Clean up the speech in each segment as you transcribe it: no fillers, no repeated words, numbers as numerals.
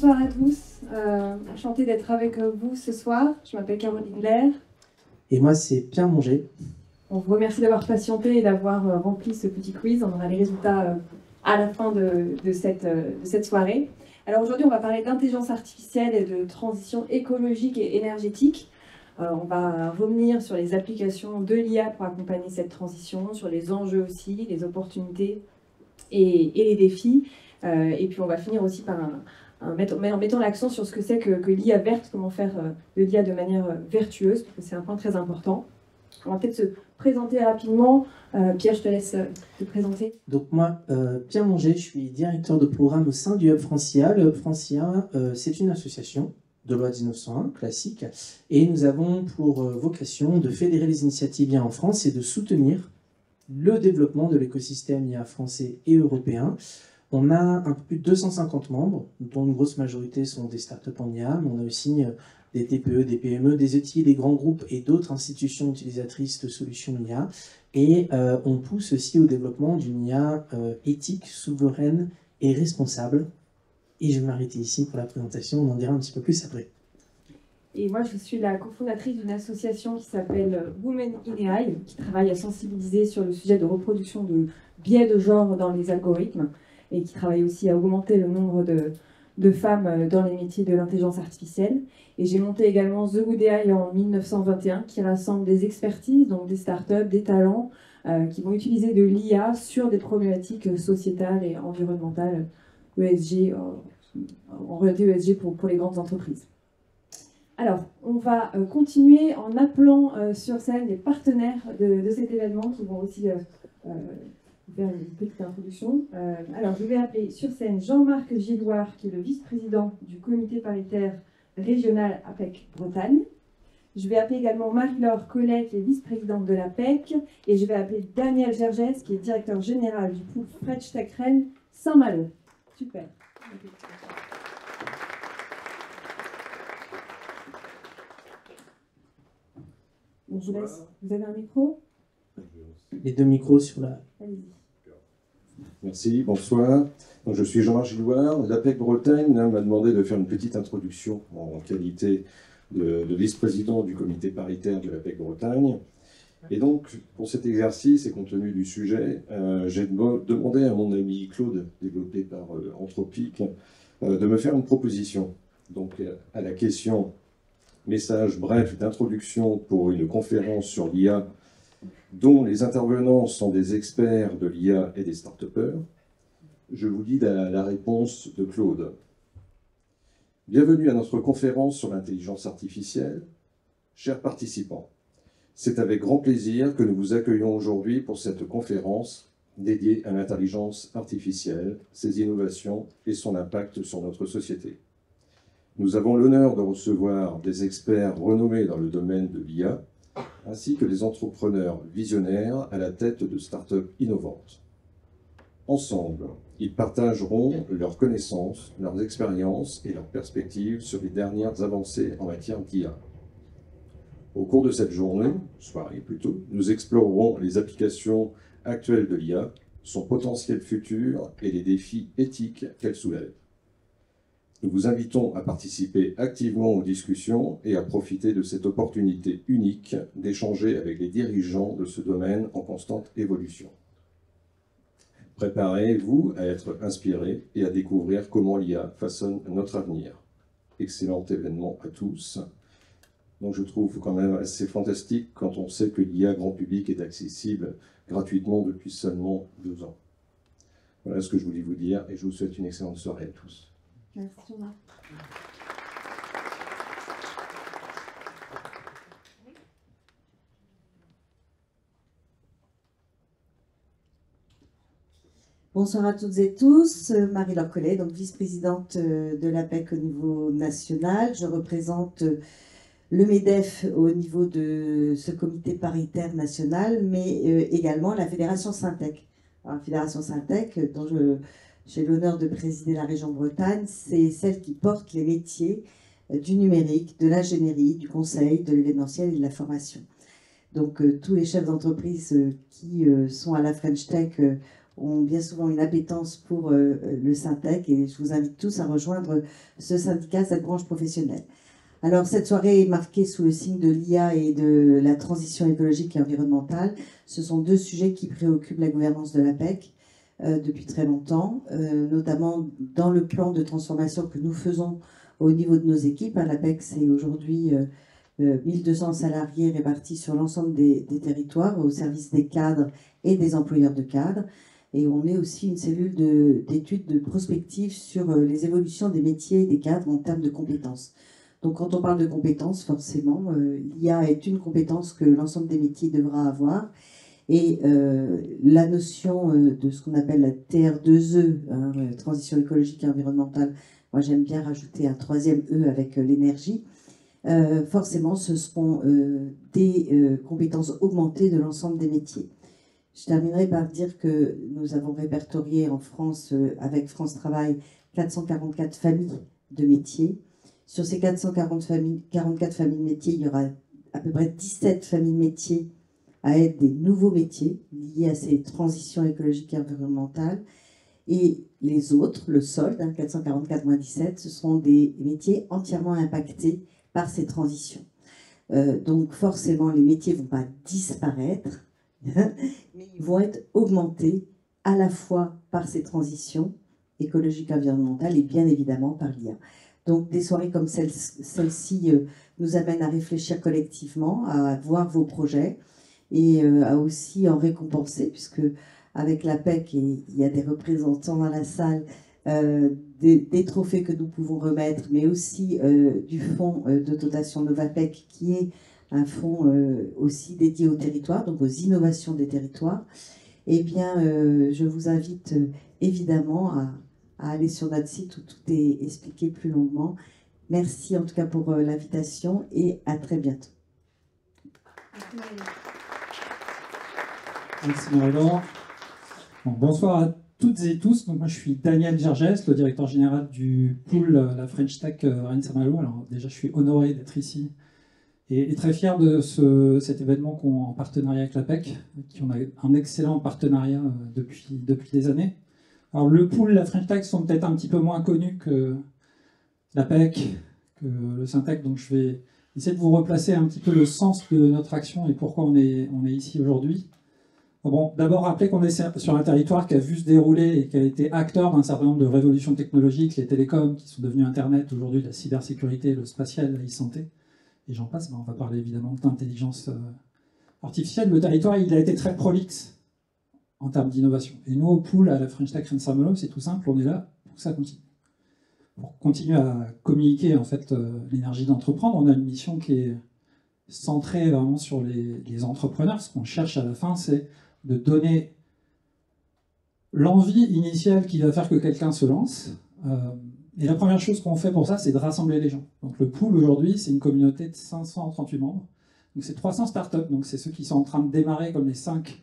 Bonsoir à tous, enchantée d'être avec vous ce soir. Je m'appelle Caroline Blair. Et moi, c'est Pierre Monger. On vous remercie d'avoir patienté et d'avoir rempli ce petit quiz. On aura les résultats à la fin de cette soirée. Alors aujourd'hui, on va parler d'intelligence artificielle et de transition écologique et énergétique. On va revenir sur les applications de l'IA pour accompagner cette transition, sur les enjeux aussi, les opportunités et les défis. Et puis on va finir aussi par en mettant l'accent sur ce que c'est que l'IA verte, comment faire de l'IA de manière vertueuse, parce que c'est un point très important. On va peut-être se présenter rapidement. Pierre, je te laisse te présenter. Donc moi, Pierre Monger, je suis directeur de programme au sein du Hub Francia. Le Hub Francia, c'est une association de loi 1901, classique, et nous avons pour vocation de fédérer les initiatives IA en France et de soutenir le développement de l'écosystème IA français et européen. On a un peu plus de 250 membres, dont une grosse majorité sont des startups en IA, mais on a aussi des TPE, des PME, des ETI, des grands groupes et d'autres institutions utilisatrices de solutions IA. Et on pousse aussi au développement d'une IA éthique, souveraine et responsable. Et je vais m'arrêter ici pour la présentation, on en dira un petit peu plus après. Et moi, je suis la cofondatrice d'une association qui s'appelle Women in AI, qui travaille à sensibiliser sur le sujet de reproduction de biais de genre dans les algorithmes, et qui travaille aussi à augmenter le nombre de femmes dans les métiers de l'intelligence artificielle. Et j'ai monté également The Good AI en 1921, qui rassemble des expertises, donc des startups, des talents, qui vont utiliser de l'IA sur des problématiques sociétales et environnementales, ESG, orientées ESG pour les grandes entreprises. Alors, on va continuer en appelant sur scène les partenaires de cet événement qui vont aussi faire une petite introduction. Alors, je vais appeler sur scène Jean-Marc Gilloire, qui est le vice-président du comité paritaire régional APEC Bretagne. Je vais appeler également Marie-Laure Collet, qui est vice-présidente de l'APEC. Et je vais appeler Daniel Gergès, qui est directeur général du pool French Tech Rennes Saint-Malo. Super. Donc, je vous laisse. Vous avez un micro ? Les deux micros sur la... Allez-y. Merci, bonsoir. Donc, je suis Jean-Marc Gilloire. L'APEC Bretagne m'a demandé de faire une petite introduction en qualité de vice-président du comité paritaire de l'APEC Bretagne. Et donc, pour cet exercice et compte tenu du sujet, j'ai demandé à mon ami Claude, développé par Anthropic, de me faire une proposition. Donc, à la question message bref d'introduction pour une conférence sur l'IA dont les intervenants sont des experts de l'IA et des start-upers, je vous lis la réponse de Claude. Bienvenue à notre conférence sur l'intelligence artificielle. Chers participants, c'est avec grand plaisir que nous vous accueillons aujourd'hui pour cette conférence dédiée à l'intelligence artificielle, ses innovations et son impact sur notre société. Nous avons l'honneur de recevoir des experts renommés dans le domaine de l'IA, ainsi que des entrepreneurs visionnaires à la tête de start-up innovantes. Ensemble, ils partageront leurs connaissances, leurs expériences et leurs perspectives sur les dernières avancées en matière d'IA. Au cours de cette soirée plutôt, nous explorerons les applications actuelles de l'IA, son potentiel futur et les défis éthiques qu'elle soulève. Nous vous invitons à participer activement aux discussions et à profiter de cette opportunité unique d'échanger avec les dirigeants de ce domaine en constante évolution. Préparez-vous à être inspirés et à découvrir comment l'IA façonne notre avenir. Excellent événement à tous. Donc je trouve quand même assez fantastique quand on sait que l'IA grand public est accessible gratuitement depuis seulement 2 ans. Voilà ce que je voulais vous dire et je vous souhaite une excellente soirée à tous. Merci Jean-Marc. Bonsoir à toutes et tous, Marie-Laure Collet, donc vice-présidente de l'APEC au niveau national. Je représente le MEDEF au niveau de ce comité paritaire national, mais également la Fédération Syntec. Alors, la Fédération Syntec, dont j'ai l'honneur de présider la région Bretagne, c'est celle qui porte les métiers du numérique, de l'ingénierie, du conseil, de l'événementiel et de la formation. Donc tous les chefs d'entreprise qui sont à la French Tech ont bien souvent une appétence pour le Syntec, et je vous invite tous à rejoindre ce syndicat, cette branche professionnelle. Alors, cette soirée est marquée sous le signe de l'IA et de la transition écologique et environnementale. Ce sont deux sujets qui préoccupent la gouvernance de l'APEC depuis très longtemps, notamment dans le plan de transformation que nous faisons au niveau de nos équipes. L'APEC, c'est aujourd'hui 1200 salariés répartis sur l'ensemble des territoires au service des cadres et des employeurs de cadres. Et on est aussi une cellule d'études de prospective sur les évolutions des métiers et des cadres en termes de compétences. Donc quand on parle de compétences, forcément, l'IA est une compétence que l'ensemble des métiers devra avoir. Et la notion de ce qu'on appelle la TR2E, transition écologique et environnementale, moi j'aime bien rajouter un troisième E avec l'énergie, forcément ce seront des compétences augmentées de l'ensemble des métiers. Je terminerai par dire que nous avons répertorié en France, avec France Travail, 444 familles de métiers. Sur ces 44 familles de métiers, il y aura à peu près 17 familles de métiers à être des nouveaux métiers liés à ces transitions écologiques et environnementales. Et les autres, le solde, 444 moins 17, ce seront des métiers entièrement impactés par ces transitions. Donc forcément, les métiers ne vont pas disparaître, mais ils vont être augmentés à la fois par ces transitions écologiques et environnementales et bien évidemment par l'IA. Donc des soirées comme celle-ci nous amènent à réfléchir collectivement, à voir vos projets et à aussi en récompenser, puisque avec l'APEC, il y a des représentants dans la salle, des trophées que nous pouvons remettre, mais aussi du fonds de dotation Novapec, qui est un fonds aussi dédié aux territoires, donc aux innovations des territoires. Eh bien, je vous invite évidemment à aller sur notre site où tout est expliqué plus longuement. Merci en tout cas pour l'invitation et à très bientôt. Merci Marie-Laure. Bon, bonsoir à toutes et tous. Donc, moi je suis Daniel Gergès, le directeur général du pool la French Tech Rennes-Saint-Malo. Alors déjà je suis honoré d'être ici et très fier de cet événement en partenariat avec l'APEC, qui on a un excellent partenariat depuis des années. Alors le pool, la French Tech sont peut-être un petit peu moins connus que l'APEC, que le Syntec, donc je vais essayer de vous replacer un petit peu le sens de notre action et pourquoi on est ici aujourd'hui. Bon, d'abord rappeler qu'on est sur un territoire qui a vu se dérouler et qui a été acteur d'un certain nombre de révolutions technologiques, les télécoms qui sont devenus Internet, aujourd'hui la cybersécurité, le spatial, la e-santé, et j'en passe. On va parler évidemment d'intelligence artificielle. Le territoire, il a été très prolixe en termes d'innovation. Et nous, au pool, à la French Tech Rennes-Saint-Malo, c'est tout simple, on est là pour que ça continue. Pour continuer à communiquer en fait l'énergie d'entreprendre, on a une mission qui est centrée vraiment sur les entrepreneurs. Ce qu'on cherche à la fin, c'est de donner l'envie initiale qui va faire que quelqu'un se lance. Et la première chose qu'on fait pour ça, c'est de rassembler les gens. Donc le pool, aujourd'hui, c'est une communauté de 538 membres. Donc c'est 300 startups, donc c'est ceux qui sont en train de démarrer comme les 5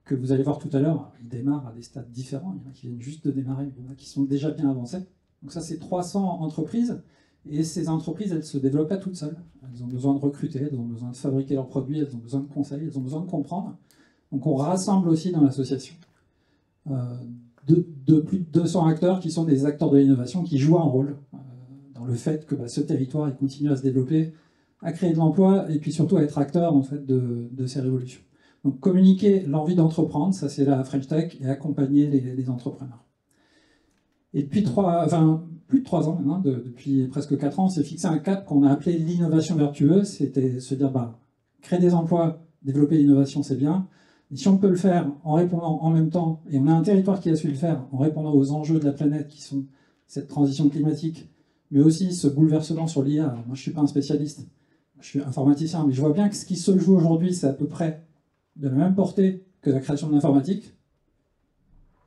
que vous allez voir tout à l'heure. Ils démarrent à des stades différents, il y en a qui viennent juste de démarrer, il y en a qui sont déjà bien avancés. Donc ça, c'est 300 entreprises, et ces entreprises, elles ne se développent pas toutes seules. Elles ont besoin de recruter, elles ont besoin de fabriquer leurs produits, elles ont besoin de conseils, elles ont besoin de comprendre. Donc on rassemble aussi dans l'association de plus de 200 acteurs qui sont des acteurs de l'innovation, qui jouent un rôle dans le fait que ce territoire il continue à se développer, à créer de l'emploi, et puis surtout à être acteur en fait, de ces révolutions. Donc communiquer l'envie d'entreprendre, ça c'est la French Tech, et accompagner les entrepreneurs. Et depuis plus de 3 ans maintenant, depuis presque 4 ans, on s'est fixé un cap qu'on a appelé l'innovation vertueuse. C'était se dire, créer des emplois, développer l'innovation, c'est bien. Et si on peut le faire en répondant en même temps, et on a un territoire qui a su le faire, en répondant aux enjeux de la planète qui sont cette transition climatique, mais aussi ce bouleversement sur l'IA. Moi je ne suis pas un spécialiste, je suis informaticien, mais je vois bien que ce qui se joue aujourd'hui, c'est à peu près de la même portée que la création de l'informatique.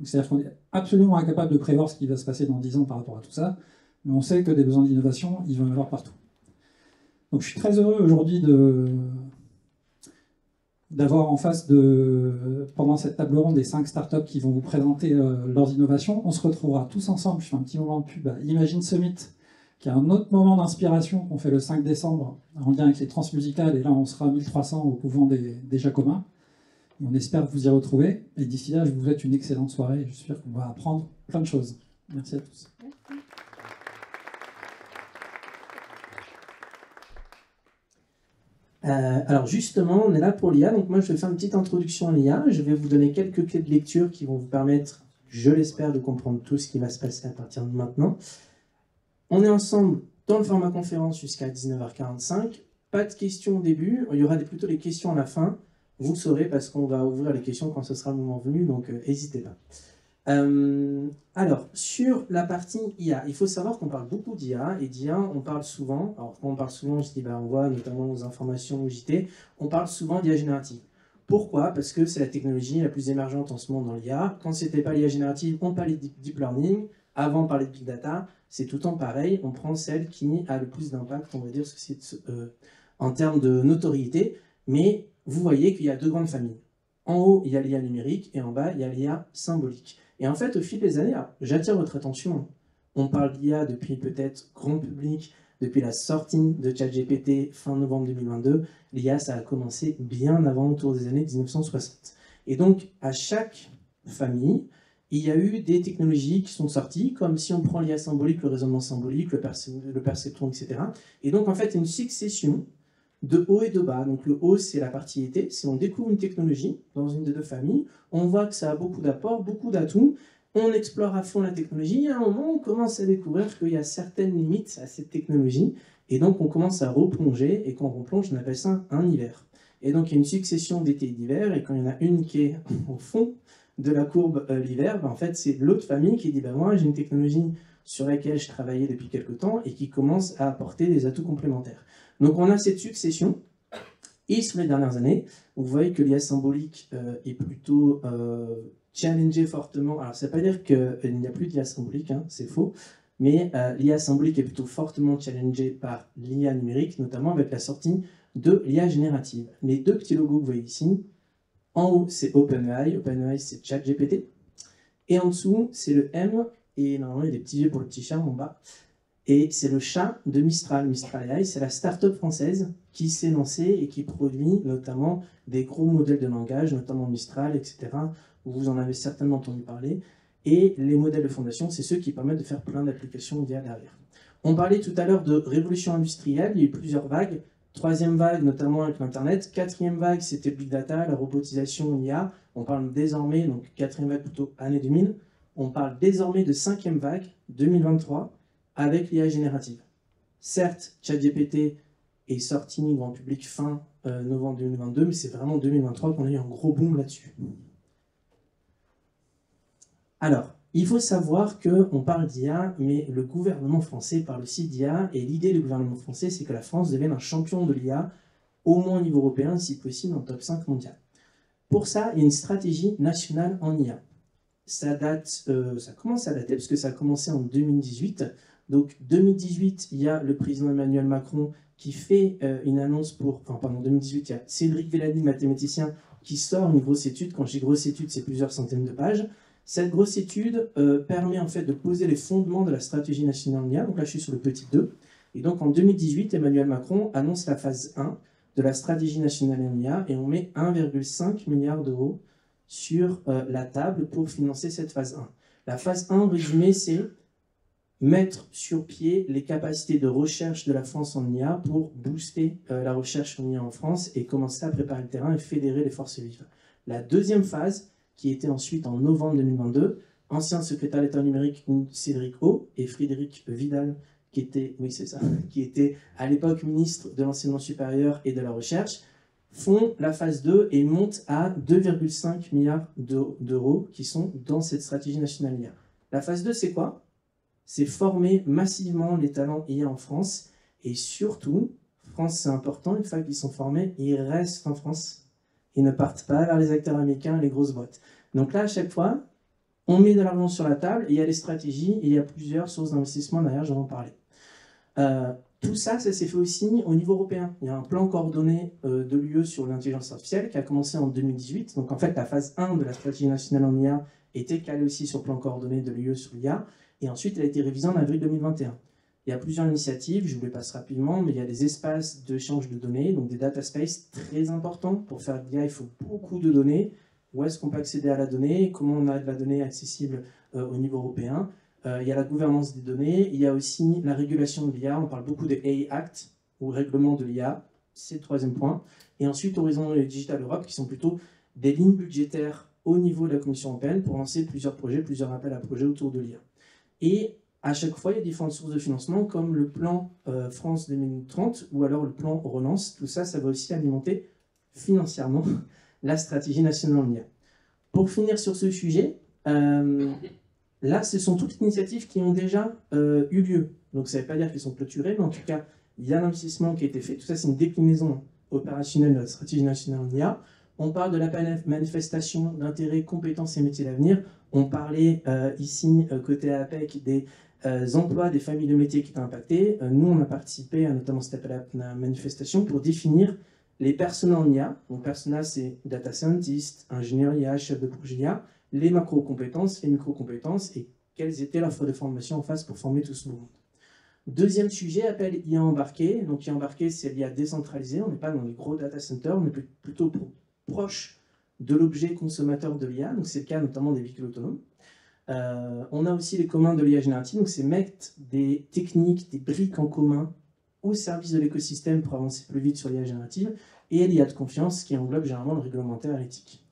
C'est-à-dire qu'on est absolument incapable de prévoir ce qui va se passer dans 10 ans par rapport à tout ça, mais on sait que des besoins d'innovation, ils vont y en avoir partout. Donc je suis très heureux aujourd'hui d'avoir en face pendant cette table ronde, des 5 startups qui vont vous présenter leurs innovations. On se retrouvera tous ensemble, je fais un petit moment de pub, à Imagine Summit, qui est un autre moment d'inspiration qu'on fait le 5 décembre, en lien avec les transmusicales, et là on sera à 1300 au couvent des Jacobins. On espère vous y retrouver. Et d'ici là, je vous souhaite une excellente soirée. Je suis sûr qu'on va apprendre plein de choses. Merci à tous. Alors justement, on est là pour l'IA, donc moi je vais faire une petite introduction à l'IA, je vais vous donner quelques clés de lecture qui vont vous permettre, je l'espère, de comprendre tout ce qui va se passer à partir de maintenant. On est ensemble dans le format conférence jusqu'à 19h45, pas de questions au début, il y aura plutôt des questions à la fin, vous le saurez parce qu'on va ouvrir les questions quand ce sera le moment venu, donc n'hésitez pas. Alors, sur la partie IA, il faut savoir qu'on parle beaucoup d'IA, et d'IA, on parle souvent, alors quand on parle souvent, je dis, on voit notamment aux informations au JT, on parle souvent d'IA générative. Pourquoi? Parce que c'est la technologie la plus émergente en ce moment dans l'IA. Quand c'était pas l'IA générative, on parlait de deep learning, avant on parlait de big data, c'est tout le temps pareil, on prend celle qui a le plus d'impact, on va dire, en termes de notoriété, mais vous voyez qu'il y a deux grandes familles. En haut, il y a l'IA numérique, et en bas, il y a l'IA symbolique. Et en fait, au fil des années, j'attire votre attention. On parle d'IA depuis peut-être grand public, depuis la sortie de ChatGPT fin novembre 2022. L'IA, ça a commencé bien avant, autour des années 1960. Et donc, à chaque famille, il y a eu des technologies qui sont sorties, comme si on prend l'IA symbolique, le raisonnement symbolique, le perceptron, etc. Et donc, en fait, une succession de haut et de bas. Donc le haut, c'est la partie été, si on découvre une technologie dans une des deux familles, on voit que ça a beaucoup d'apports, beaucoup d'atouts, on explore à fond la technologie, et à un moment, on commence à découvrir qu'il y a certaines limites à cette technologie, et donc on commence à replonger, et quand on replonge, on appelle ça un hiver. Et donc il y a une succession d'été et d'hiver, et quand il y en a une qui est au fond de la courbe l'hiver, en fait c'est l'autre famille qui dit, moi j'ai une technologie sur laquelle je travaillais depuis quelques temps, et qui commence à apporter des atouts complémentaires. Donc on a cette succession, et sur les dernières années, vous voyez que l'IA symbolique est plutôt challengée fortement. Alors ça ne veut pas dire qu'il n'y a plus d'IA symbolique, c'est faux, mais l'IA symbolique est plutôt fortement challengée par l'IA numérique, notamment avec la sortie de l'IA générative. Les deux petits logos que vous voyez ici, en haut c'est OpenAI, OpenAI c'est ChatGPT, et en dessous c'est le M, et normalement il y a des petits yeux pour le petit chat en bas. Et c'est le chat de Mistral. Mistral AI, c'est la start-up française qui s'est lancée et qui produit notamment des gros modèles de langage, notamment Mistral, etc. Vous en avez certainement entendu parler. Et les modèles de fondation, c'est ceux qui permettent de faire plein d'applications derrière. On parlait tout à l'heure de révolution industrielle, il y a eu plusieurs vagues. Troisième vague, notamment avec l'Internet. Quatrième vague, c'était le Big Data, la robotisation, l'IA. On parle désormais, donc quatrième vague plutôt année 2000. On parle désormais de cinquième vague, 2023. Avec l'IA générative. Certes, ChatGPT est sorti grand public fin novembre 2022, mais c'est vraiment 2023 qu'on a eu un gros boom là-dessus. Alors, il faut savoir qu'on parle d'IA, mais le gouvernement français parle aussi d'IA, et l'idée du gouvernement français, c'est que la France devienne un champion de l'IA, au moins au niveau européen, si possible, dans le top 5 mondial. Pour ça, il y a une stratégie nationale en IA. Ça commence à dater, parce que ça a commencé en 2018. Donc 2018, il y a le président Emmanuel Macron qui fait une annonce pour... Enfin, pardon, 2018, il y a Cédric Villani, mathématicien, qui sort une grosse étude. Quand je dis grosse étude, c'est plusieurs centaines de pages. Cette grosse étude permet en fait de poser les fondements de la stratégie nationale en IA. Donc là, je suis sur le petit 2. Et donc en 2018, Emmanuel Macron annonce la phase 1 de la stratégie nationale en IA et on met 1,5 milliard d'euros sur la table pour financer cette phase 1. La phase 1, en résumé, c'est mettre sur pied les capacités de recherche de la France en IA pour booster la recherche en IA en France et commencer à préparer le terrain et fédérer les forces vives. La deuxième phase, qui était ensuite en novembre 2022, ancien secrétaire d'État numérique Cédric O et Frédéric Vidal, qui était à l'époque ministre de l'enseignement supérieur et de la recherche, font la phase 2 et montent à 2,5 milliards d'euros qui sont dans cette stratégie nationale IA. La phase 2, c'est quoi? C'est former massivement les talents IA en France. Et surtout, France c'est important, une fois qu'ils sont formés, ils restent en France. Ils ne partent pas vers les acteurs américains et les grosses boîtes. Donc là, à chaque fois, on met de l'argent sur la table, et il y a des stratégies, et il y a plusieurs sources d'investissement derrière, j'en ai parlé. Tout ça, ça s'est fait aussi au niveau européen. Il y a un plan coordonné de l'UE sur l'intelligence artificielle qui a commencé en 2018. Donc en fait, la phase 1 de la stratégie nationale en IA était calée aussi sur le plan coordonné de l'UE sur l'IA. Et ensuite, elle a été révisée en avril 2021. Il y a plusieurs initiatives, je vous les passe rapidement, mais il y a des espaces d'échange de données, donc des data spaces très importants. Pour faire de l'IA, il faut beaucoup de données. Où est-ce qu'on peut accéder à la donnée? Comment on a de la donnée accessible au niveau européen? Il y a la gouvernance des données, il y a aussi la régulation de l'IA. On parle beaucoup de AI Act, ou règlement de l'IA, c'est le troisième point. Et ensuite, Horizon Digital Europe, qui sont plutôt des lignes budgétaires au niveau de la Commission européenne pour lancer plusieurs projets, plusieurs appels à projets autour de l'IA. Et à chaque fois, il y a différentes sources de financement, comme le plan France 2030 ou alors le plan Relance. Tout ça, ça va aussi alimenter financièrement la stratégie nationale en IA. Pour finir sur ce sujet, là, ce sont toutes les initiatives qui ont déjà eu lieu. Donc, ça ne veut pas dire qu'elles sont clôturées, mais en tout cas, il y a l'investissement qui a été fait. Tout ça, c'est une déclinaison opérationnelle de la stratégie nationale en IA. On parle de la manifestation d'intérêt, compétences et métiers d'avenir. On parlait ici, côté APEC, des emplois des familles de métiers qui étaient impactés. Nous, on a participé à notamment cette appel à la manifestation pour définir les personas en IA. Donc, persona, c'est data scientist, ingénieur IA, chef de projet IA, les macro-compétences, les micro-compétences et quelles étaient l'offre de formation en face pour former tout ce monde. Deuxième sujet, appel IA embarqué. Donc, IA embarqué, c'est l'IA décentralisée. On n'est pas dans les gros data centers, on est plutôt proche de l'objet consommateur de l'IA. Donc, c'est le cas notamment des véhicules autonomes. On a aussi les communs de l'IA générative. Donc, c'est mettre des techniques, des briques en commun au service de l'écosystème pour avancer plus vite sur l'IA générative. Et l'IA de confiance qui englobe généralement le réglementaire et l'éthique.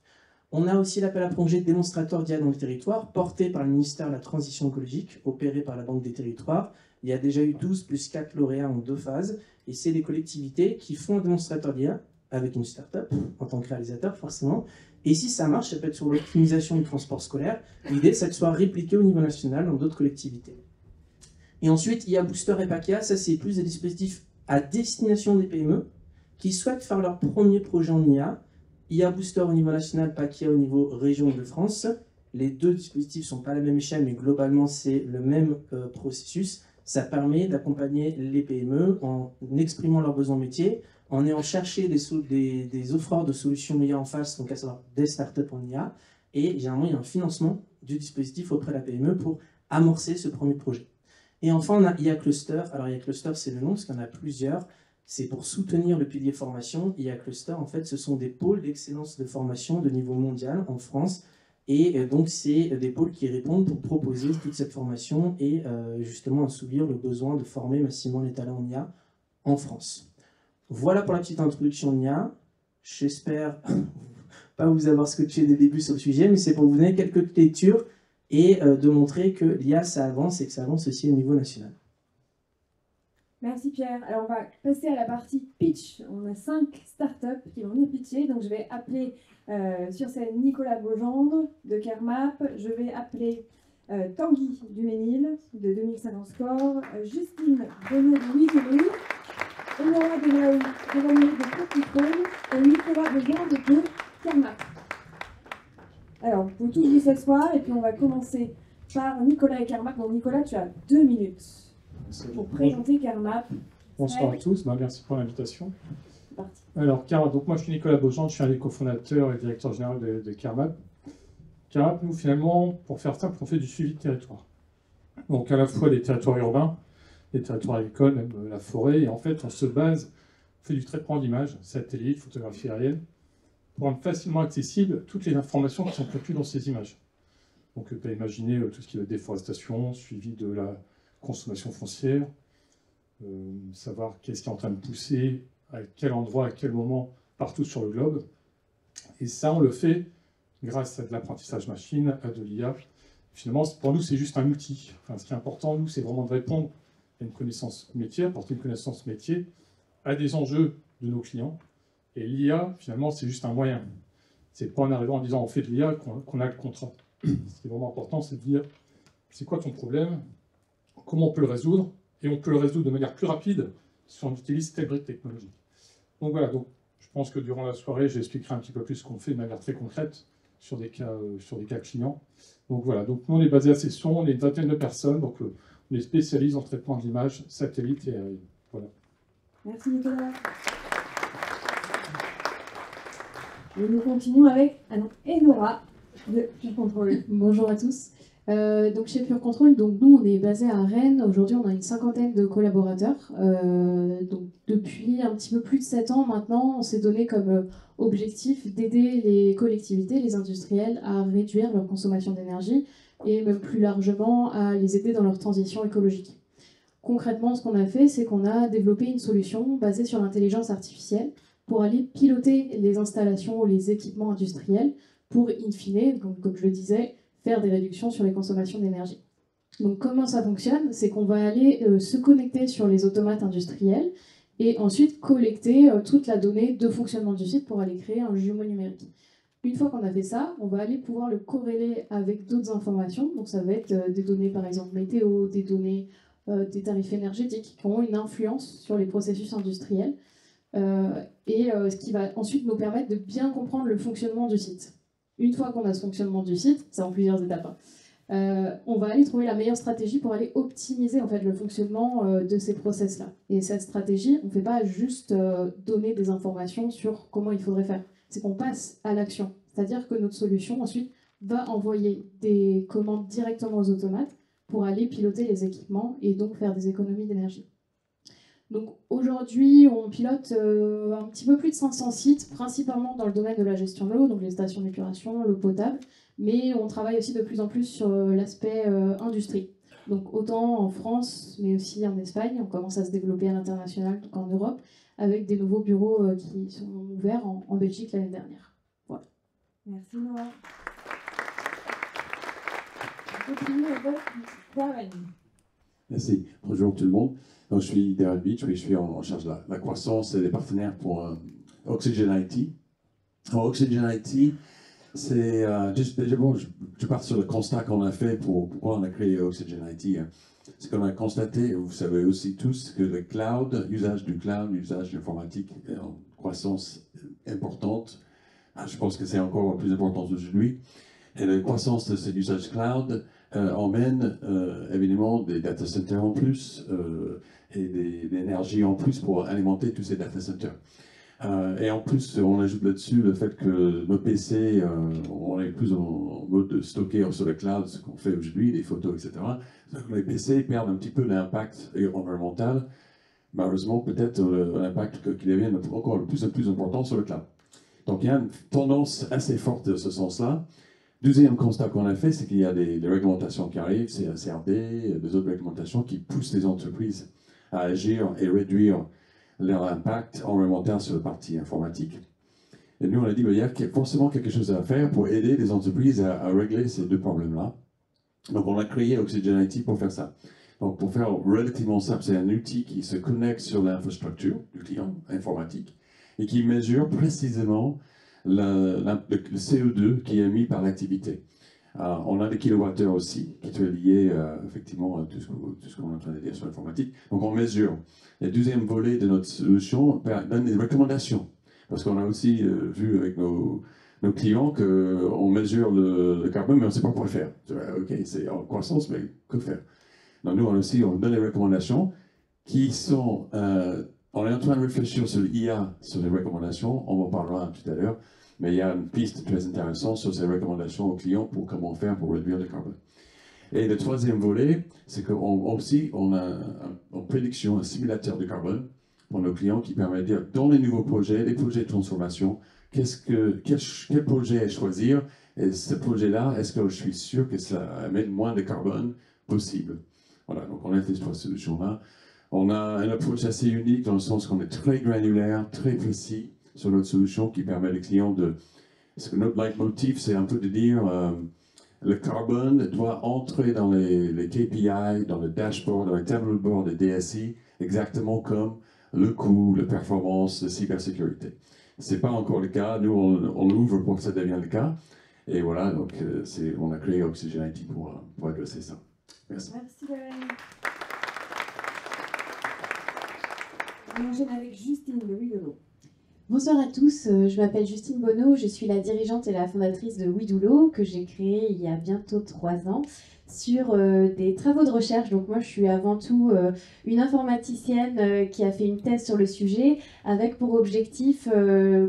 On a aussi l'appel à projet démonstrateur d'IA dans le territoire, porté par le ministère de la Transition écologique, opéré par la Banque des territoires. Il y a déjà eu 12 plus 4 lauréats en 2 phases, et c'est des collectivités qui font un démonstrateur d'IA avec une start-up, en tant que réalisateur forcément. Et si ça marche, ça peut être sur l'optimisation du transport scolaire. L'idée, c'est que ce soit répliqué au niveau national dans d'autres collectivités. Et ensuite, IA Booster et PACIA, ça c'est plus des dispositifs à destination des PME qui souhaitent faire leur premier projet en IA. IA Booster au niveau national, PACIA au niveau région de France. Les deux dispositifs ne sont pas à la même échelle, mais globalement, c'est le même processus. Ça permet d'accompagner les PME en exprimant leurs besoins métiers, en ayant cherché des offreurs de solutions IA en face, donc à savoir des startups en IA. Et généralement, il y a un financement du dispositif auprès de la PME pour amorcer ce premier projet. Et enfin, on a IA Cluster. Alors, IA Cluster, c'est le nom, parce qu'il y en a plusieurs. C'est pour soutenir le pilier formation. IA Cluster, en fait, ce sont des pôles d'excellence de formation de niveau mondial en France. Et donc, c'est des pôles qui répondent pour proposer toute cette formation et justement assouvir le besoin de former massivement les talents en IA en France. Voilà pour la petite introduction en IA. J'espère pas vous avoir scotché des débuts sur le sujet, mais c'est pour vous donner quelques lectures et de montrer que l'IA, ça avance et que ça avance aussi au niveau national. Merci Pierre. Alors on va passer à la partie pitch. On a 5 startups qui vont venir pitcher. Donc je vais appeler sur scène Nicolas Beaugendre de Kermap. Je vais appeler Tanguy Duménil de 2050 Score, Justine Renaud-Louis de Louis, Honora de Petit-Trône et Nicolas Beaugendre de Kermap. Alors, vous pouvez tous vous s'asseoir et puis on va commencer par Nicolas et Kermap. Donc Nicolas, tu as 2 minutes pour présenter Kermap. Bonsoir à tous, merci pour l'invitation. C'est parti. Alors, Kermap, donc moi je suis Nicolas Beaugendre, je suis un des cofondateurs et directeur général de Kermap. Kermap, nous finalement, pour faire simple, on fait du suivi de territoire. Donc à la fois des territoires urbains, des territoires agricoles, même la forêt, et en fait on se base, on fait du traitement d'images, satellites, photographie aérienne, pour rendre facilement accessibles toutes les informations qui sont contenues dans ces images. Donc on peut imaginer tout ce qui est déforestation, suivi de la consommation foncière, savoir qu'est-ce qui est en train de pousser, à quel endroit, à quel moment, partout sur le globe. Et ça, on le fait grâce à de l'apprentissage machine, à de l'IA. Finalement, pour nous, c'est juste un outil. Enfin, ce qui est important, nous, c'est vraiment de répondre à une connaissance métier, apporter une connaissance métier à des enjeux de nos clients. Et l'IA, finalement, c'est juste un moyen. C'est pas en arrivant en disant on fait de l'IA qu'on a le contrat. Ce qui est vraiment important, c'est de dire c'est quoi ton problème, comment on peut le résoudre, et on peut le résoudre de manière plus rapide si on utilise telle brique technologique. Donc voilà, donc, je pense que durant la soirée, j'expliquerai un petit peu plus ce qu'on fait de manière très concrète sur des cas clients. Donc voilà, donc nous on est basé à Cesson, on est une vingtaine de personnes, donc on est spécialistes en traitement d'images, satellites et aériennes. Voilà. Merci Nicolas. Et nous continuons avec Enora de Contrôle. Bonjour à tous. Donc chez Pure Control, donc nous on est basé à Rennes. Aujourd'hui on a une cinquantaine de collaborateurs. Donc depuis un petit peu plus de 7 ans maintenant, on s'est donné comme objectif d'aider les collectivités, les industriels à réduire leur consommation d'énergie et même plus largement à les aider dans leur transition écologique. Concrètement, ce qu'on a fait, c'est qu'on a développé une solution basée sur l'intelligence artificielle pour aller piloter les installations ou les équipements industriels pour, in fine, donc, comme je le disais, faire des réductions sur les consommations d'énergie. Donc comment ça fonctionne? C'est qu'on va aller se connecter sur les automates industriels et ensuite collecter toute la donnée de fonctionnement du site pour aller créer un jumeau numérique. Une fois qu'on a fait ça, on va aller pouvoir le corréler avec d'autres informations. Donc ça va être des données par exemple météo, des données des tarifs énergétiques qui ont une influence sur les processus industriels ce qui va ensuite nous permettre de bien comprendre le fonctionnement du site. Une fois qu'on a ce fonctionnement du site, c'est en plusieurs étapes, on va aller trouver la meilleure stratégie pour aller optimiser en fait, le fonctionnement de ces process-là. Et cette stratégie, on ne fait pas juste donner des informations sur comment il faudrait faire, c'est qu'on passe à l'action. C'est-à-dire que notre solution ensuite va envoyer des commandes directement aux automates pour aller piloter les équipements et donc faire des économies d'énergie. Donc aujourd'hui, on pilote un petit peu plus de 500 sites, principalement dans le domaine de la gestion de l'eau, donc les stations d'épuration, l'eau potable, mais on travaille aussi de plus en plus sur l'aspect industrie. Donc autant en France, mais aussi en Espagne, on commence à se développer à l'international, donc en Europe, avec des nouveaux bureaux qui sont ouverts en Belgique l'année dernière. Voilà. Merci Noah. On continue avec Darren. Merci. Bonjour tout le monde. Donc, je suis Darren Beach, je suis en charge de la croissance et des partenaires pour Oxygen IT. Alors, Oxygen IT, c'est je pars sur le constat qu'on a fait pour pourquoi on a créé Oxygen IT. C'est qu'on a constaté, vous savez aussi tous, que le cloud, l'usage du cloud, l'usage de l'informatique est en croissance importante. Je pense que c'est encore plus important aujourd'hui. Et la croissance de cet usage cloud emmène évidemment des data centers en plus et de l'énergie en plus pour alimenter tous ces data centers. Et en plus, on ajoute là-dessus le fait que nos PC, on est plus en mode de stocker sur le cloud, ce qu'on fait aujourd'hui, les photos, etc. Donc les PC perdent un petit peu l'impact environnemental. Malheureusement, peut-être l'impact qui devient encore de plus en plus important sur le cloud. Donc il y a une tendance assez forte de ce sens-là. Deuxième constat qu'on a fait, c'est qu'il y a des réglementations qui arrivent, c'est la CRD, des autres réglementations qui poussent les entreprises à agir et réduire leur impact environnemental sur la partie informatique. Et nous, on a dit qu'il y a forcément quelque chose à faire pour aider les entreprises à régler ces deux problèmes-là. Donc, on a créé Oxygen IT pour faire ça. Donc, pour faire relativement simple, c'est un outil qui se connecte sur l'infrastructure du client informatique et qui mesure précisément le CO2 qui est émis par l'activité. On a des kilowattheures aussi, qui sont liés effectivement à tout ce qu'on est en train de dire sur l'informatique. Donc on mesure. Le deuxième volet de notre solution donne des recommandations. Parce qu'on a aussi vu avec nos clients qu'on mesure le carbone, mais on ne sait pas quoi faire. Ok, c'est en croissance, mais que faire? Donc nous on donne des recommandations qui sont... on est en train de réfléchir sur l'IA, sur les recommandations, on en parlera tout à l'heure. Mais il y a une piste très intéressante sur ces recommandations aux clients pour comment faire pour réduire le carbone. Et le troisième volet, c'est qu'on a en prédiction un simulateur de carbone pour nos clients qui permet de dire dans les nouveaux projets, les projets de transformation, quel projet choisir et ce projet-là, est-ce que je suis sûr que ça amène moins de carbone possible. Voilà, donc on a ces trois solutions-là. On a une approche assez unique dans le sens qu'on est très granulaire, très précis sur notre solution qui permet aux clients de... Parce que notre leitmotiv, c'est un peu de dire le carbone doit entrer dans les KPI, dans le dashboard, dans le tableau de bord des DSI, exactement comme le coût, la performance, la cybersécurité. Ce n'est pas encore le cas. Nous, on ouvre pour que ça devienne le cas. Et voilà, donc on a créé Oxygen IT pour adresser ça. Merci. Merci, Darren. On enchaîne avec Justine de Willow. Bonsoir à tous, je m'appelle Justine Bonneau, je suis la dirigeante et la fondatrice de Widoulot, que j'ai créé il y a bientôt 3 ans, sur des travaux de recherche. Donc moi je suis avant tout une informaticienne qui a fait une thèse sur le sujet, avec pour objectif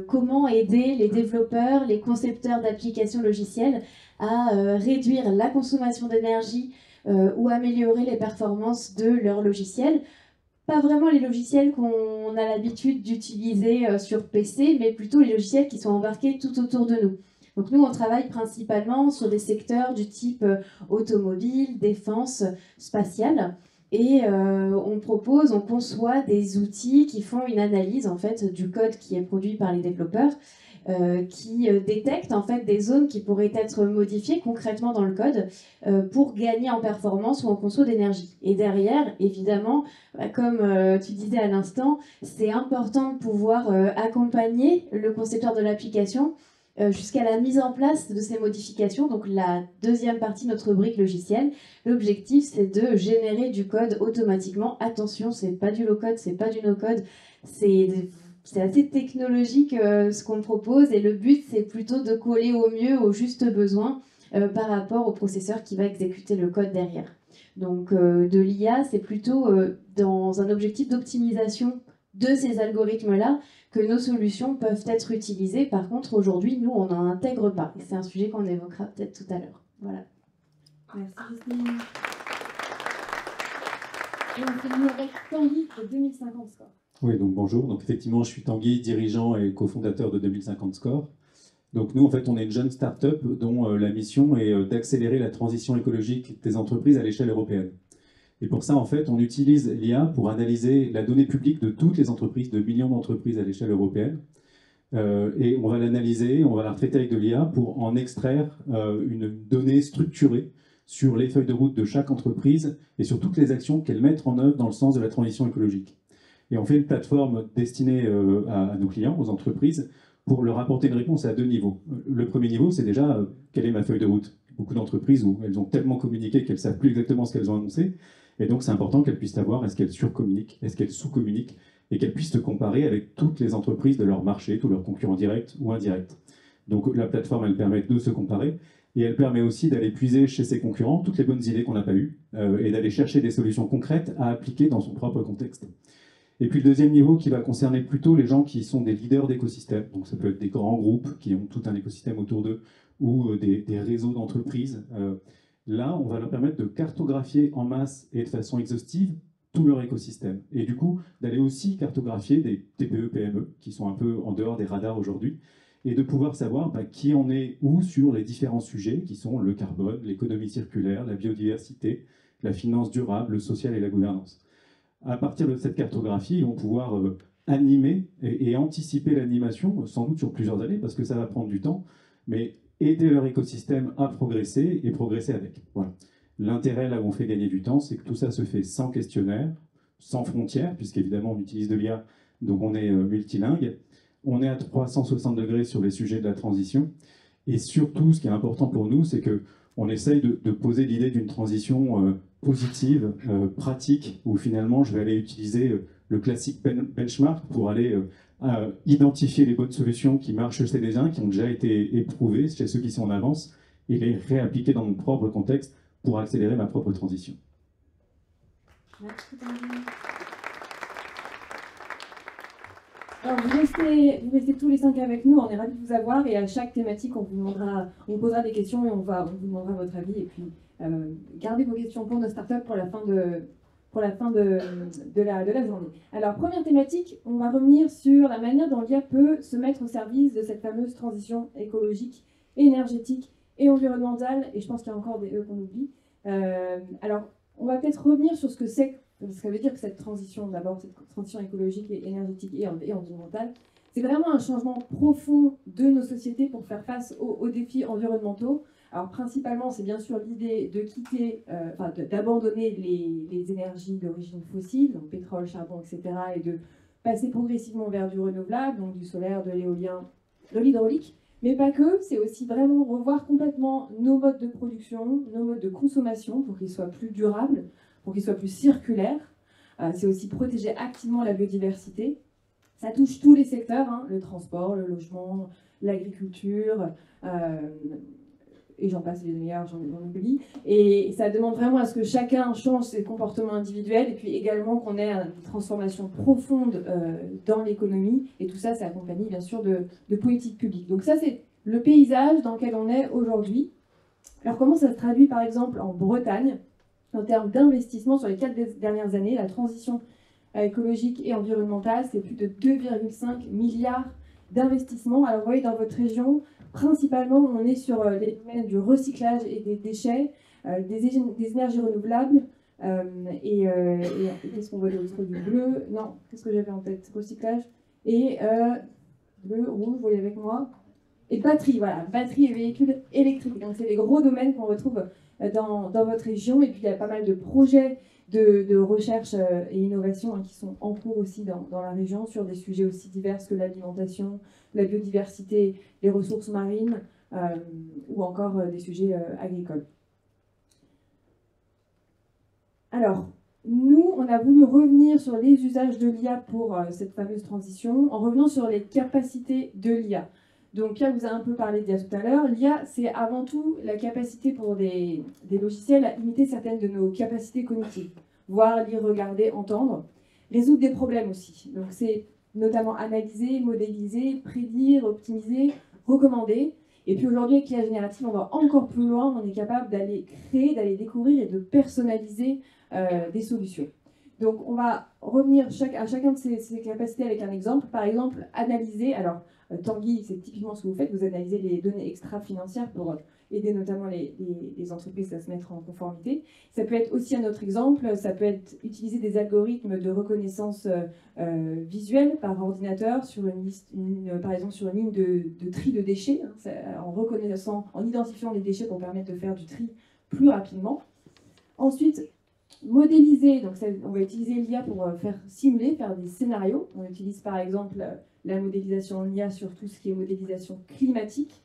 comment aider les développeurs, les concepteurs d'applications logicielles à réduire la consommation d'énergie ou améliorer les performances de leurs logiciels. Pas vraiment les logiciels qu'on a l'habitude d'utiliser sur PC, mais plutôt les logiciels qui sont embarqués tout autour de nous. Donc nous, on travaille principalement sur des secteurs du type automobile, défense, spatiale. Et on conçoit des outils qui font une analyse en fait du code qui est produit par les développeurs, qui détectent en fait des zones qui pourraient être modifiées concrètement dans le code pour gagner en performance ou en conso d'énergie. Et derrière, évidemment, comme tu disais à l'instant, c'est important de pouvoir accompagner le concepteur de l'application jusqu'à la mise en place de ces modifications. Donc la deuxième partie de notre brique logicielle, l'objectif c'est de générer du code automatiquement. Attention, c'est pas du low-code, c'est pas du no-code, c'est assez technologique ce qu'on propose, et le but c'est plutôt de coller au mieux aux justes besoins par rapport au processeur qui va exécuter le code derrière. Donc de l'IA, c'est plutôt dans un objectif d'optimisation de ces algorithmes-là que nos solutions peuvent être utilisées. Par contre, aujourd'hui, nous, on n'en intègre pas. Et c'est un sujet qu'on évoquera peut-être tout à l'heure. Voilà. Merci Justine. Et on finit avec Tanguy de 2050 Score. Oui, donc bonjour. Donc effectivement, je suis Tanguy, dirigeant et cofondateur de 2050 Score. Donc nous, en fait, on est une jeune start-up dont la mission est d'accélérer la transition écologique des entreprises à l'échelle européenne. Et pour ça, en fait, on utilise l'IA pour analyser la donnée publique de toutes les entreprises, de millions d'entreprises à l'échelle européenne. Et on va l'analyser, on va la retraiter avec de l'IA pour en extraire une donnée structurée sur les feuilles de route de chaque entreprise et sur toutes les actions qu'elles mettent en œuvre dans le sens de la transition écologique. Et on fait une plateforme destinée à nos clients, aux entreprises, pour leur apporter une réponse à 2 niveaux. Le premier niveau, c'est déjà quelle est ma feuille de route. Beaucoup d'entreprises où elles ont tellement communiqué qu'elles ne savent plus exactement ce qu'elles ont annoncé. Et donc, c'est important qu'elles puissent savoir est-ce qu'elles surcommuniquent, est-ce qu'elles sous-communiquent, et qu'elles puissent se comparer avec toutes les entreprises de leur marché, tous leurs concurrents directs ou indirects. Donc, la plateforme, elle permet de se comparer, et elle permet aussi d'aller puiser chez ses concurrents toutes les bonnes idées qu'on n'a pas eues, et d'aller chercher des solutions concrètes à appliquer dans son propre contexte. Et puis le deuxième niveau qui va concerner plutôt les gens qui sont des leaders d'écosystèmes. Donc ça peut être des grands groupes qui ont tout un écosystème autour d'eux, ou des réseaux d'entreprises. Là, on va leur permettre de cartographier en masse et de façon exhaustive tout leur écosystème. Et du coup, d'aller aussi cartographier des TPE, PME, qui sont un peu en dehors des radars aujourd'hui, et de pouvoir savoir qui en est où sur les différents sujets, qui sont le carbone, l'économie circulaire, la biodiversité, la finance durable, le social et la gouvernance. À partir de cette cartographie, ils vont pouvoir animer et anticiper l'animation, sans doute sur plusieurs années, parce que ça va prendre du temps, mais aider leur écosystème à progresser et progresser avec. Voilà. L'intérêt, là où on fait gagner du temps, c'est que tout ça se fait sans questionnaire, sans frontières, puisqu'évidemment on utilise de l'IA, donc on est multilingue. On est à 360 degrés sur les sujets de la transition. Et surtout, ce qui est important pour nous, c'est qu'on essaye de poser l'idée d'une transition positive, pratique, où finalement je vais aller utiliser le classique benchmark pour aller identifier les bonnes solutions qui marchent chez les uns, qui ont déjà été éprouvées chez ceux qui sont en avance, et les réappliquer dans mon propre contexte pour accélérer ma propre transition. Merci Tanguy. Alors, vous restez tous les 5 avec nous, on est ravis de vous avoir, et à chaque thématique, on vous posera des questions et on vous demandera votre avis. Et puis, gardez vos questions pour nos startups pour la fin de la journée. Alors, première thématique, on va revenir sur la manière dont l'IA peut se mettre au service de cette fameuse transition écologique, énergétique et environnementale, et je pense qu'il y a encore des E qu'on oublie. Alors, on va peut-être revenir sur ce que c'est. Ça veut dire que cette transition, d'abord, cette transition écologique et énergétique et environnementale, c'est vraiment un changement profond de nos sociétés pour faire face aux défis environnementaux. Alors, principalement, c'est bien sûr l'idée de quitter, d'abandonner les énergies d'origine fossile, donc pétrole, charbon, etc., et de passer progressivement vers du renouvelable, donc du solaire, de l'éolien, de l'hydraulique. Mais pas que, c'est aussi vraiment revoir complètement nos modes de production, nos modes de consommation pour qu'ils soient plus durables, pour qu'ils soient plus circulaires. C'est aussi protéger activement la biodiversité. Ça touche tous les secteurs, hein, le transport, le logement, l'agriculture, et j'en passe les meilleurs, j'en oublie. Et ça demande vraiment à ce que chacun change ses comportements individuels et puis également qu'on ait une transformation profonde dans l'économie. Et tout ça, c'est accompagné bien sûr de politiques publiques. Donc ça, c'est le paysage dans lequel on est aujourd'hui. Alors comment ça se traduit par exemple en Bretagne en termes d'investissement sur les 4 dernières années? La transition écologique et environnementale, c'est plus de 2,5 milliards d'investissements. Alors vous voyez, dans votre région, principalement, on est sur les domaines du recyclage et des déchets, des énergies renouvelables, et qu'est-ce qu'on voit d'autre? Du bleu, non, qu'est-ce que j'avais en tête? Recyclage, et bleu, rouge, vous voyez avec moi, et batterie, voilà, batterie et véhicules électriques. Donc c'est des gros domaines qu'on retrouve dans votre région, et puis il y a pas mal de projets de recherche et innovation qui sont en cours aussi dans la région sur des sujets aussi divers que l'alimentation, la biodiversité, les ressources marines ou encore des sujets agricoles. Alors, nous, on a voulu revenir sur les usages de l'IA pour cette fameuse transition en revenant sur les capacités de l'IA. Donc, Pierre vous a un peu parlé d'IA tout à l'heure. L'IA, c'est avant tout la capacité pour des logiciels à imiter certaines de nos capacités cognitives. Voir, lire, regarder, entendre. Résoudre des problèmes aussi. Donc, c'est notamment analyser, modéliser, prédire, optimiser, recommander. Et puis aujourd'hui, avec l'IA générative, on va encore plus loin. On est capable d'aller créer, d'aller découvrir et de personnaliser des solutions. Donc, on va revenir à chacun de ces capacités avec un exemple. Par exemple, analyser. Alors, Tanguy, c'est typiquement ce que vous faites. Vous analysez les données extra-financières pour aider notamment les entreprises à se mettre en conformité. Ça peut être aussi un autre exemple. Ça peut être utiliser des algorithmes de reconnaissance visuelle par ordinateur sur par exemple sur une ligne de tri de déchets, hein, en identifiant les déchets pour permettre de faire du tri plus rapidement. Ensuite, modéliser, donc on va utiliser l'IA pour faire des scénarios. On utilise par exemple la modélisation en IA sur tout ce qui est modélisation climatique.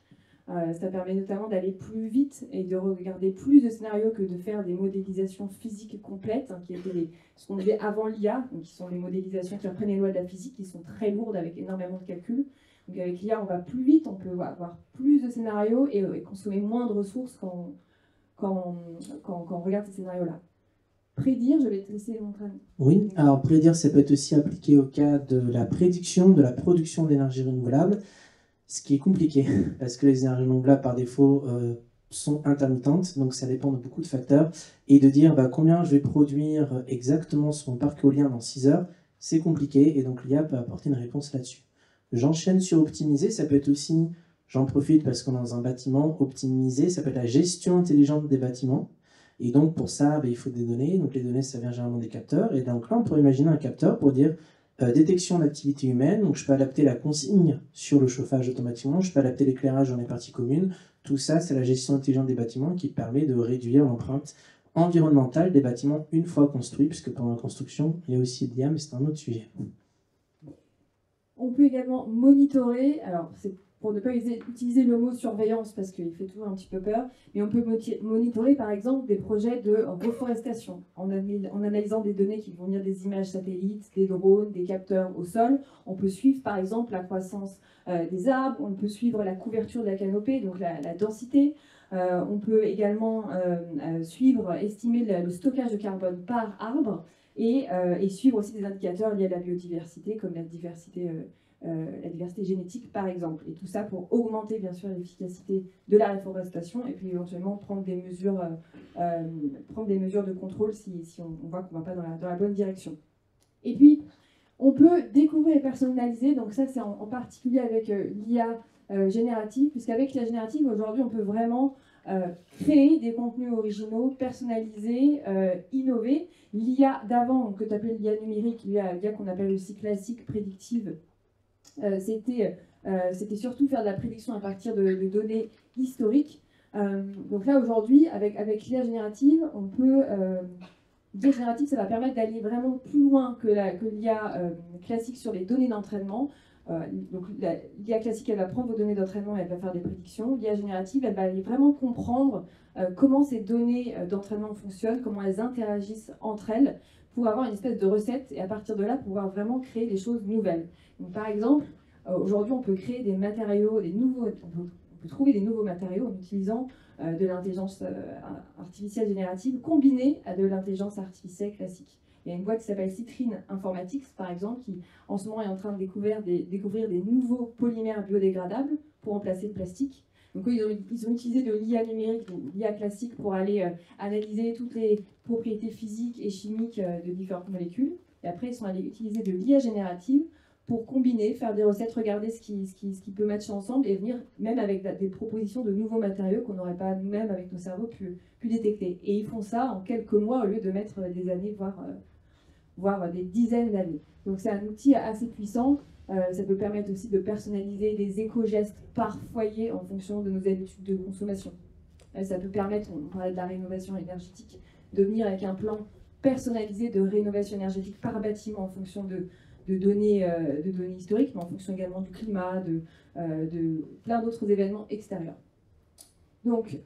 Ça permet notamment d'aller plus vite et de regarder plus de scénarios que de faire des modélisations physiques complètes, hein, qui étaient ce qu'on faisait avant l'IA, donc qui sont les modélisations qui reprennent les lois de la physique, qui sont très lourdes avec énormément de calculs. Donc avec l'IA, on va plus vite, on peut avoir plus de scénarios et consommer moins de ressources quand on regarde ces scénarios-là. Prédire, je vais te laisser montrer. Oui, alors prédire, ça peut être aussi appliqué au cas de la prédiction de la production d'énergie renouvelable, ce qui est compliqué, parce que les énergies renouvelables, par défaut, sont intermittentes, donc ça dépend de beaucoup de facteurs, et de dire combien je vais produire exactement sur mon parc éolien dans 6 heures, c'est compliqué, et donc l'IA peut apporter une réponse là-dessus. J'enchaîne sur optimiser, ça peut être aussi, j'en profite parce qu'on est dans un bâtiment, optimiser, ça peut être la gestion intelligente des bâtiments. Et donc, pour ça, il faut des données. Donc, les données, ça vient généralement des capteurs. Et donc là, on pourrait imaginer un capteur pour dire détection d'activité humaine. Donc, je peux adapter la consigne sur le chauffage automatiquement. Je peux adapter l'éclairage dans les parties communes. Tout ça, c'est la gestion intelligente des bâtiments qui permet de réduire l'empreinte environnementale des bâtiments une fois construits, puisque pendant la construction, il y a aussi l'IA, mais c'est un autre sujet. On peut également monitorer. Alors, c'est pour ne pas utiliser le mot surveillance parce qu'il fait toujours un petit peu peur, mais on peut monitorer par exemple des projets de reforestation en analysant des données qui vont venir des images satellites, des drones, des capteurs au sol. On peut suivre par exemple la croissance des arbres, on peut suivre la couverture de la canopée, donc la densité. On peut également estimer le stockage de carbone par arbre et suivre aussi des indicateurs liés à la biodiversité comme la diversité génétique par exemple, et tout ça pour augmenter bien sûr l'efficacité de la réforestation et puis éventuellement prendre des mesures de contrôle si on voit qu'on ne va pas dans la bonne direction. Et puis on peut découvrir et personnaliser, donc ça c'est en particulier avec l'IA générative, puisqu'avec l'IA générative aujourd'hui on peut vraiment créer des contenus originaux, personnalisés, innover. L'IA d'avant, que tu appelles l'IA numérique, l'IA qu'on appelle aussi classique, prédictive, c'était surtout faire de la prédiction à partir de données historiques. Donc là, aujourd'hui, avec l'IA générative, on peut... l'IA générative, ça va permettre d'aller vraiment plus loin que l'IA classique sur les données d'entraînement. Donc l'IA classique, elle va prendre vos données d'entraînement et elle va faire des prédictions. L'IA générative, elle va aller vraiment comprendre comment ces données d'entraînement fonctionnent, comment elles interagissent entre elles, pour avoir une espèce de recette et à partir de là, pouvoir vraiment créer des choses nouvelles. Donc, par exemple, aujourd'hui, on peut créer des matériaux, on peut trouver des nouveaux matériaux en utilisant de l'intelligence artificielle générative combinée à de l'intelligence artificielle classique. Il y a une boîte qui s'appelle Citrine Informatics, par exemple, qui en ce moment est en train de découvrir des nouveaux polymères biodégradables pour remplacer le plastique. Donc ils ont utilisé de l'IA numérique, ou l'IA classique, pour aller analyser toutes les propriétés physiques et chimiques de différentes molécules. Et après, ils sont allés utiliser de l'IA générative pour combiner, faire des recettes, regarder ce qui peut matcher ensemble et venir même avec des propositions de nouveaux matériaux qu'on n'aurait pas nous-mêmes, avec nos cerveaux, pu détecter. Et ils font ça en quelques mois au lieu de mettre des années, voire des dizaines d'années. Donc c'est un outil assez puissant. Ça peut permettre aussi de personnaliser des éco-gestes par foyer en fonction de nos habitudes de consommation. Ça peut permettre, on parlait de la rénovation énergétique, de venir avec un plan personnalisé de rénovation énergétique par bâtiment en fonction de données historiques, mais en fonction également du climat, de plein d'autres événements extérieurs. Donc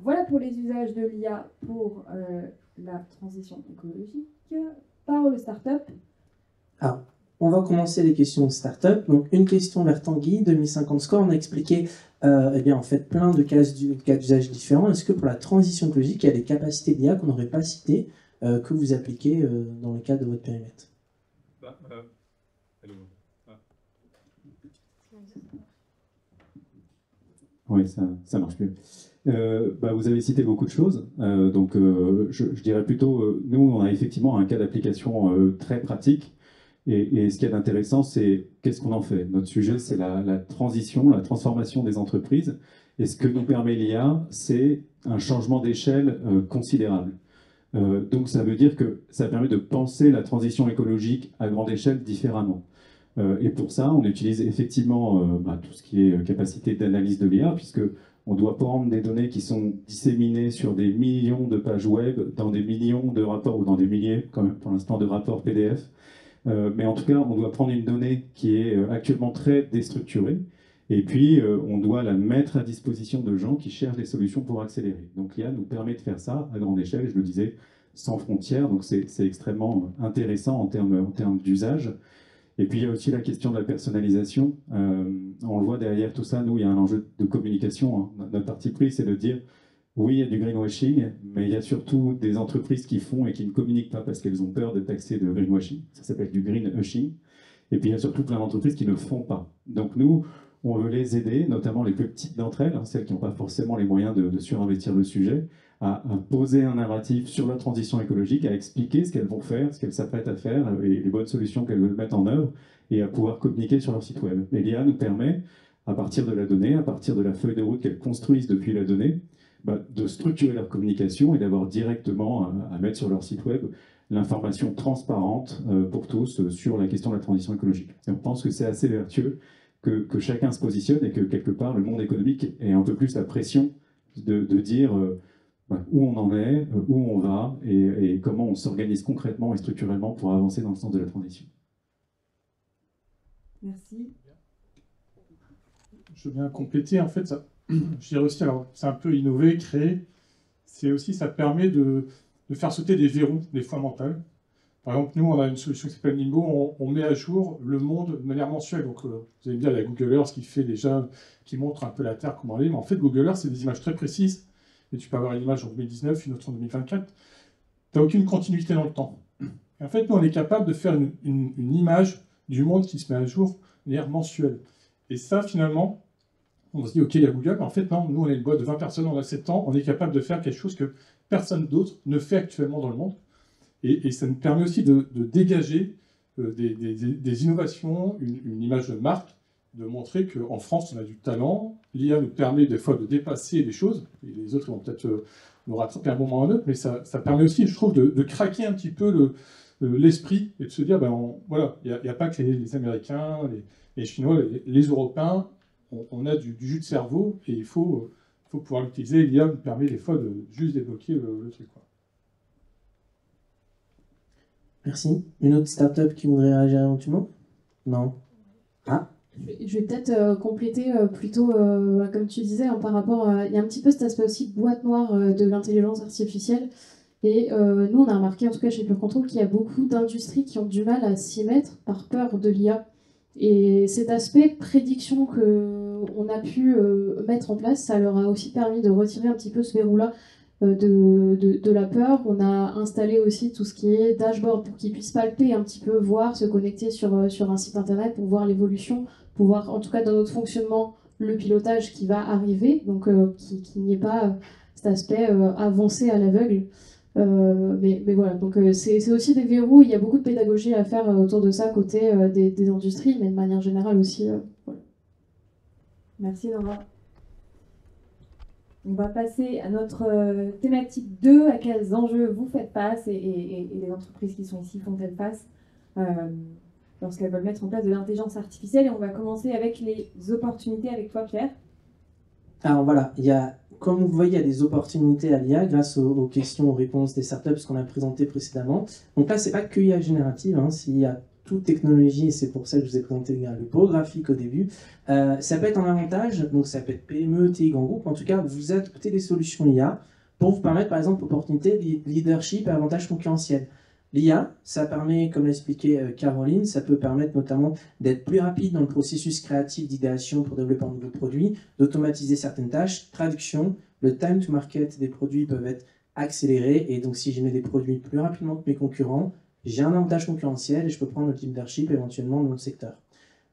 voilà pour les usages de l'IA pour la transition écologique. Parole start-up. Alors, on va commencer les questions de start-up. Donc, une question vers Tanguy, 2050 Score. On a expliqué eh bien, en fait, plein de cas d'usage différents. Est-ce que pour la transition écologique, il y a des capacités d'IA qu'on n'aurait pas citées, que vous appliquez dans le cadre de votre périmètre? Oui, ça marche mieux. Vous avez cité beaucoup de choses, je dirais plutôt, nous on a effectivement un cas d'application très pratique, et ce qui est intéressant, c'est qu'est-ce qu'on en fait. Notre sujet, c'est la transition, la transformation des entreprises, et ce que nous permet l'IA, c'est un changement d'échelle considérable. Donc ça veut dire que ça permet de penser la transition écologique à grande échelle différemment. Et pour ça, on utilise effectivement tout ce qui est capacité d'analyse de l'IA, puisque on doit prendre des données qui sont disséminées sur des millions de pages web, dans des millions de rapports, ou dans des milliers, quand même, pour l'instant, de rapports PDF. Mais en tout cas, on doit prendre une donnée qui est actuellement très déstructurée, et puis on doit la mettre à disposition de gens qui cherchent des solutions pour accélérer. Donc l'IA nous permet de faire ça à grande échelle, je le disais, sans frontières, donc c'est extrêmement intéressant en termes d'usage. Et puis il y a aussi la question de la personnalisation. On le voit derrière tout ça, nous, il y a un enjeu de communication. Hein. Notre parti pris, c'est de dire, oui, il y a du greenwashing, mais il y a surtout des entreprises qui font et qui ne communiquent pas parce qu'elles ont peur de taxer de greenwashing. Ça s'appelle du greenwashing. Et puis il y a surtout plein d'entreprises qui ne font pas. Donc nous, on veut les aider, notamment les plus petites d'entre elles, hein, celles qui n'ont pas forcément les moyens de surinvestir le sujet, à poser un narratif sur la transition écologique, à expliquer ce qu'elles vont faire, ce qu'elles s'apprêtent à faire, et les bonnes solutions qu'elles veulent mettre en œuvre, et à pouvoir communiquer sur leur site web. Et l'IA nous permet, à partir de la donnée, à partir de la feuille de route qu'elles construisent depuis la donnée, de structurer leur communication et d'avoir directement à mettre sur leur site web l'information transparente pour tous sur la question de la transition écologique. Et on pense que c'est assez vertueux que chacun se positionne et que quelque part le monde économique ait un peu plus la pression de dire où on en est, où on va et comment on s'organise concrètement et structurellement pour avancer dans le sens de la transition. Merci. Je veux bien compléter, en fait, ça, je dirais aussi, alors c'est un peu innové, créé, c'est aussi, ça permet de faire sauter des verrous, des fois mentales. Par exemple, nous, on a une solution qui s'appelle Nimbo, on met à jour le monde de manière mensuelle. Donc, vous allez me dire, il y a Google Earth qui fait déjà, qui montre un peu la Terre, comment elle est, mais en fait, Google Earth, c'est des images très précises, et tu peux avoir une image en 2019, une autre en 2024, tu n'as aucune continuité dans le temps. Et en fait, nous, on est capable de faire une image du monde qui se met à jour de manière mensuelle. Et ça, finalement, on se dit, OK, il y a Google, mais en fait, non, nous, on est une boîte de 20 personnes, on a 7 ans, on est capable de faire quelque chose que personne d'autre ne fait actuellement dans le monde. Et ça nous permet aussi de dégager des innovations, une image de marque, de montrer qu'en France, on a du talent. L'IA nous permet des fois de dépasser des choses, et les autres vont peut-être nous rattraper un moment ou un autre, mais ça permet aussi, je trouve, de craquer un petit peu l'esprit et de se dire, voilà, il n'y a pas que les Américains, les Chinois, les Européens, on a du jus de cerveau, et il faut pouvoir l'utiliser. L'IA nous permet des fois de juste débloquer le truc, quoi. Merci. Une autre start-up qui voudrait réagir éventuellement? Non. Ah. Je vais peut-être compléter plutôt, comme tu disais, par rapport il y a un petit peu cet aspect aussi boîte noire de l'intelligence artificielle. Et nous, on a remarqué, en tout cas chez Pure Control, qu'il y a beaucoup d'industries qui ont du mal à s'y mettre par peur de l'IA. Et cet aspect prédiction qu'on a pu mettre en place, ça leur a aussi permis de retirer un petit peu ce verrou-là de la peur. On a installé aussi tout ce qui est dashboard pour qu'ils puissent palper un petit peu, voir, se connecter sur un site internet pour voir l'évolution, pour voir en tout cas dans notre fonctionnement le pilotage qui va arriver, donc qu'il n'y ait pas cet aspect avancé à l'aveugle. Mais voilà, donc c'est aussi des verrous, il y a beaucoup de pédagogie à faire autour de ça côté des industries, mais de manière générale aussi. Voilà. Merci Laura. On va passer à notre thématique 2, à quels enjeux vous faites face et les entreprises qui sont ici font-elles face lorsqu'elles veulent mettre en place de l'intelligence artificielle. Et on va commencer avec les opportunités avec toi Pierre. Alors voilà, comme vous voyez, il y a des opportunités à l'IA grâce aux questions, aux réponses des startups qu'on a présentées précédemment. Donc là, c'est pas que IA générative, hein, s'il y a toute technologie, et c'est pour ça que je vous ai présenté le beau graphique au début. Ça peut être un avantage, donc ça peut être PME, TI, grand groupe. En tout cas, vous adoptez des solutions IA pour vous permettre, par exemple, opportunité, leadership et avantage concurrentiel. L'IA, ça permet, comme l'expliquait Caroline, ça peut permettre notamment d'être plus rapide dans le processus créatif d'idéation pour développer un nouveau produit, d'automatiser certaines tâches, traduction, le time to market des produits peuvent être accélérés, et donc si je mets des produits plus rapidement que mes concurrents, j'ai un avantage concurrentiel et je peux prendre le leadership éventuellement dans le secteur.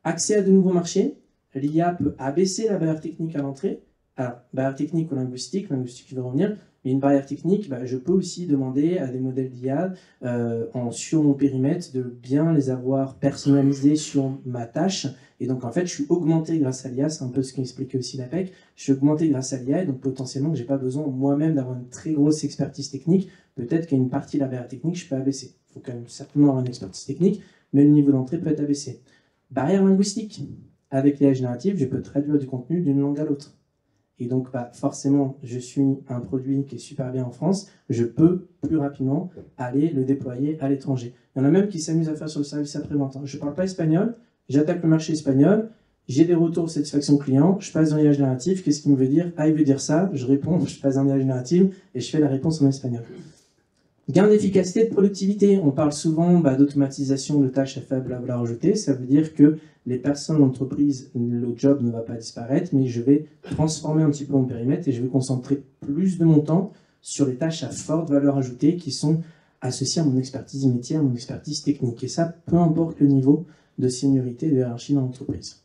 Accès à de nouveaux marchés, l'IA peut abaisser la barrière technique à l'entrée. Alors, barrière technique ou linguistique je vais revenir, mais une barrière technique, je peux aussi demander à des modèles d'IA sur mon périmètre de bien les avoir personnalisés sur ma tâche. Et donc, en fait, je suis augmenté grâce à l'IA, c'est un peu ce qu'expliquait aussi l'APEC. Je suis augmenté grâce à l'IA, et donc potentiellement que je n'ai pas besoin moi-même d'avoir une très grosse expertise technique. Peut-être qu'il y a une partie de la barrière technique, je peux abaisser. Il faut quand même certainement avoir une expertise technique, mais le niveau d'entrée peut être abaissé. Barrière linguistique. Avec l'IA générative, je peux traduire du contenu d'une langue à l'autre. Et donc, forcément, je suis un produit qui est super bien en France, je peux plus rapidement aller le déployer à l'étranger. Il y en a même qui s'amusent à faire sur le service après-vente. Je ne parle pas espagnol, j'attaque le marché espagnol, j'ai des retours de satisfaction client, je passe dans l'IA générative, qu'est-ce qu'il me veut dire? Ah, il veut dire ça, je réponds, je passe dans l'IA générative et je fais la réponse en espagnol. Gain d'efficacité et de productivité. On parle souvent d'automatisation de tâches à faible valeur ajoutée. Ça veut dire que les personnes, l'entreprise, le job ne va pas disparaître, mais je vais transformer un petit peu mon périmètre et je vais concentrer plus de mon temps sur les tâches à forte valeur ajoutée qui sont associées à mon expertise métier, à mon expertise technique. Et ça, peu importe le niveau de seniorité et de hiérarchie dans l'entreprise.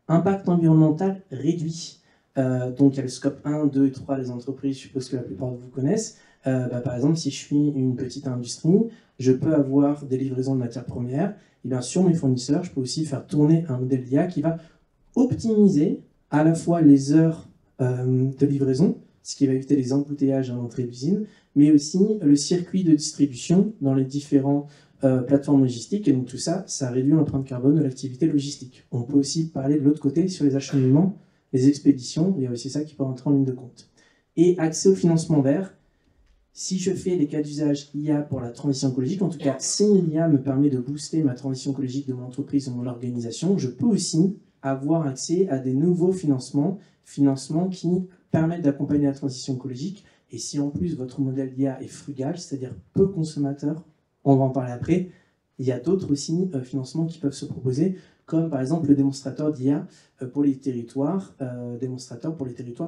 Impact environnemental réduit. Donc il y a le scope 1, 2 et 3 des entreprises, je suppose que la plupart de vous connaissent. Par exemple, si je suis une petite industrie, je peux avoir des livraisons de matières premières. Et bien sur mes fournisseurs, je peux aussi faire tourner un modèle d'IA qui va optimiser à la fois les heures de livraison, ce qui va éviter les embouteillages à l'entrée d'usine, mais aussi le circuit de distribution dans les différentes plateformes logistiques. Et donc tout ça, ça réduit l'empreinte carbone de l'activité logistique. On peut aussi parler de l'autre côté sur les acheminements, les expéditions, il y a aussi ça qui peut rentrer en ligne de compte. Et accès au financement vert. Si je fais des cas d'usage IA pour la transition écologique, en tout cas, si l'IA me permet de booster ma transition écologique de mon entreprise ou de mon organisation, je peux aussi avoir accès à des nouveaux financements qui permettent d'accompagner la transition écologique. Et si en plus votre modèle d'IA est frugal, c'est-à-dire peu consommateur, on va en parler après, il y a d'autres aussi financements qui peuvent se proposer, comme par exemple le démonstrateur d'IA pour les territoires,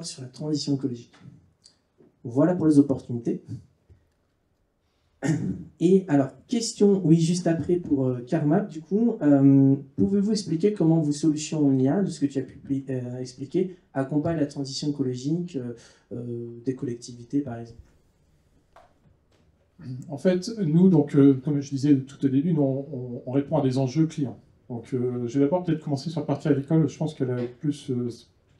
sur la transition écologique. Voilà pour les opportunités. Et alors, question, oui, juste après pour Carmap, du coup, pouvez-vous expliquer comment vos solutions en IA, de ce que tu as pu expliquer, accompagnent la transition écologique des collectivités, par exemple? En fait, nous, donc, comme je disais tout au début, on répond à des enjeux clients. Donc, je vais d'abord peut-être commencer sur la partie agricole. Je pense qu'elle a plus, tout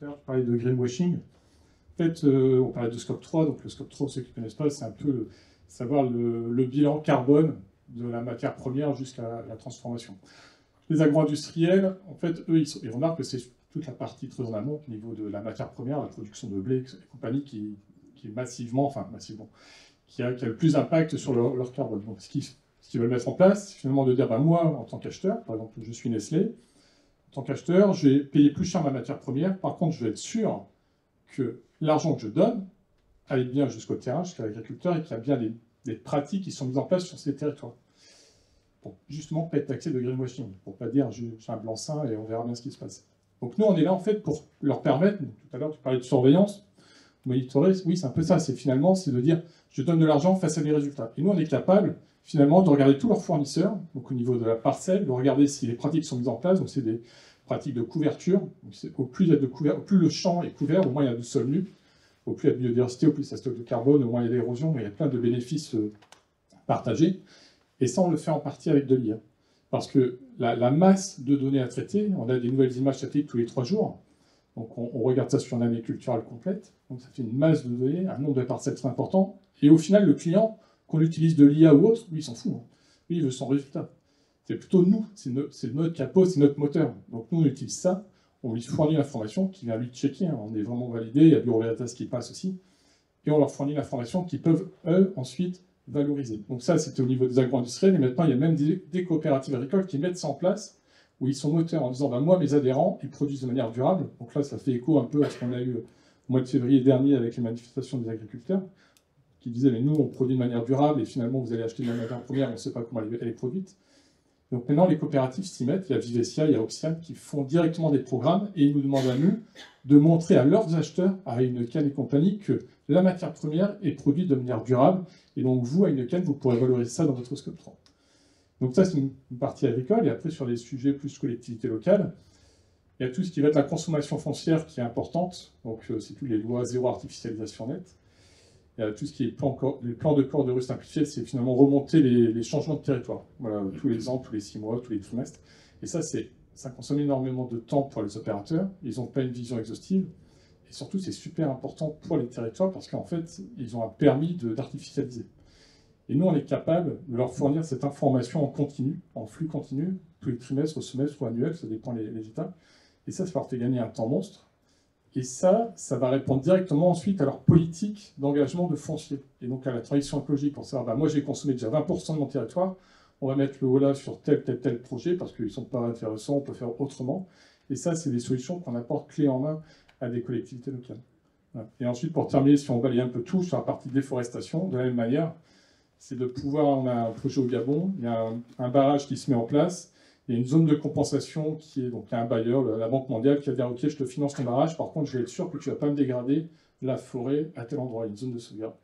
à l'heure, je parlais de greenwashing. En fait, on parlait de scope 3, donc le scope 3, ceux qui ne connaissent pas, c'est un peu savoir le bilan carbone de la matière première jusqu'à la transformation. Les agro-industriels, en fait, eux, ils remarquent que c'est toute la partie très en amont, au niveau de la matière première, la production de blé et compagnie, qui est massivement, qui a le plus d'impact sur leur carbone. Donc, ce qu'ils veulent mettre en place, c'est finalement de dire, moi, en tant qu'acheteur, par exemple, je suis Nestlé, en tant qu'acheteur, je vais payer plus cher ma matière première, par contre, je vais être sûr que l'argent que je donne aille bien jusqu'au terrain, jusqu'à l'agriculteur, et qu'il y a bien des pratiques qui sont mises en place sur ces territoires. pour justement pas être taxé de greenwashing, pour pas dire j'ai un blanc-seing et on verra bien ce qui se passe. Donc nous, on est là en fait pour leur permettre, tout à l'heure tu parlais de surveillance, monitorer, oui c'est un peu ça, c'est de dire je donne de l'argent face à des résultats. Et nous on est capable finalement de regarder tous leurs fournisseurs, donc au niveau de la parcelle, de regarder si les pratiques sont mises en place, donc c'est des pratiques de couverture, donc au plus le champ est couvert, au moins il y a du sol nu, au plus il y a de biodiversité, au plus ça stocke de carbone, au moins il y a d'érosion, il y a plein de bénéfices partagés. Et ça, on le fait en partie avec de l'IA. Parce que la masse de données à traiter, on a des nouvelles images satellites tous les 3 jours, donc on regarde ça sur une année culturelle complète, donc ça fait une masse de données, un nombre de parcelles très important, et au final, le client, qu'on utilise de l'IA ou autre, lui, il s'en fout. Hein. Lui, il veut son résultat. C'est plutôt nous, c'est notre capot, c'est notre moteur. Donc nous, on utilise ça, on lui fournit l'information qui vient lui checker, hein. On est vraiment validé, il y a Bureau Veritas qui passe aussi, et on leur fournit l'information qu'ils peuvent, eux, ensuite valoriser. Donc ça, c'était au niveau des agro-industriels, et maintenant, il y a même des coopératives agricoles qui mettent ça en place, où ils sont moteurs en disant, moi, mes adhérents, ils produisent de manière durable. Donc là, ça fait écho un peu à ce qu'on a eu au mois de février dernier avec les manifestations des agriculteurs, qui disaient, mais nous, on produit de manière durable, et finalement, vous allez acheter de la matière première, on ne sait pas comment elle est produite. Donc maintenant, les coopératives s'y mettent, il y a Vivesia, il y a Oxiane, qui font directement des programmes, et ils nous demandent à nous de montrer à leurs acheteurs, à Heineken et compagnie, que la matière première est produite de manière durable, et donc vous, à Heineken, vous pourrez valoriser ça dans votre scope 3. Donc ça, c'est une partie agricole, et après, sur les sujets plus collectivité locale, il y a tout ce qui va être la consommation foncière qui est importante, donc c'est toutes les lois zéro artificialisation nette. Il y a tout ce qui est les plans de corps de rue simplifiés, c'est finalement remonter les changements de territoire. Voilà, tous les ans, tous les 6 mois, tous les trimestres. Et ça consomme énormément de temps pour les opérateurs, ils n'ont pas une vision exhaustive, et surtout c'est super important pour les territoires parce qu'en fait, ils ont un permis d'artificialiser. Et nous, on est capable de leur fournir cette information en continu, en flux continu, tous les trimestres, au semestre ou annuel, ça dépend les étapes. Et ça leur fait gagner un temps monstre. Et ça va répondre directement ensuite à leur politique d'engagement de foncier. Et donc à la transition écologique, pour savoir, moi j'ai consommé déjà 20% de mon territoire, on va mettre le haut là sur tel projet, parce qu'ils ne sont pas intéressants, on peut faire autrement. Et ça, c'est des solutions qu'on apporte clé en main à des collectivités locales. Voilà. Et ensuite, pour terminer, si on balaye un peu tout sur la partie déforestation, de la même manière, c'est de pouvoir, on a un projet au Gabon, il y a un barrage qui se met en place, il y a une zone de compensation qui est donc il y a un bailleur, la Banque mondiale, qui va dire ok, je te finance ton barrage, par contre je vais être sûr que tu ne vas pas me dégrader la forêt à tel endroit, une zone de sauvegarde.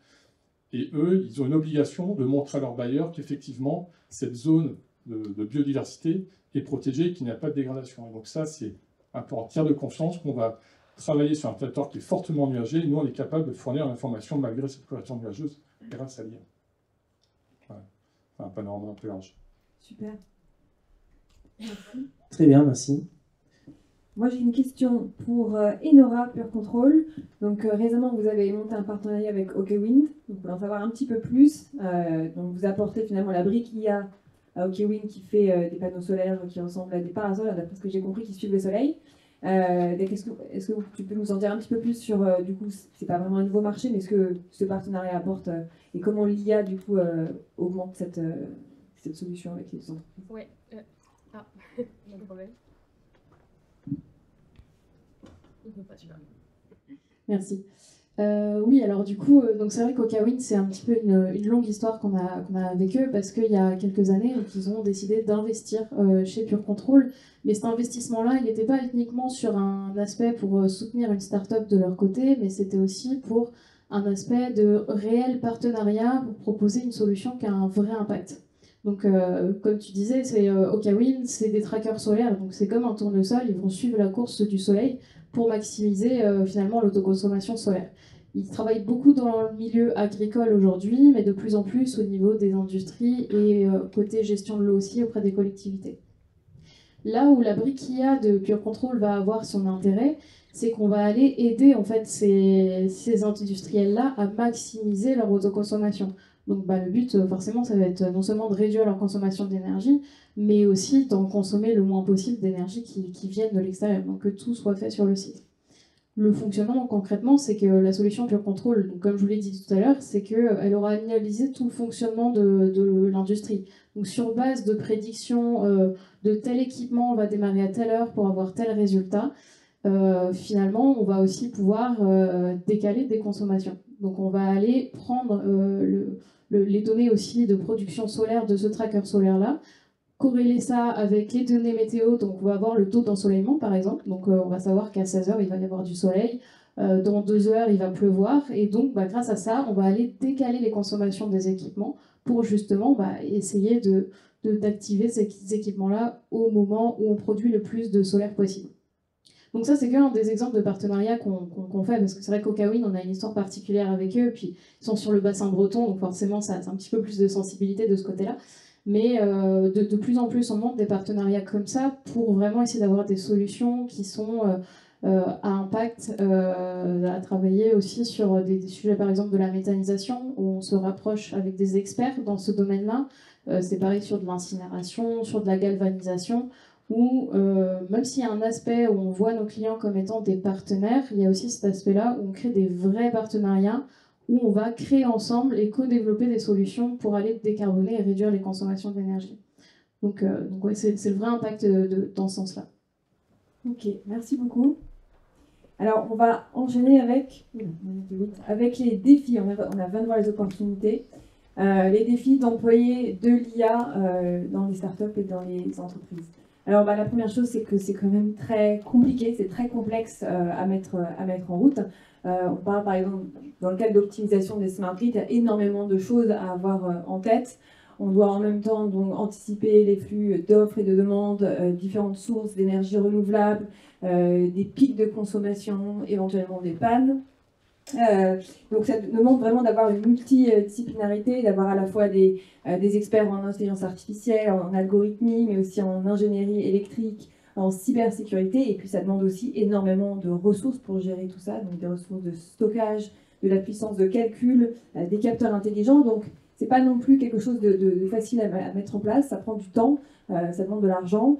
Et eux, ils ont une obligation de montrer à leurs bailleurs qu'effectivement cette zone de biodiversité est protégée et qu'il n'y a pas de dégradation. Et donc ça, c'est un peu en tiers de confiance qu'on va travailler sur un territoire qui est fortement nuagé, et nous on est capable de fournir l'information malgré cette couverture nuageuse grâce à l'IA. Voilà. Enfin, un panorama un peu large. Super. Merci. Très bien, merci. Moi, j'ai une question pour Enora Pure Control. Donc, récemment, vous avez monté un partenariat avec OKWind. Donc, pour en savoir un petit peu plus, donc vous apportez finalement la brique IA à OKWind qui fait des panneaux solaires qui ressemblent à des parasols, d'après ce que j'ai compris, qui suivent le soleil. Est-ce que tu peux nous en dire un petit peu plus sur, du coup, c'est pas vraiment un nouveau marché, mais ce que ce partenariat apporte et comment l'IA, du coup, augmente cette solution avec les entreprises? Oui. Ah, il y a un problème. Il ne veut pas super. Merci. Oui, alors du coup, donc c'est vrai qu'OKWind, c'est un petit peu une longue histoire qu'on a avec eux, parce qu'il y a quelques années, donc, ils ont décidé d'investir chez Pure Control. Mais cet investissement-là, il n'était pas uniquement sur un aspect pour soutenir une start-up de leur côté, mais c'était aussi pour un aspect de réel partenariat pour proposer une solution qui a un vrai impact. Donc, comme tu disais, OKWind, c'est des trackers solaires, donc c'est comme un tournesol, ils vont suivre la course du soleil pour maximiser finalement l'autoconsommation solaire. Ils travaillent beaucoup dans le milieu agricole aujourd'hui, mais de plus en plus au niveau des industries et côté gestion de l'eau aussi auprès des collectivités. Là où la brique IA de Pure Control va avoir son intérêt, c'est qu'on va aller aider en fait ces industriels-là à maximiser leur autoconsommation. Donc le but, forcément, ça va être non seulement de réduire leur consommation d'énergie, mais aussi d'en consommer le moins possible d'énergie qui viennent de l'extérieur, donc que tout soit fait sur le site. Le fonctionnement, concrètement, c'est que la solution Pure Control, donc, comme je vous l'ai dit tout à l'heure, c'est qu'elle aura analysé tout le fonctionnement de l'industrie. Donc sur base de prédictions de tel équipement, on va démarrer à telle heure pour avoir tel résultat, finalement, on va aussi pouvoir décaler des consommations. Donc on va aller prendre les données aussi de production solaire de ce tracker solaire-là, corréler ça avec les données météo. Donc on va avoir le taux d'ensoleillement par exemple. Donc on va savoir qu'à 16 h il va y avoir du soleil. Dans 2 heures il va pleuvoir. Et donc grâce à ça, on va aller décaler les consommations des équipements pour justement essayer d'activer ces équipements-là au moment où on produit le plus de solaire possible. Donc ça, c'est qu'un des exemples de partenariats qu'on fait, parce que c'est vrai qu'au Kawin, on a une histoire particulière avec eux, puis ils sont sur le bassin breton, donc forcément, ça a un petit peu plus de sensibilité de ce côté-là. Mais de plus en plus, on monte des partenariats comme ça pour vraiment essayer d'avoir des solutions qui sont à impact, à travailler aussi sur des sujets, par exemple, de la méthanisation, où on se rapproche avec des experts dans ce domaine-là. C'est pareil sur de l'incinération, sur de la galvanisation, où même s'il y a un aspect où on voit nos clients comme étant des partenaires, il y a aussi cet aspect-là où on crée des vrais partenariats, où on va créer ensemble et co-développer des solutions pour aller décarboner et réduire les consommations d'énergie. Donc ouais, c'est le vrai impact dans ce sens-là. Ok, merci beaucoup. Alors, on va enchaîner avec les défis. On a 20 les opportunités. Les défis d'employer de l'IA dans les startups et dans les entreprises. Alors, la première chose, c'est que c'est quand même très compliqué, c'est très complexe à mettre en route. On parle, par exemple, dans le cadre d'optimisation des smart grids, il y a énormément de choses à avoir en tête. On doit en même temps donc anticiper les flux d'offres et de demandes, différentes sources d'énergie renouvelable, des pics de consommation, éventuellement des pannes. Donc ça demande vraiment d'avoir une multidisciplinarité, d'avoir à la fois des experts en intelligence artificielle, en algorithmie, mais aussi en ingénierie électrique, en cybersécurité. Et puis ça demande aussi énormément de ressources pour gérer tout ça, donc des ressources de stockage, de la puissance de calcul, des capteurs intelligents. Donc c'est pas non plus quelque chose de facile à mettre en place, ça prend du temps, ça demande de l'argent.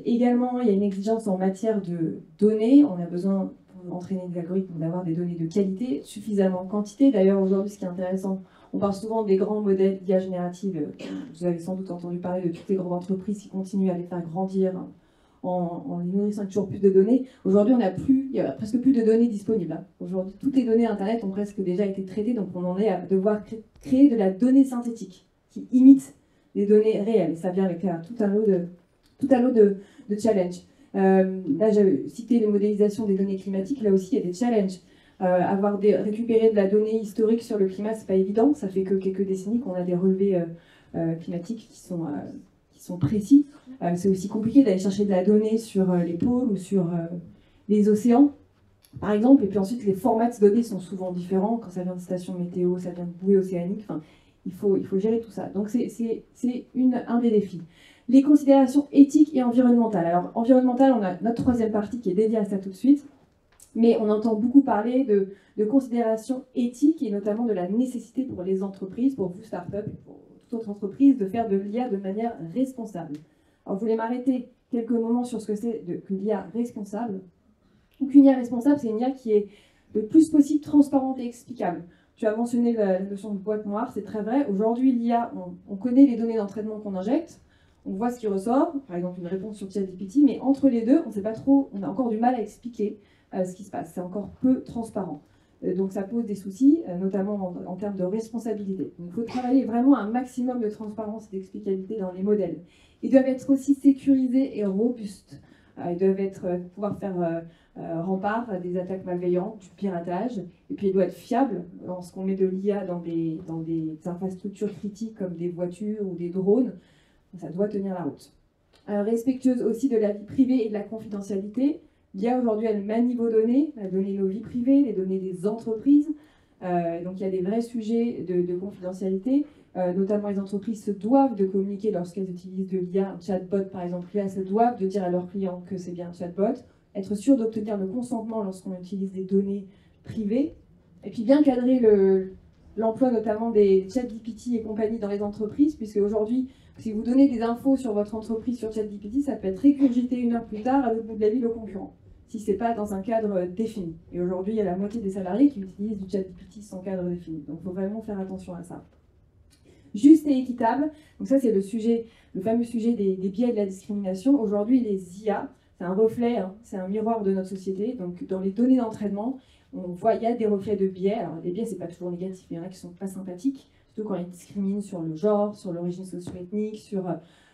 Également, il y a une exigence en matière de données. On a besoin, pour entraîner des algorithmes, d'avoir des données de qualité, suffisamment en quantité. D'ailleurs, aujourd'hui, ce qui est intéressant, on parle souvent des grands modèles d'IA générative. Vous avez sans doute entendu parler de toutes les grandes entreprises qui continuent à les faire grandir en les nourrissant toujours plus de données. Aujourd'hui, il y a presque plus de données disponibles. Aujourd'hui, toutes les données Internet ont presque déjà été traitées, donc on en est à devoir créer de la donnée synthétique qui imite des données réelles. Et ça vient avec tout un lot de challenges. Là, j'avais cité les modélisations des données climatiques. Là aussi, il y a des challenges. Récupérer de la donnée historique sur le climat, c'est pas évident. Ça fait que quelques décennies qu'on a des relevés climatiques qui sont précis. C'est aussi compliqué d'aller chercher de la donnée sur les pôles ou sur les océans, par exemple. Et puis ensuite, les formats de données sont souvent différents. Quand ça vient de stations météo, ça vient de bouées océaniques. Enfin, il faut gérer tout ça. Donc c'est un des défis. Les considérations éthiques et environnementales. Alors, environnementales, on a notre troisième partie qui est dédiée à ça tout de suite. Mais on entend beaucoup parler de considérations éthiques et notamment de la nécessité pour les entreprises, pour vous, start-up, pour toute autre entreprise, de faire de l'IA de manière responsable. Alors, je voulais m'arrêter quelques moments sur ce que c'est que l'IA responsable. Donc, une IA responsable, c'est une IA qui est le plus possible transparente et explicable. Tu as mentionné la notion de boîte noire, c'est très vrai. Aujourd'hui, l'IA, on connaît les données d'entraînement qu'on injecte, on voit ce qui ressort, par exemple une réponse sur ChatGPT, mais entre les deux, on ne sait pas trop, on a encore du mal à expliquer ce qui se passe. C'est encore peu transparent. Donc ça pose des soucis, notamment en termes de responsabilité. Donc, il faut travailler vraiment un maximum de transparence et d'explicabilité dans les modèles. Ils doivent être aussi sécurisés et robustes. Ils doivent pouvoir faire rempart à des attaques malveillantes, du piratage. Et puis ils doivent être fiables lorsqu'on met de l'IA dans des infrastructures critiques comme des voitures ou des drones. Ça doit tenir la route. Respectueuse aussi de la vie privée et de la confidentialité. L'IA aujourd'hui, elle manie vos données, elle donne nos vies privées, les données des entreprises. Donc il y a des vrais sujets de confidentialité. Notamment les entreprises se doivent de communiquer lorsqu'elles utilisent de l'IA, un chatbot par exemple. Elles se doivent de dire à leurs clients que c'est bien un chatbot. Être sûr d'obtenir le consentement lorsqu'on utilise des données privées. Et puis bien cadrer l'emploi notamment des ChatGPT et compagnie dans les entreprises, puisque aujourd'hui, si vous donnez des infos sur votre entreprise sur ChatGPT, ça peut être récurgité 1 heure plus tard à l'autre bout de la ville au concurrent, si ce n'est pas dans un cadre défini. Et aujourd'hui, il y a la moitié des salariés qui utilisent du ChatGPT sans cadre défini. Donc il faut vraiment faire attention à ça. Juste et équitable, donc ça c'est le fameux sujet des biais et de la discrimination. Aujourd'hui, les IA, c'est un reflet, c'est un miroir de notre société. Donc dans les données d'entraînement, on voit il y a des reflets de biais. Alors les biais, c'est pas toujours négatif, il y en a qui sont pas sympathiques, surtout quand ils discriminent sur le genre, sur l'origine socio-ethnique, sur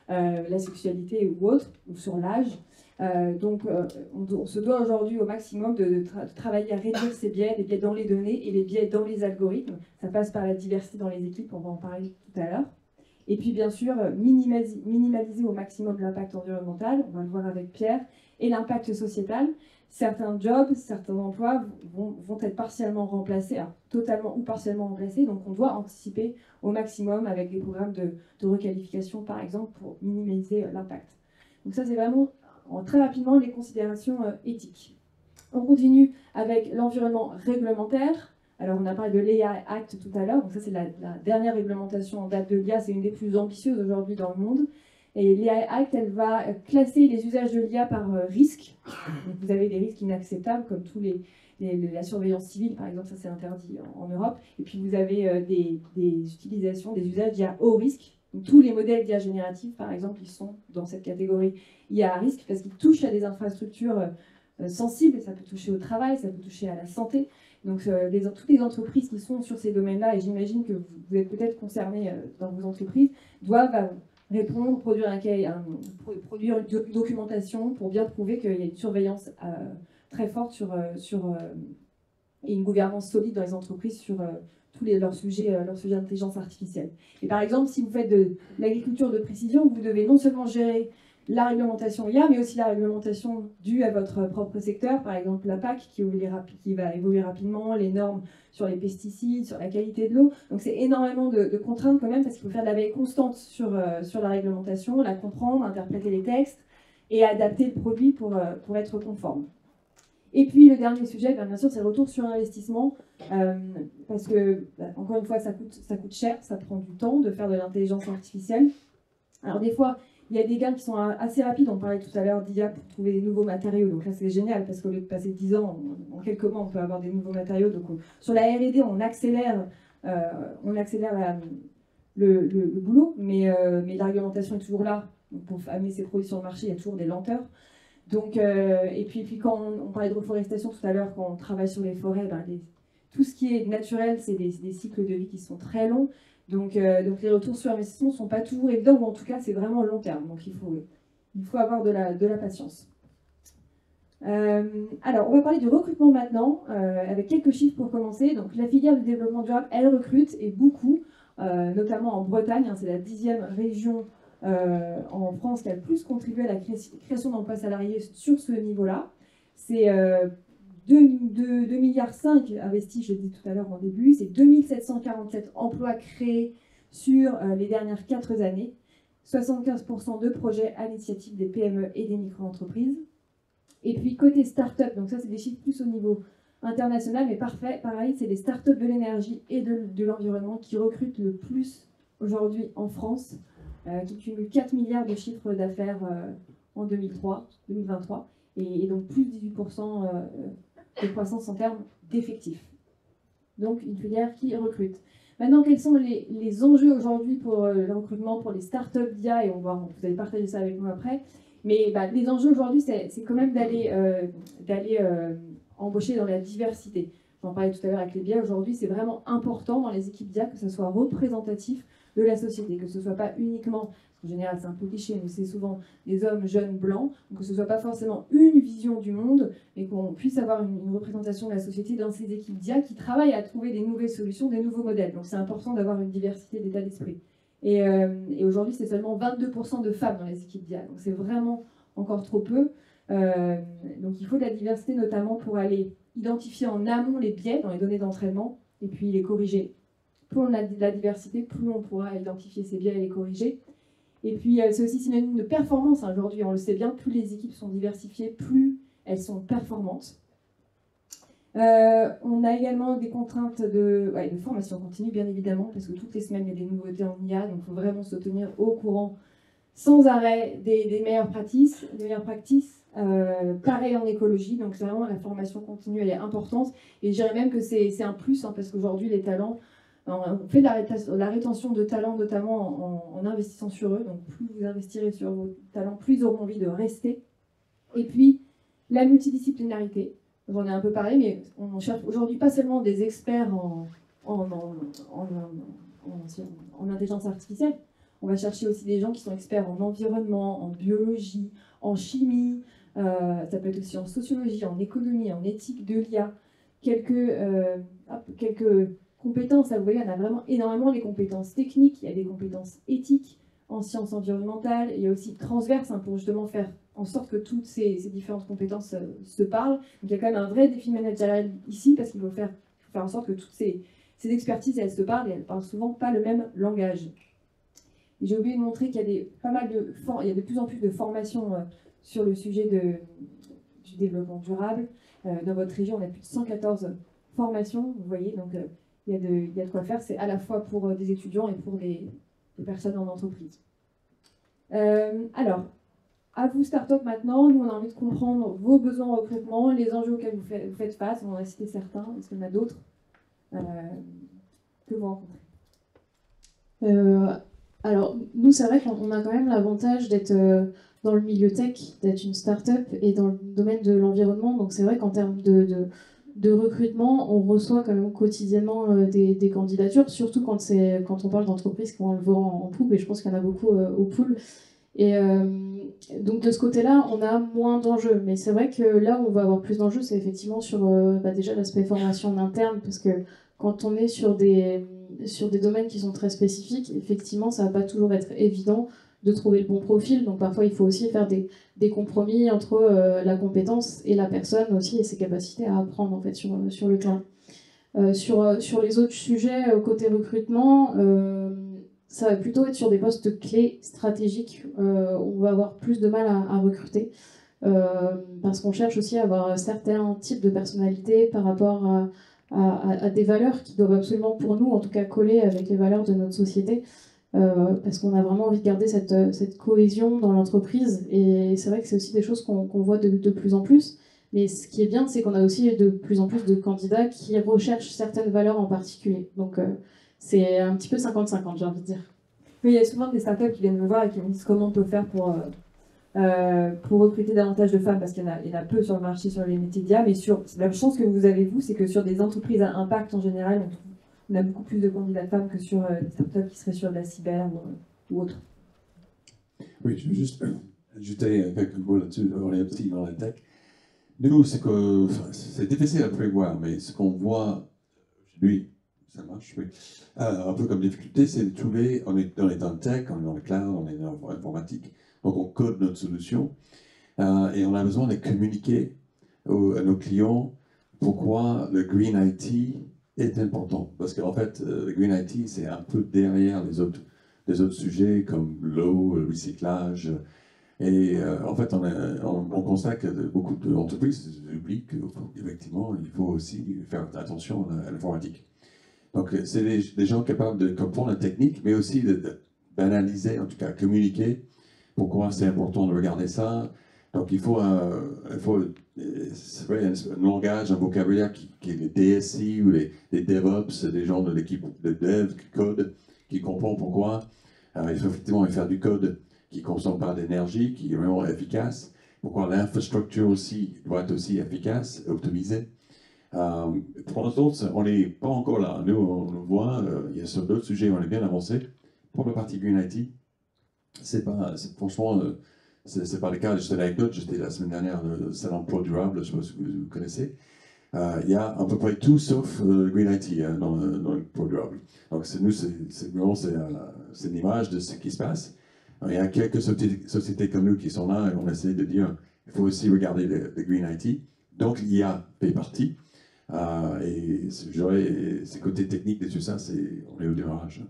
la sexualité ou autre, ou sur l'âge. On se doit aujourd'hui au maximum de travailler à réduire ces biais, les biais dans les données et les biais dans les algorithmes. Ça passe par la diversité dans les équipes, on va en parler tout à l'heure. Et puis bien sûr, minimaliser au maximum l'impact environnemental, on va le voir avec Pierre, et l'impact sociétal. Certains jobs, certains emplois vont être partiellement remplacés, totalement ou partiellement remplacés, donc on doit anticiper au maximum avec des programmes de requalification par exemple pour minimiser l'impact. Donc ça c'est vraiment très rapidement les considérations éthiques. On continue avec l'environnement réglementaire. Alors on a parlé de l'AI Act tout à l'heure, donc ça c'est la dernière réglementation en date de l'IA, c'est une des plus ambitieuses aujourd'hui dans le monde. Et l'AI Act, elle va classer les usages de l'IA par risque. Donc vous avez des risques inacceptables, comme la surveillance civile, par exemple, ça c'est interdit en Europe. Et puis vous avez des utilisations, des usages d'IA haut risque. Donc, tous les modèles d'IA générative, par exemple, ils sont dans cette catégorie IA à risque, parce qu'ils touchent à des infrastructures sensibles, ça peut toucher au travail, ça peut toucher à la santé. Donc toutes les entreprises qui sont sur ces domaines-là, et j'imagine que vous êtes peut-être concernés dans vos entreprises, doivent répondre, produire une documentation pour bien prouver qu'il y a une surveillance très forte et une gouvernance solide dans les entreprises sur tous leurs sujets d'intelligence artificielle. Et par exemple, si vous faites de l'agriculture de précision, vous devez non seulement gérer la réglementation IA, mais aussi la réglementation due à votre propre secteur, par exemple la PAC qui va évoluer rapidement, les normes sur les pesticides, sur la qualité de l'eau. Donc c'est énormément de contraintes quand même, parce qu'il faut faire de la veille constante sur la réglementation, la comprendre, interpréter les textes et adapter le produit pour être conforme. Et puis le dernier sujet, bien sûr, c'est le retour sur investissement, parce que, encore une fois, ça coûte cher, ça prend du temps de faire de l'intelligence artificielle. Alors des fois, il y a des gains qui sont assez rapides. On parlait tout à l'heure d'IA pour trouver des nouveaux matériaux. Donc là, c'est génial parce qu'au lieu de passer 10 ans, en quelques mois, on peut avoir des nouveaux matériaux. Donc sur la R&D, on accélère le boulot, mais la réglementation est toujours là. Donc pour amener ces produits sur le marché, il y a toujours des lenteurs. Donc, et puis quand on parlait de reforestation tout à l'heure, quand on travaille sur les forêts, tout ce qui est naturel, c'est des cycles de vie qui sont très longs. Donc les retours sur investissement ne sont pas toujours évidents, ou en tout cas c'est vraiment long terme, donc il faut avoir de la patience. Alors on va parler du recrutement maintenant, avec quelques chiffres pour commencer. Donc la filière du développement durable, elle recrute, et beaucoup, notamment en Bretagne, c'est la 10e région en France qui a le plus contribué à la création d'emplois salariés sur ce niveau-là. C'est 2,5 milliards investis, je l'ai dit tout à l'heure en début, c'est 2747 emplois créés sur les dernières 4 années, 75% de projets à l'initiative des PME et des micro-entreprises. Et puis côté start-up, donc ça c'est des chiffres plus au niveau international, mais pareil, c'est les start-up de l'énergie et de l'environnement qui recrutent le plus aujourd'hui en France, qui cumulent 4 milliards de chiffre d'affaires en 2023, et donc plus de 18% de croissance en termes d'effectifs. Donc une filière qui recrute. Maintenant, quels sont les enjeux aujourd'hui pour le recrutement, pour les startups d'IA, et vous allez partager ça avec nous après. Mais les enjeux aujourd'hui, c'est quand même d'aller embaucher dans la diversité. J'en parlais tout à l'heure avec les biais. Aujourd'hui, c'est vraiment important dans les équipes d'IA que ça soit représentatif de la société, que ce ne soit pas uniquement, en général c'est un peu cliché, mais c'est souvent des hommes jeunes blancs, que ce ne soit pas forcément une vision du monde, mais qu'on puisse avoir une représentation de la société dans ces équipes d'IA qui travaillent à trouver des nouvelles solutions, des nouveaux modèles. Donc c'est important d'avoir une diversité d'état d'esprit. Et aujourd'hui, c'est seulement 22% de femmes dans les équipes d'IA, donc c'est vraiment encore trop peu. Donc il faut de la diversité, notamment pour aller identifier en amont les biais dans les données d'entraînement, et puis les corriger. Plus on a de la diversité, plus on pourra identifier ces biais et les corriger. Et puis c'est aussi synonyme de performance. Aujourd'hui, on le sait bien, plus les équipes sont diversifiées, plus elles sont performantes. On a également des contraintes de formation continue, bien évidemment, parce que toutes les semaines, il y a des nouveautés en IA, donc il faut vraiment se tenir au courant sans arrêt des meilleures pratiques. Pareil en écologie, donc c'est vraiment la formation continue, elle est importante. Et je dirais même que c'est un plus, parce qu'aujourd'hui, les talents, on fait de la rétention de talents, notamment en investissant sur eux. Donc plus vous investirez sur vos talents, plus ils auront envie de rester. Et puis, la multidisciplinarité. J'en ai un peu parlé, mais on cherche aujourd'hui pas seulement des experts en intelligence artificielle. On va chercher aussi des gens qui sont experts en environnement, en biologie, en chimie, ça peut être aussi en sociologie, en économie, en éthique de l'IA. Quelques compétences, vous voyez, on a vraiment énormément les compétences techniques, il y a des compétences éthiques en sciences environnementales, il y a aussi transverses pour justement faire en sorte que toutes ces différentes compétences se parlent. Donc il y a quand même un vrai défi managérial ici, parce qu'il faut faire en sorte que toutes ces expertises, elles se parlent, et elles parlent souvent pas le même langage. Et j'ai oublié de montrer qu'il y a il y a de plus en plus de formations sur le sujet du développement durable. Dans votre région, on a plus de 114 formations, vous voyez, donc il y a de quoi faire. C'est à la fois pour des étudiants et pour des personnes en entreprise. Alors, à vous, Startup, maintenant. Nous, on a envie de comprendre vos besoins en recrutement, les enjeux auxquels vous faites face. On en a cité certains. Est-ce qu'il y en a d'autres que vous rencontrez? Alors, nous, c'est vrai qu'on a quand même l'avantage d'être dans le milieu tech, d'être une start-up et dans le domaine de l'environnement. Donc, c'est vrai qu'en termes de recrutement, on reçoit quand même quotidiennement des candidatures, surtout quand on parle d'entreprises qui ont le vent en poupe, et je pense qu'il y en a beaucoup au pool. Et donc, de ce côté-là, on a moins d'enjeux. Mais c'est vrai que là où on va avoir plus d'enjeux, c'est effectivement sur déjà l'aspect formation en interne, parce que quand on est sur des domaines qui sont très spécifiques, effectivement, ça va pas toujours être évident de trouver le bon profil. Donc parfois, il faut aussi faire des compromis entre la compétence et la personne aussi, et ses capacités à apprendre en fait sur le terrain. Sur les autres sujets, côté recrutement, ça va plutôt être sur des postes clés stratégiques où on va avoir plus de mal à recruter. Parce qu'on cherche aussi à avoir certains types de personnalités par rapport à des valeurs qui doivent absolument, pour nous, en tout cas, coller avec les valeurs de notre société, parce qu'on a vraiment envie de garder cette cohésion dans l'entreprise. Et c'est vrai que c'est aussi des choses qu'on voit de plus en plus. Mais ce qui est bien, c'est qu'on a aussi de plus en plus de candidats qui recherchent certaines valeurs en particulier. Donc c'est un petit peu 50-50, j'ai envie de dire. Oui, il y a souvent des startups qui viennent me voir et qui me disent comment on peut faire pour recruter davantage de femmes, parce qu'il y en a peu sur le marché sur les métiers d'IA, mais la chance que vous avez, vous, c'est que sur des entreprises à impact en général, on a beaucoup plus de candidats de femmes que sur des startups qui seraient sur de la cyber ou autre. Oui, je veux juste ajouter quelques mots là-dessus. On est petit dans la tech. Nous, c'est difficile à prévoir, mais ce qu'on voit aujourd'hui, ça marche, oui. Un peu comme difficulté, c'est de trouver, on est dans le tech, on est dans le cloud, on est dans l'informatique, donc on code notre solution, et on a besoin de communiquer à nos clients pourquoi le Green IT est important. Parce qu'en fait, le Green IT, c'est un peu derrière les autres sujets comme l'eau, le recyclage. Et en fait, on constate que beaucoup d'entreprises oublient qu'effectivement, il faut aussi faire attention à l'informatique. Donc, c'est des gens capables de comprendre la technique, mais aussi de banaliser, en tout cas communiquer pourquoi c'est important de regarder ça. Donc, il faut un langage, un vocabulaire qui est les DSI ou les DevOps, des gens de l'équipe de dev, code, qui comprennent pourquoi. Il faut effectivement faire du code qui ne consomme pas d'énergie, qui est vraiment efficace. Pourquoi l'infrastructure aussi doit être aussi efficace, optimisée. Pour nous autres, on n'est pas encore là. Nous, on le voit, il y a sur d'autres sujets, on est bien avancé. Pour la partie Green IT, franchement, c'est pas le cas. Juste une anecdote, j'étais la semaine dernière au Salon Pro Durable, je ne sais pas si vous connaissez. Il y a à peu près tout sauf Green IT dans le Pro Durable. Donc nous, c'est une image de ce qui se passe. Il y a quelques sociétés comme nous qui sont là et on essaie de dire il faut aussi regarder le Green IT. Donc l'IA fait partie. Et ces côtés techniques de tout ça, on est au démarrage.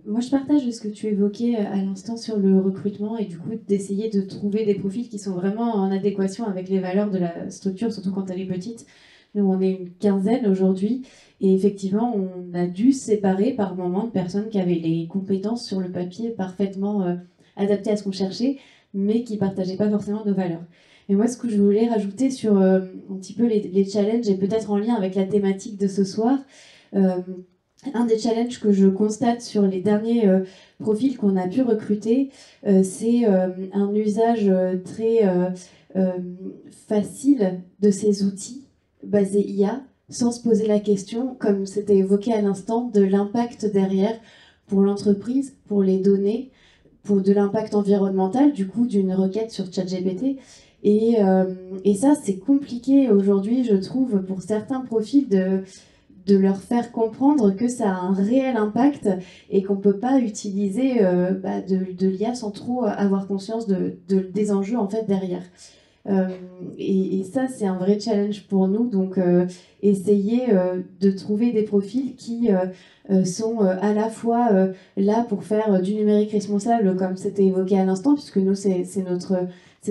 Moi, je partage ce que tu évoquais à l'instant sur le recrutement et du coup d'essayer de trouver des profils qui sont vraiment en adéquation avec les valeurs de la structure, surtout quand elle est petite. Nous, on est une quinzaine aujourd'hui et effectivement, on a dû se séparer par moments de personnes qui avaient les compétences sur le papier parfaitement adaptées à ce qu'on cherchait, mais qui ne partageaient pas forcément nos valeurs. Et moi, ce que je voulais rajouter sur un petit peu les challenges et peut-être en lien avec la thématique de ce soir, un des challenges que je constate sur les derniers profils qu'on a pu recruter, c'est un usage très facile de ces outils basés IA, sans se poser la question, comme c'était évoqué à l'instant, de l'impact derrière pour l'entreprise, pour les données, pour de l'impact environnemental, du coup, d'une requête sur ChatGPT. Et ça, c'est compliqué aujourd'hui, je trouve, pour certains profils de leur faire comprendre que ça a un réel impact et qu'on ne peut pas utiliser de l'IA sans trop avoir conscience des enjeux en fait derrière. Et ça, c'est un vrai challenge pour nous. Donc, essayer de trouver des profils qui sont à la fois là pour faire du numérique responsable, comme c'était évoqué à l'instant, puisque nous, c'est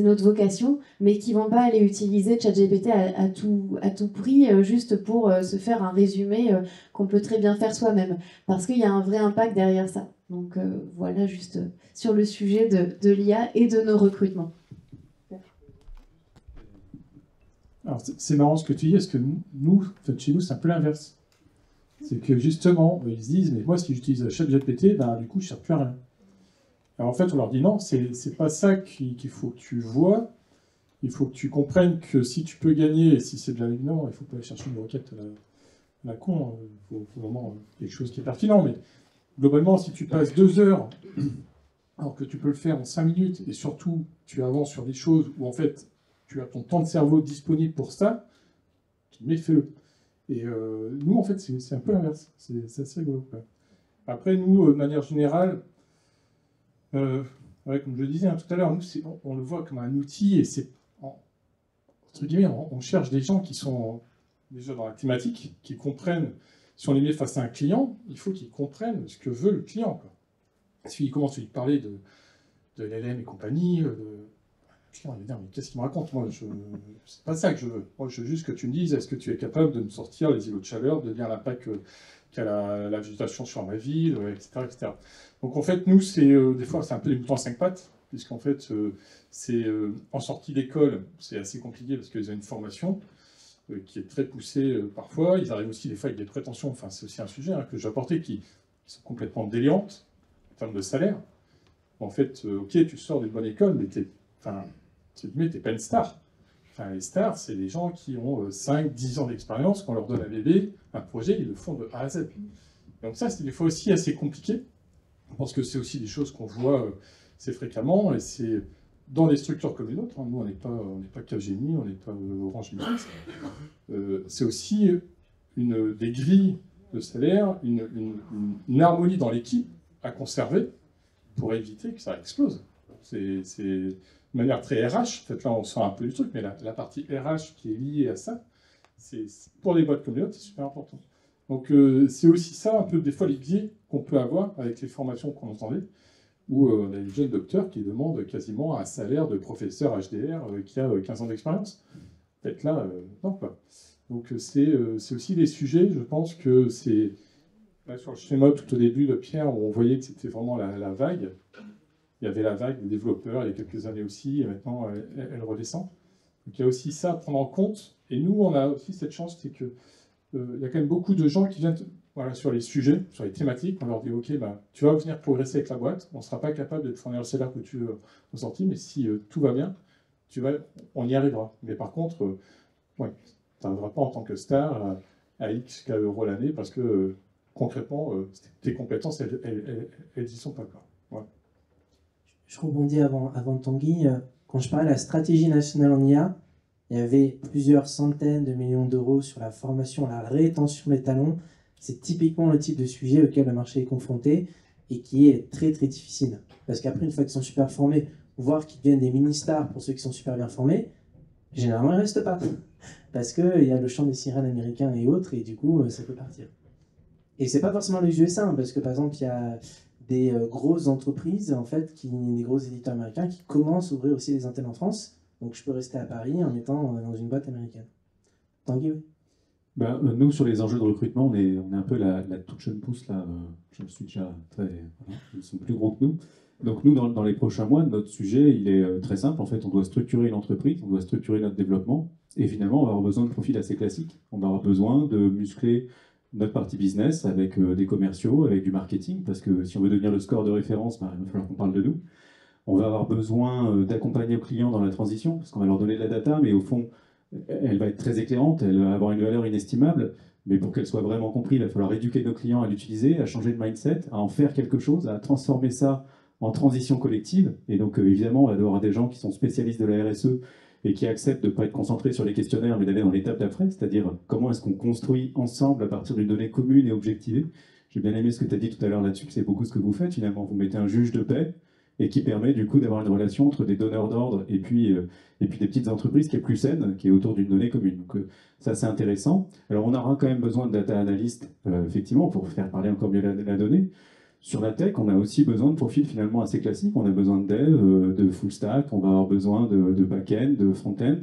notre vocation, mais qui vont pas aller utiliser ChatGPT à tout prix, juste pour se faire un résumé qu'on peut très bien faire soi-même. Parce qu'il y a un vrai impact derrière ça. Donc, voilà, juste sur le sujet de l'IA et de nos recrutements. Alors, c'est marrant ce que tu dis, parce que nous, chez nous, c'est un peu l'inverse. C'est que justement, ils se disent, mais moi, si j'utilise ChatGPT, du coup, je ne sers plus à rien. Alors en fait, on leur dit non, c'est pas ça qu'il faut que tu vois. Il faut que tu comprennes que si tu peux gagner, et si c'est bien évident, il ne faut pas aller chercher une requête à la con. Il faut vraiment quelque chose qui est pertinent. Mais globalement, si tu passes 2 heures, alors que tu peux le faire en 5 minutes, et surtout, tu avances sur des choses où en fait, tu as ton temps de cerveau disponible pour ça, mais fais-le. Et nous, en fait, c'est un peu l'inverse. C'est assez rigolo. Après, nous, de manière générale, comme je le disais tout à l'heure, nous, on le voit comme un outil, et c'est, entre guillemets, on cherche des gens qui sont déjà dans la thématique, qui comprennent, si on les met face à un client, il faut qu'ils comprennent ce que veut le client, quoi. S'il commence à lui parler de LLM et compagnie, le client va dire, mais qu'est-ce qu'il me raconte? Moi, c'est pas ça que je veux. Moi, je veux juste que tu me dises, est-ce que tu es capable de me sortir les îlots de chaleur, de dire l'impact qu'a la végétation sur ma ville, etc., etc. Donc en fait, nous, des fois, c'est un peu des moutons à 5 pattes, puisqu'en fait, en sortie d'école, c'est assez compliqué parce qu'ils ont une formation qui est très poussée parfois. Ils arrivent aussi des fois avec des prétentions, enfin c'est aussi un sujet que j'ai apporté, qui sont complètement délirantes en termes de salaire. En fait, ok, tu sors d'une bonne école, mais t'es pas une star. Enfin, les stars, c'est des gens qui ont 5-10 ans d'expérience, qu'on leur donne un bébé, un projet, ils le font de A à Z. Donc ça, c'est des fois aussi assez compliqué, parce que c'est aussi des choses qu'on voit assez fréquemment, et c'est dans des structures comme les nôtres. Nous, on n'est pas Capgemini, on n'est pas Orange Business. C'est aussi des grilles de salaire, une harmonie dans l'équipe à conserver pour éviter que ça explose. C'est de manière très RH, en fait là on sort un peu du truc, mais la partie RH qui est liée à ça, pour des boîtes comme les autres, c'est super important. Donc c'est aussi ça un peu des fois les biais qu'on peut avoir avec les formations qu'on entendait, où on a des jeunes docteurs qui demandent quasiment un salaire de professeur HDR qui a 15 ans d'expérience. En fait là, non quoi. Donc c'est aussi des sujets, je pense que c'est... Là, sur le schéma tout au début de Pierre, où on voyait que c'était vraiment la vague. Il y avait la vague des développeurs il y a quelques années aussi, et maintenant elle redescend. Donc il y a aussi ça à prendre en compte. Et nous, on a aussi cette chance, c'est qu'il y a quand même beaucoup de gens qui viennent sur les sujets, sur les thématiques. On leur dit, ok, tu vas venir progresser avec la boîte, on ne sera pas capable de te fournir le salaire que tu veux en sortie, mais si tout va bien, on y arrivera. Mais par contre, tu n'arriveras pas en tant que star à X euros l'année, parce que concrètement, tes compétences, elles n'y sont pas. Voilà. Je rebondis avant Tanguy. Quand je parlais de la stratégie nationale en IA, il y avait plusieurs centaines de millions d'euros sur la formation, la rétention des talents. C'est typiquement le type de sujet auquel le marché est confronté et qui est très très difficile. Parce qu'après, une fois qu'ils sont super formés, voire qu'ils deviennent des mini-stars pour ceux qui sont super bien formés, généralement ils ne restent pas. Parce qu'il y a le chant des sirènes américains et autres, et du coup, ça peut partir. Et c'est pas forcément les USA, parce que par exemple, il y a des grosses entreprises, en fait, des gros éditeurs américains qui commencent à ouvrir aussi des antennes en France. Donc je peux rester à Paris en étant dans une boîte américaine. Tanguy, oui. Nous, sur les enjeux de recrutement, on est un peu la toute jeune pousse, là. Je suis déjà très... Voilà, ils sont plus gros que nous. Donc nous, dans les prochains mois, notre sujet, il est très simple. En fait, on doit structurer une entreprise, on doit structurer notre développement. Et finalement, on va avoir besoin de profils assez classiques. On va avoir besoin de muscler notre partie business avec des commerciaux, avec du marketing, parce que si on veut devenir le score de référence, il va falloir qu'on parle de nous. On va avoir besoin d'accompagner nos clients dans la transition, parce qu'on va leur donner de la data, mais au fond, elle va être très éclairante, elle va avoir une valeur inestimable, mais pour qu'elle soit vraiment comprise, il va falloir éduquer nos clients à l'utiliser, à changer de mindset, à en faire quelque chose, à transformer ça en transition collective. Et donc évidemment, on va avoir des gens qui sont spécialistes de la RSE et qui acceptent de ne pas être concentrés sur les questionnaires, mais d'aller dans l'étape d'après, c'est-à-dire comment est-ce qu'on construit ensemble à partir d'une donnée commune et objectivée. J'ai bien aimé ce que tu as dit tout à l'heure là-dessus, que c'est beaucoup ce que vous faites finalement. Vous mettez un juge de paix et qui permet du coup d'avoir une relation entre des donneurs d'ordre et puis des petites entreprises qui est plus saine, qui est autour d'une donnée commune. Donc ça c'est intéressant. Alors on aura quand même besoin de data analystes, effectivement, pour faire parler encore mieux la donnée. Sur la tech, on a aussi besoin de profils finalement assez classiques. On a besoin de dev, de full stack, on va avoir besoin de back-end, de front-end,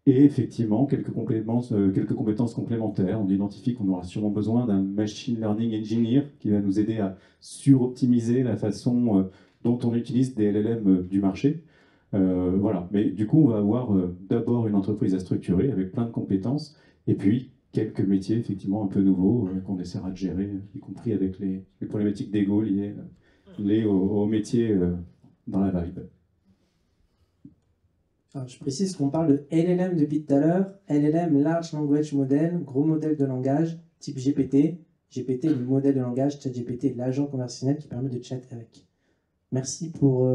et effectivement quelques compétences complémentaires. On identifie qu'on aura sûrement besoin d'un machine learning engineer qui va nous aider à suroptimiser la façon dont on utilise des LLM du marché. Voilà. Mais du coup, on va avoir d'abord une entreprise à structurer avec plein de compétences, et puis quelques métiers effectivement un peu nouveaux qu'on essaiera de gérer, y compris avec les problématiques d'ego liées aux métiers dans la vibe. Alors, je précise qu'on parle de LLM depuis tout à l'heure. LLM, Large Language Model, gros modèle de langage, type GPT. GPT, le modèle de langage, ChatGPT, l'agent conversationnel qui permet de chatter avec. Merci pour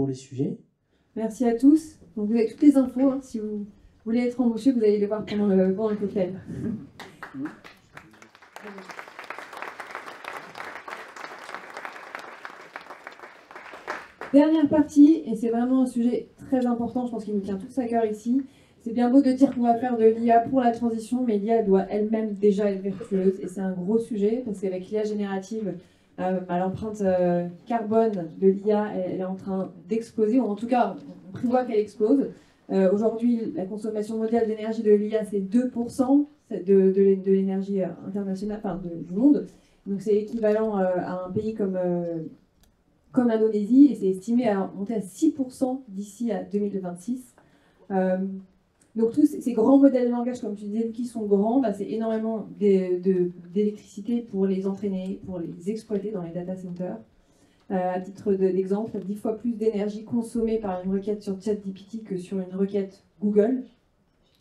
les sujets. Merci à tous. Donc, vous avez toutes les infos. Hein, si vous voulez être embauché, vous allez les voir pendant le cocktail. Dernière partie, et c'est vraiment un sujet très important, je pense qu'il nous tient tous à cœur ici. C'est bien beau de dire qu'on va faire de l'IA pour la transition, mais l'IA doit elle-même déjà être vertueuse, et c'est un gros sujet, parce qu'avec l'IA générative, l'empreinte carbone de l'IA, elle est en train d'exploser, ou en tout cas, on prévoit qu'elle explose. Aujourd'hui, la consommation mondiale d'énergie de l'IA, c'est 2% de l'énergie internationale, enfin du monde. Donc c'est équivalent à un pays comme l'Indonésie, et c'est estimé à monter à 6% d'ici à 2026. Donc tous ces grands modèles de langage, comme tu disais, qui sont grands, c'est énormément d'électricité pour les entraîner, pour les exploiter dans les data centers. À titre d'exemple, 10 fois plus d'énergie consommée par une requête sur ChatGPT que sur une requête Google.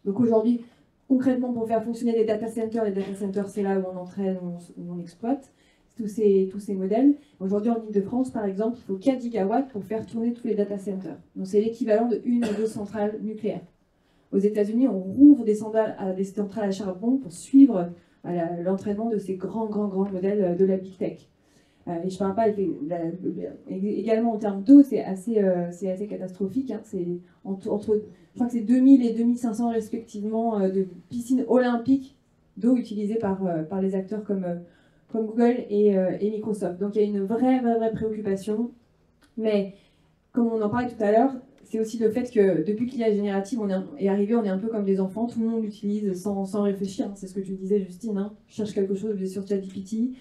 Donc aujourd'hui, concrètement, pour faire fonctionner les data centers, c'est là où on entraîne, où on exploite tous ces modèles. Aujourd'hui, en Ile-de-France, par exemple, il faut 4 gigawatts pour faire tourner tous les data centers. Donc c'est l'équivalent de 1 ou 2 centrales nucléaires. Aux États-Unis, on rouvre des centrales à charbon pour suivre l'entraînement de ces grands modèles de la big tech. Et je ne parle pas également en termes d'eau, c'est assez catastrophique. Hein. C'est je crois que c'est 2000 et 2500 respectivement de piscines olympiques d'eau utilisées par les acteurs comme Google et Microsoft. Donc il y a une vraie préoccupation. Mais comme on en parlait tout à l'heure, c'est aussi le fait que depuis que l'IA générative est arrivée, on est un peu comme des enfants, tout le monde l'utilise sans réfléchir. Hein. C'est ce que tu disais, Justine. Hein. Je cherche quelque chose, je vais sur ChatGPT.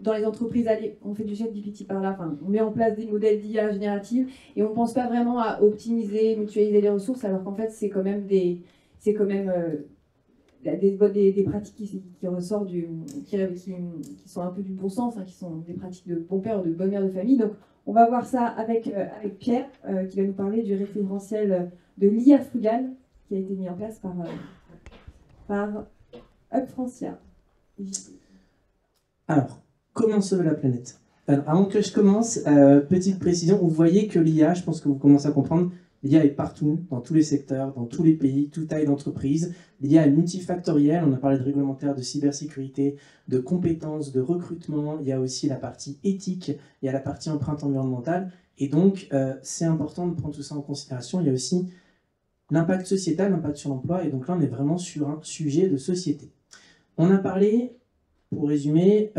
Dans les entreprises, on fait du ChatGPT par là, on met en place des modèles d'IA générative et on ne pense pas vraiment à optimiser, mutualiser les ressources, alors qu'en fait, c'est quand même des pratiques qui ressortent qui sont un peu du bon sens, hein, qui sont des pratiques de bon père ou de bonne mère de famille. Donc, on va voir ça avec Pierre, qui va nous parler du référentiel de l'IA frugale qui a été mis en place par Hub Francia. Alors, comment sauver la planète? Alors, avant que je commence, petite précision, vous voyez que l'IA, je pense que vous commencez à comprendre, l'IA est partout, dans tous les secteurs, dans tous les pays, toute taille d'entreprise. L'IA est multifactorielle, on a parlé de réglementaire, de cybersécurité, de compétences, de recrutement, il y a aussi la partie éthique, il y a la partie empreinte environnementale, et donc c'est important de prendre tout ça en considération. Il y a aussi l'impact sociétal, l'impact sur l'emploi, et donc là on est vraiment sur un sujet de société. On a parlé, pour résumer,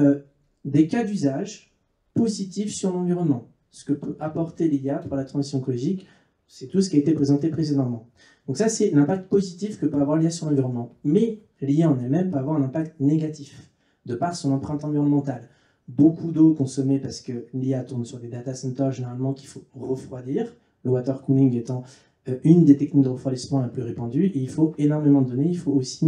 des cas d'usage positifs sur l'environnement. Ce que peut apporter l'IA pour la transition écologique, c'est tout ce qui a été présenté précédemment. Donc ça, c'est l'impact positif que peut avoir l'IA sur l'environnement. Mais l'IA en elle-même peut avoir un impact négatif, de par son empreinte environnementale. Beaucoup d'eau consommée parce que l'IA tourne sur des data centers généralement qu'il faut refroidir, le water cooling étant une des techniques de refroidissement la plus répandue. Et il faut énormément de données, il faut aussi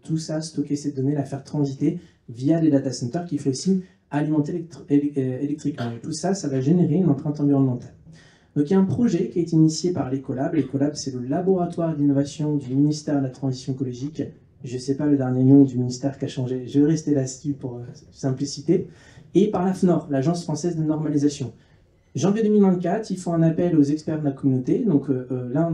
tout ça, stocker ces données, la faire transiter via les data centers qu'il faut aussi alimenter électriquement. Et tout ça, ça va générer une empreinte environnementale. Donc il y a un projet qui a été initié par l'Ecolab. L'Ecolab, c'est le laboratoire d'innovation du ministère de la Transition écologique. Je ne sais pas le dernier nom du ministère qui a changé, je vais rester là-dessus pour simplicité. Et par la FNOR, l'Agence française de normalisation. Janvier 2024, ils font un appel aux experts de la communauté. Donc là,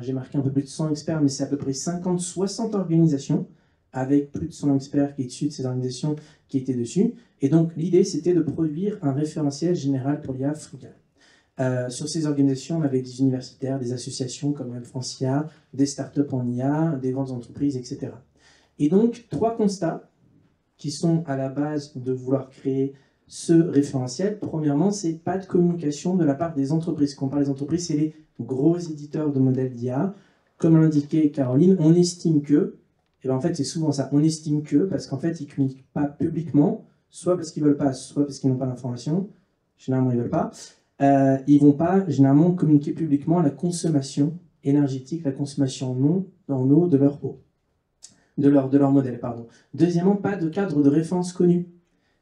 j'ai marqué un peu plus de 100 experts, mais c'est à peu près 50-60 organisations, avec plus de 100 experts qui sont issus de ces organisations qui étaient dessus. Et donc l'idée, c'était de produire un référentiel général pour l'IA frugale. Sur ces organisations, on avait des universitaires, des associations comme Web France IA, des startups en IA, des grandes entreprises, etc. Et donc, 3 constats qui sont à la base de vouloir créer ce référentiel. Premièrement, c'est pas de communication de la part des entreprises. Quand on parle des entreprises, c'est les gros éditeurs de modèles d'IA. Comme l'indiquait Caroline, on estime que, et bien en fait c'est souvent ça, on estime que, parce qu'en fait ils ne communiquent pas publiquement, soit parce qu'ils ne veulent pas, soit parce qu'ils n'ont pas l'information, généralement ils ne veulent pas, ils ne vont pas généralement communiquer publiquement la consommation énergétique, la consommation en eau de leur eau, de leur modèle, pardon. Deuxièmement, pas de cadre de référence connu.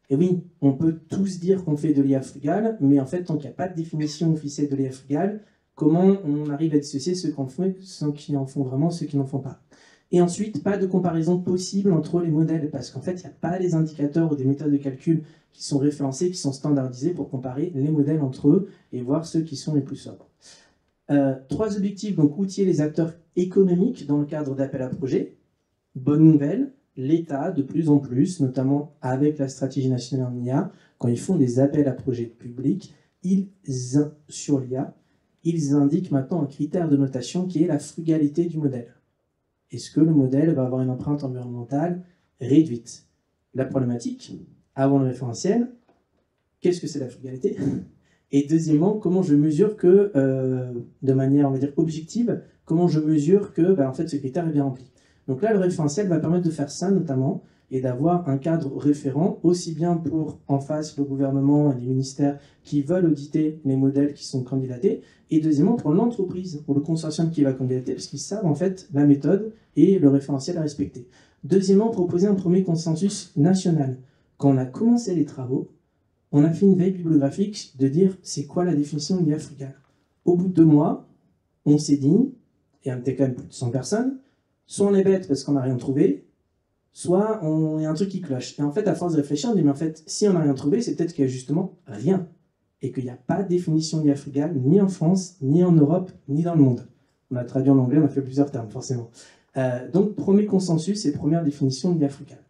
Et oui, on peut tous dire qu'on fait de l'IA frugale, mais en fait, tant qu'il n'y a pas de définition officielle de l'IA frugale, comment on arrive à dissocier ceux qui en font vraiment, ceux qui n'en font pas. Et ensuite, pas de comparaison possible entre les modèles, parce qu'en fait, il n'y a pas des indicateurs ou des méthodes de calcul qui sont référencés, qui sont standardisés pour comparer les modèles entre eux et voir ceux qui sont les plus sobres. 3 objectifs, donc outiller les acteurs économiques dans le cadre d'appel à projets. Bonne nouvelle, l'État, de plus en plus, notamment avec la stratégie nationale en IA, quand ils font des appels à projets publics, sur l'IA, ils indiquent maintenant un critère de notation qui est la frugalité du modèle. Est-ce que le modèle va avoir une empreinte environnementale réduite? La problématique, avant le référentiel, qu'est-ce que c'est la frugalité? Et deuxièmement, comment je mesure que, de manière, on va dire, objective, comment je mesure que en fait, ce critère est bien rempli? Donc là, le référentiel va permettre de faire ça notamment, et d'avoir un cadre référent, aussi bien pour en face le gouvernement et les ministères qui veulent auditer les modèles qui sont candidatés, et deuxièmement pour l'entreprise, pour le consortium qui va candidater, parce qu'ils savent en fait la méthode et le référentiel à respecter. Deuxièmement, proposer un premier consensus national. Quand on a commencé les travaux, on a fait une veille bibliographique de dire c'est quoi la définition de l'IA frugale. Au bout de 2 mois, on s'est dit, et on était quand même plus de 100 personnes, soit on est bête parce qu'on n'a rien trouvé, soit il y a un truc qui cloche. Et en fait, à force de réfléchir, on dit, mais en fait, si on n'a rien trouvé, c'est peut-être qu'il y a justement rien. Et qu'il n'y a pas de définition d'IA frugale, ni en France, ni en Europe, ni dans le monde. On a traduit en anglais, on a fait plusieurs termes, forcément. Donc, premier consensus et première définition d'IA frugale.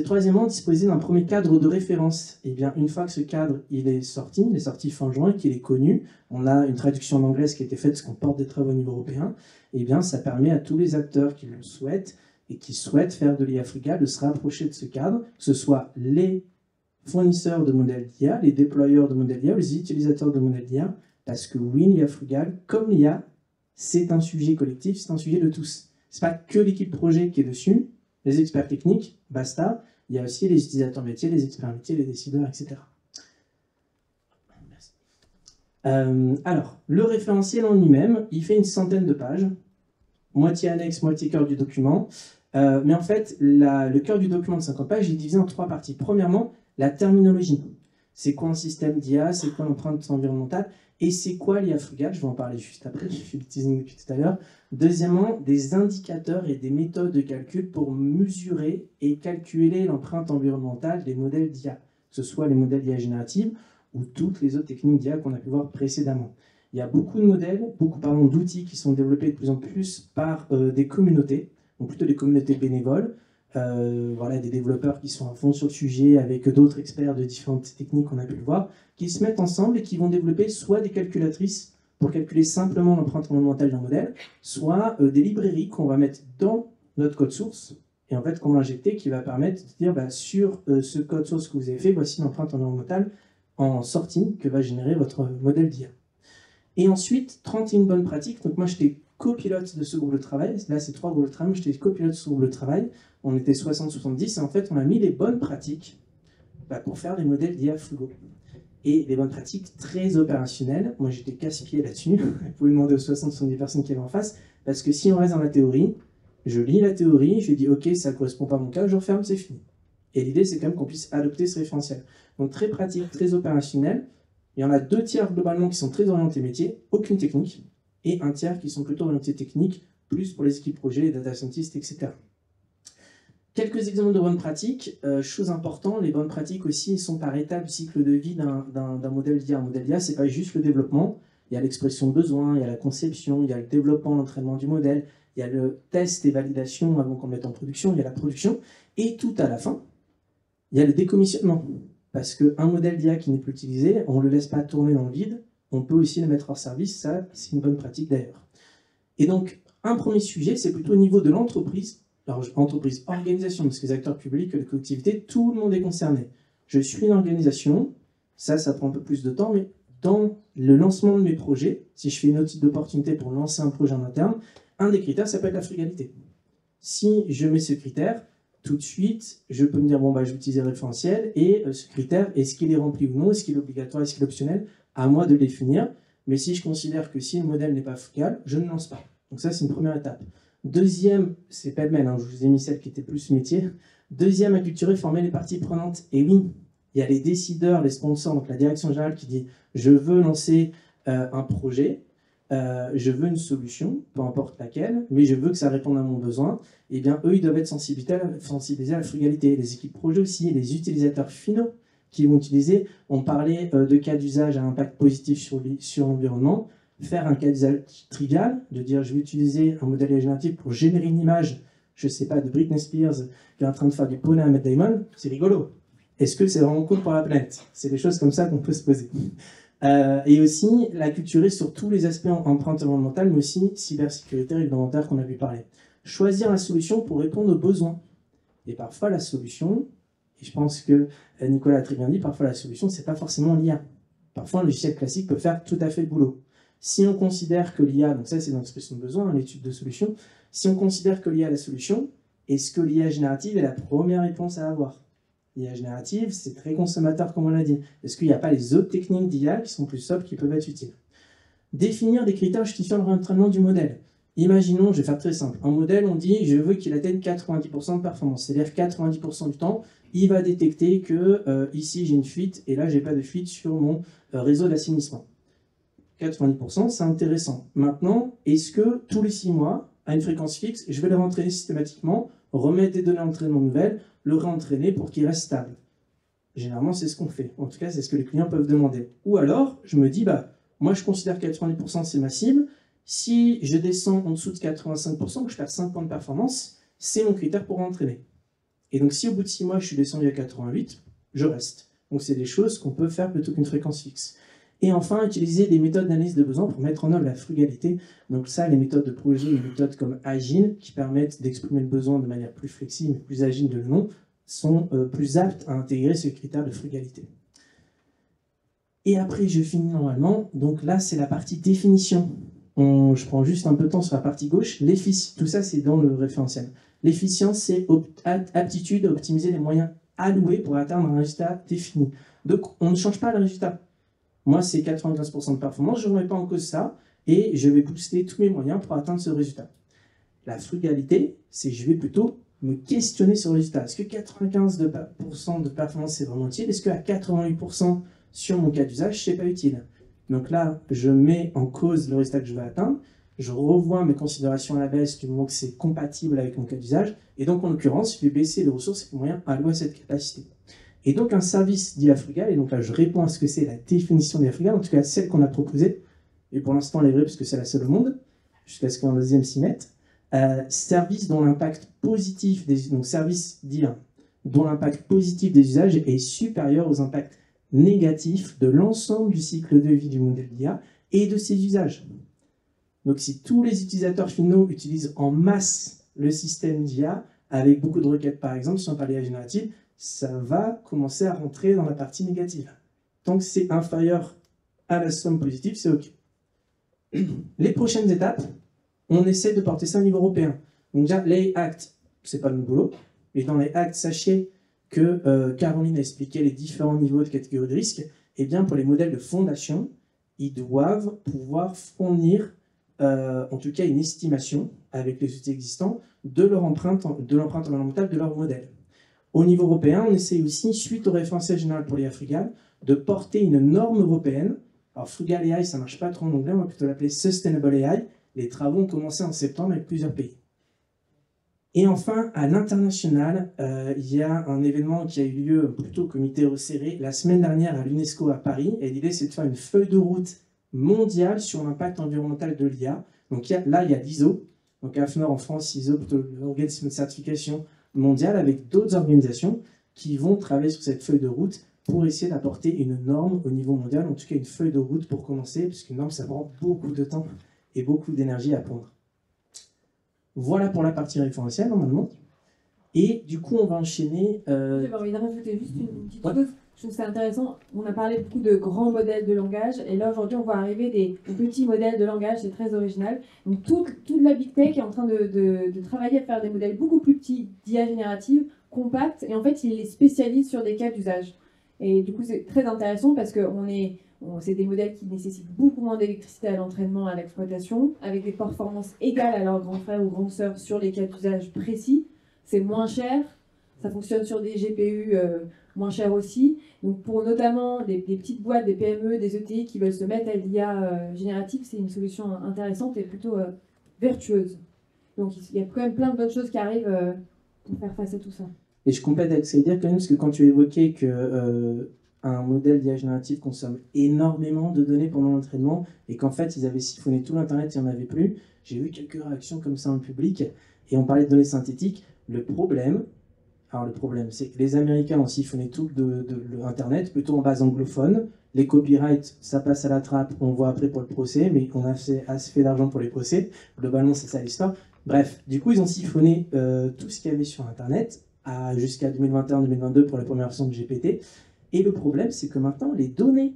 Troisièmement, disposer d'un premier cadre de référence. Et bien, une fois que ce cadre il est sorti fin juin, qu'il est connu, on a une traduction en anglais qui a été faite, parce qu'on porte des travaux au niveau européen, et bien, ça permet à tous les acteurs qui le souhaitent et qui souhaitent faire de l'IA frugale de se rapprocher de ce cadre, que ce soit les fournisseurs de modèles d'IA, les déployeurs de modèles d'IA, les utilisateurs de modèles d'IA, parce que oui, l'IA frugale, comme l'IA, c'est un sujet collectif, c'est un sujet de tous. Ce n'est pas que l'équipe projet qui est dessus, les experts techniques, basta, il y a aussi les utilisateurs métiers, les experts métiers, les décideurs, etc. Alors, le référentiel en lui-même, il fait une centaine de pages, moitié annexe, moitié cœur du document. Mais en fait, le cœur du document de 50 pages est divisé en 3 parties. Premièrement, la terminologie. C'est quoi un système d'IA? C'est quoi l'empreinte environnementale? Et c'est quoi l'IA frugale? Je vais en parler juste après, je fais le teasing depuis tout à l'heure. Deuxièmement, des indicateurs et des méthodes de calcul pour mesurer et calculer l'empreinte environnementale des modèles d'IA, que ce soit les modèles d'IA générative ou toutes les autres techniques d'IA qu'on a pu voir précédemment. Il y a beaucoup de modèles, d'outils qui sont développés de plus en plus par des communautés, donc plutôt des communautés bénévoles, voilà, des développeurs qui sont à fond sur le sujet avec d'autres experts de différentes techniques qu'on a pu le voir, qui se mettent ensemble et qui vont développer soit des calculatrices pour calculer simplement l'empreinte environnementale d'un modèle, soit des librairies qu'on va mettre dans notre code source et en fait qu'on va injecter, qui va permettre de dire sur ce code source que vous avez fait, voici l'empreinte environnementale en sortie que va générer votre modèle d'IA. Et ensuite, 31 bonnes pratiques. Donc moi, j'étais copilote de ce groupe de travail. Là, c'est 3 groupes de travail. J'étais copilote de ce groupe de travail. On était 60-70. Et en fait, on a mis les bonnes pratiques pour faire des modèles d'IA frugaux. Et les bonnes pratiques très opérationnelles. Moi, j'étais casse-pied là-dessus. Vous pouvez demander aux 60-70 personnes qui avaient en face. Parce que si on reste dans la théorie, je lis la théorie, je dis OK, ça ne correspond pas à mon cas, je referme, c'est fini. Et l'idée, c'est quand même qu'on puisse adopter ce référentiel. Donc très pratique, très opérationnel. Il y en a 2 tiers globalement qui sont très orientés métiers, aucune technique, et un tiers qui sont plutôt orientés techniques, plus pour les équipes projets, les data scientists, etc. Quelques exemples de bonnes pratiques. Chose importante, les bonnes pratiques aussi sont par étape du cycle de vie d'un modèle d'IA. Un modèle d'IA, ce n'est pas juste le développement. Il y a l'expression de besoin, il y a la conception, il y a le développement, l'entraînement du modèle, il y a le test et validation avant qu'on le mette en production, il y a la production. Et tout à la fin, il y a le décommissionnement. Parce qu'un modèle d'IA qui n'est plus utilisé, on ne le laisse pas tourner dans le vide, on peut aussi le mettre hors service, ça c'est une bonne pratique d'ailleurs. Et donc, un premier sujet, c'est plutôt au niveau de l'entreprise. Alors, entreprise, organisation, parce que les acteurs publics, les collectivités, tout le monde est concerné. Je suis une organisation, ça prend un peu plus de temps, mais dans le lancement de mes projets, si je fais une audit d'opportunité pour lancer un projet en interne, un des critères, ça peut être la frugalité. Si je mets ce critère, tout de suite, je peux me dire, bon, bah, je vais utiliser le référentiel, et ce critère, est-ce qu'il est rempli ou non, est-ce qu'il est obligatoire, est-ce qu'il est optionnel, à moi de le définir. Mais si je considère que si le modèle n'est pas frugal, je ne lance pas. Donc ça, c'est une première étape. Deuxième, c'est pêle-mêle, hein, je vous ai mis celle qui était plus métier. Deuxième, acculturer, former les parties prenantes. Et oui, il y a les décideurs, les sponsors, donc la direction générale qui dit « je veux lancer un projet, je veux une solution, peu importe laquelle, mais je veux que ça réponde à mon besoin ». Eh bien, eux, ils doivent être sensibilisés à la frugalité. Les équipes projet aussi, les utilisateurs finaux qui vont utiliser. On parlait de cas d'usage à impact positif sur l'environnement. Faire un cas d'usage trivial, de dire je vais utiliser un modèle génératif pour générer une image, je ne sais pas, de Britney Spears qui est en train de faire du poney à Matt Damon, c'est rigolo. Est-ce que c'est vraiment cool pour la planète? C'est des choses comme ça qu'on peut se poser. Et aussi, la culturer sur tous les aspects empreinte environnementale, mais aussi cybersécurité réglementaire qu'on a vu parler. Choisir la solution pour répondre aux besoins. Et parfois, la solution, et je pense que Nicolas a très bien dit, parfois la solution, ce n'est pas forcément l'IA. Parfois, un logiciel classique peut faire tout à fait le boulot. Si on considère que l'IA, donc ça c'est dans l'expression de besoin, l'étude de solution, si on considère que l'IA est la solution, est-ce que l'IA générative est la première réponse à avoir? L'IA générative, c'est très consommateur comme on l'a dit. Est-ce qu'il n'y a pas les autres techniques d'IA qui sont plus sobres, qui peuvent être utiles? Définir des critères justifiant le réentraînement du modèle. Imaginons, je vais faire très simple, un modèle, on dit je veux qu'il atteigne 90% de performance, c'est-à-dire 90% du temps, il va détecter que ici j'ai une fuite et là j'ai pas de fuite sur mon réseau d'assainissement. 90%, c'est intéressant. Maintenant, est-ce que tous les 6 mois, à une fréquence fixe, je vais le réentraîner systématiquement, remettre des données d'entraînement nouvelles, le réentraîner pour qu'il reste stable? Généralement, c'est ce qu'on fait. En tout cas, c'est ce que les clients peuvent demander. Ou alors, je me dis, bah, moi, je considère que 90% c'est ma cible. Si je descends en dessous de 85%, que je perds 5 points de performance, c'est mon critère pour entraîner. Et donc, si au bout de 6 mois, je suis descendu à 88, je reste. Donc, c'est des choses qu'on peut faire plutôt qu'une fréquence fixe. Et enfin, utiliser des méthodes d'analyse de besoins pour mettre en œuvre la frugalité. Donc ça, les méthodes de projet, les méthodes comme Agile, qui permettent d'exprimer le besoin de manière plus flexible, plus agile de le nom, sont plus aptes à intégrer ce critère de frugalité. Et après, je finis normalement. Donc là, c'est la partie définition. Je prends juste un peu de temps sur la partie gauche. Tout ça, c'est dans le référentiel. L'efficience, c'est aptitude à optimiser les moyens alloués pour atteindre un résultat défini. Donc, on ne change pas le résultat. Moi, c'est 95% de performance, je ne remets pas en cause ça, et je vais booster tous mes moyens pour atteindre ce résultat. La frugalité, c'est je vais plutôt me questionner sur le résultat. Est-ce que 95% de performance, c'est vraiment utile? Est-ce qu'à 88% sur mon cas d'usage, c'est pas utile? Donc là, je mets en cause le résultat que je vais atteindre, je revois mes considérations à la baisse du moment que c'est compatible avec mon cas d'usage, et donc en l'occurrence, je vais baisser les ressources et les moyens alloués à cette capacité. Et donc un service d'IA frugale, et donc là je réponds à ce que c'est la définition d'IA frugale, en tout cas celle qu'on a proposée, et pour l'instant elle est vraie puisque c'est la seule au monde, jusqu'à ce qu'un deuxième s'y mette, service dont l'impact positif, donc service d'IA, dont l'impact positif des usages est supérieur aux impacts négatifs de l'ensemble du cycle de vie du modèle d'IA et de ses usages. Donc si tous les utilisateurs finaux utilisent en masse le système d'IA, avec beaucoup de requêtes par exemple, si on parle d'IA générative, ça va commencer à rentrer dans la partie négative. Tant que c'est inférieur à la somme positive, c'est OK. Les prochaines étapes, on essaie de porter ça au niveau européen. Donc déjà, les actes, c'est pas notre boulot, mais dans les actes, sachez que Caroline a expliqué les différents niveaux de catégorie de risque. Et bien, pour les modèles de fondation, ils doivent pouvoir fournir, en tout cas, une estimation avec les outils existants de leur empreinte environnementale de leur modèle. Au niveau européen, on essaie aussi, suite au référentiel général pour l'IA frugale, de porter une norme européenne. Alors Frugal AI, ça ne marche pas trop en anglais, on va plutôt l'appeler Sustainable AI. Les travaux ont commencé en septembre avec plusieurs pays. Et enfin, à l'international, il y a un événement qui a eu lieu plutôt au comité resserré la semaine dernière à l'UNESCO à Paris. Et l'idée, c'est de faire une feuille de route mondiale sur l'impact environnemental de l'IA. Donc là, il y a l'ISO, donc AFNOR en France, ISO, plutôt l'organisme de certification mondiale, avec d'autres organisations qui vont travailler sur cette feuille de route pour essayer d'apporter une norme au niveau mondial, en tout cas une feuille de route pour commencer, puisqu'une norme, ça prend beaucoup de temps et beaucoup d'énergie à pondre. Voilà pour la partie référentielle, normalement. Et du coup, on va enchaîner... J'avais envie de rajouter juste une petite chose. Je trouve ça intéressant. On a parlé beaucoup de grands modèles de langage. Et là, aujourd'hui, on voit arriver des petits modèles de langage. C'est très original. Donc, toute la Big Tech est en train de travailler à faire des modèles beaucoup plus petits d'IA générative, compacts. Et en fait, ils les spécialisent sur des cas d'usage. Et du coup, c'est très intéressant parce que c'est des modèles qui nécessitent beaucoup moins d'électricité à l'entraînement, à l'exploitation, avec des performances égales à leurs grands frères ou grandes sœurs sur les cas d'usage précis. C'est moins cher, ça fonctionne sur des GPU moins chers aussi. Donc pour notamment des petites boîtes, des PME, des ETI qui veulent se mettre à l'IA générative, c'est une solution intéressante et plutôt vertueuse. Donc il y a quand même plein de bonnes choses qui arrivent pour faire face à tout ça. Et je complète avec ça, dire quand même, parce que quand tu évoquais que un modèle d'IA générative consomme énormément de données pendant l'entraînement et qu'en fait ils avaient siphonné tout l'internet, il n'y en avait plus, j'ai vu quelques réactions comme ça en public et on parlait de données synthétiques. Le problème, c'est que les Américains ont siphonné tout de l'internet, plutôt en base anglophone. Les copyrights, ça passe à la trappe, on voit après pour le procès, mais on a assez fait d'argent pour les procès. Globalement, c'est ça l'histoire. Bref, du coup, ils ont siphonné tout ce qu'il y avait sur internet jusqu'à 2021-2022 pour la première version de GPT. Et le problème, c'est que maintenant, les données,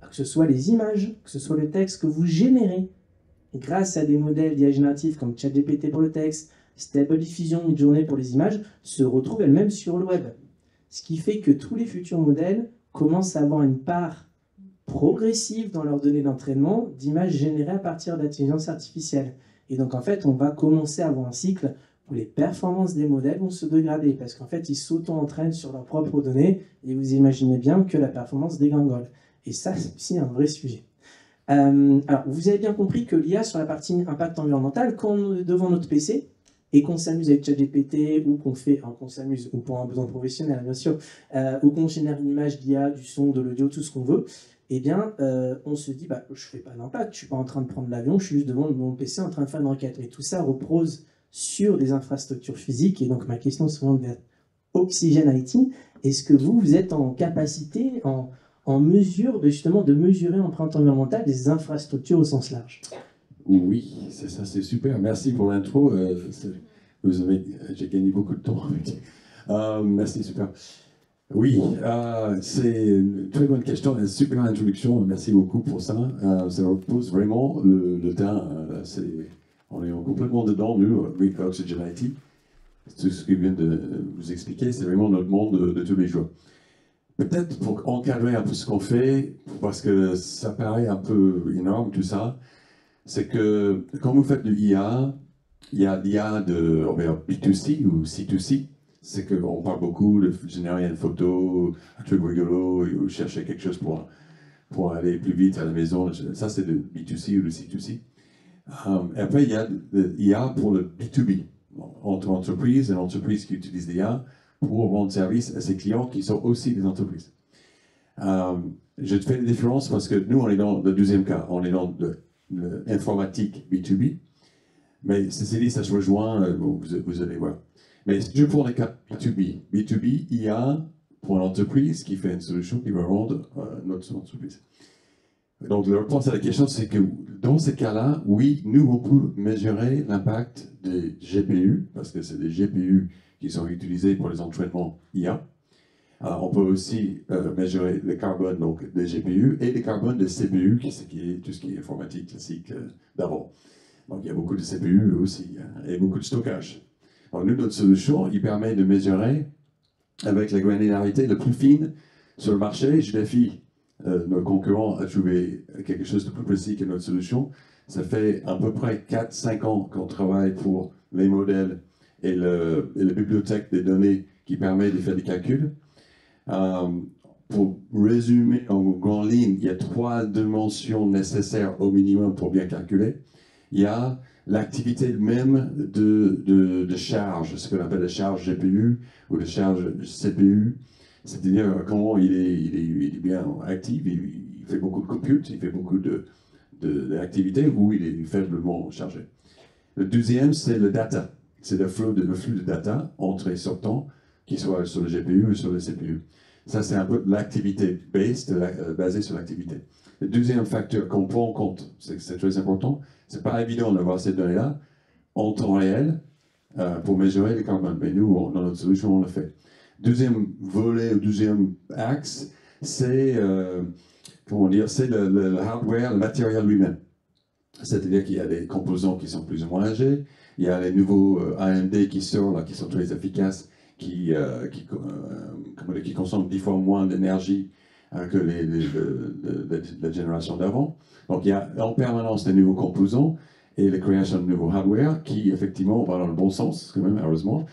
que ce soit les images, que ce soit le texte que vous générez, grâce à des modèles d'IA génératifs comme ChatGPT pour le texte, Stable Diffusion, Midjourney pour les images, se retrouvent elles-mêmes sur le web. Ce qui fait que tous les futurs modèles commencent à avoir une part progressive dans leurs données d'entraînement d'images générées à partir d'intelligence artificielle. Et donc, en fait, on va commencer à avoir un cycle où les performances des modèles vont se dégrader, parce qu'en fait, ils s'auto-entraînent sur leurs propres données, et vous imaginez bien que la performance dégringole. Et ça, c'est aussi un vrai sujet. Alors, vous avez bien compris que l'IA, sur la partie impact environnemental, quand on est devant notre PC, et qu'on s'amuse avec ChatGPT, ou qu'on s'amuse, ou pour un besoin professionnel, bien sûr, ou qu'on génère une image d'IA, du son, de l'audio, tout ce qu'on veut, eh bien, on se dit, bah, je ne fais pas d'impact, je ne suis pas en train de prendre l'avion, je suis juste devant mon PC en train de faire une requête. Mais tout ça repose sur des infrastructures physiques, et donc ma question se tourne vers Oxygen IT. Est-ce que vous êtes en capacité, en mesure de mesurer l'empreinte environnementale des infrastructures au sens large? Oui, c'est ça, c'est super. Merci pour l'intro. J'ai gagné beaucoup de temps avec. Merci, super. Oui, c'est une très bonne question, une super introduction. Merci beaucoup pour ça. Ça repose vraiment le terrain. On est complètement dedans, nous, avec Oxygen IT. Tout ce que je viens de vous expliquer, c'est vraiment notre monde de tous les jours. Peut-être pour encadrer un peu ce qu'on fait, parce que ça paraît un peu énorme tout ça, c'est que quand vous faites de l'IA, il y a l'IA de B2C ou C2C. C'est qu'on parle beaucoup de générer une photo, un truc rigolo, ou chercher quelque chose pour aller plus vite à la maison. Ça, c'est de B2C ou de C2C. Et après, il y a l'IA pour le B2B, entre entreprises et l'entreprise qui utilise l'IA pour rendre service à ses clients qui sont aussi des entreprises. Je te fais la différence parce que nous, on est dans le deuxième cas, on est dans l'informatique B2B, mais ceci dit, ça se rejoint, vous allez voir. Mais je prends le cas B2B. B2B, IA pour l'entreprise qui fait une solution qui va rendre notre entreprise. Donc, la réponse à la question, c'est que dans ces cas-là, oui, nous, on peut mesurer l'impact des GPU, parce que c'est des GPU qui sont utilisés pour les entraînements IA. Alors, on peut aussi mesurer le carbone donc, des GPU et le carbone des CPU, qui est tout ce qui est informatique classique d'avant. Donc, il y a beaucoup de CPU aussi, et beaucoup de stockage. Alors, nous, notre solution, il permet de mesurer avec la granularité la plus fine sur le marché. Je défie nos concurrents à trouver quelque chose de plus précis que notre solution. Ça fait à peu près 4-5 ans qu'on travaille pour les modèles et la bibliothèque des données qui permet de faire des calculs. pour résumer en grande ligne, il y a 3 dimensions nécessaires au minimum pour bien calculer. Il y a l'activité même de charge, ce qu'on appelle la charge GPU ou la charge CPU, c'est-à-dire comment il est bien actif, il fait beaucoup de compute, il fait beaucoup d'activités ou il est faiblement chargé. Le deuxième, c'est le data, c'est le flux de data entrée et sortant, qui soit sur le GPU ou sur le CPU. Ça, c'est un peu l'activité basée sur l'activité. Le deuxième facteur qu'on prend en compte, c'est très important, c'est pas évident d'avoir ces données-là en temps réel pour mesurer les carbones. Mais nous, dans notre solution, on le fait. Deuxième volet, ou deuxième axe, c'est c'est le hardware, le matériel lui-même. C'est-à-dire qu'il y a des composants qui sont plus ou moins âgés, il y a les nouveaux AMD qui sortent, là, qui sont très efficaces, qui consomment 10 fois moins d'énergie que la génération d'avant. Donc il y a en permanence des nouveaux composants et la création de nouveaux hardware qui effectivement va dans le bon sens, quand même, heureusement.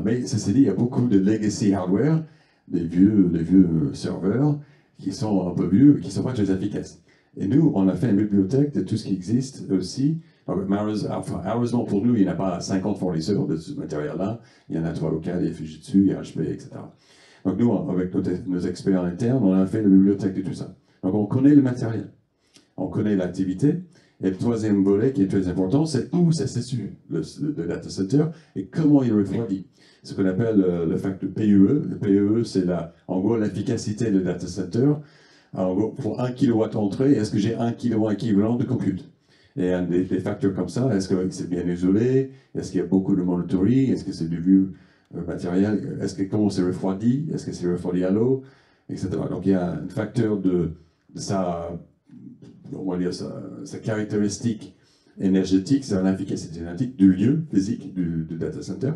Mais ceci dit, il y a beaucoup de legacy hardware, des vieux serveurs qui sont un peu vieux et qui ne sont pas très efficaces. Et nous, on a fait une bibliothèque de tout ce qui existe aussi. Heureusement pour nous, il n'y en a pas 50 fournisseurs de ce matériel-là. Il y en a 3 ou 4, il y a Fujitsu, il y a HP, etc. Donc nous, avec nos experts internes, on a fait la bibliothèque de tout ça. Donc on connaît le matériel, on connaît l'activité. Et le troisième volet qui est très important, c'est où ça se situe, le data center, et comment il refroidit. Ce qu'on appelle le facteur PUE. Le PUE, c'est en gros l'efficacité du data center. En gros, pour 1 kW entrée, est-ce que j'ai 1 kW équivalent de compute? Et des facteurs comme ça, est-ce que c'est bien isolé? Est-ce qu'il y a beaucoup de monitoring? Est-ce que c'est du vieux matériel? Comment c'est refroidi? Est-ce que c'est refroidi à l'eau? Etc. Donc il y a un facteur de sa caractéristique énergétique, c'est l'efficacité énergétique du lieu physique du data center.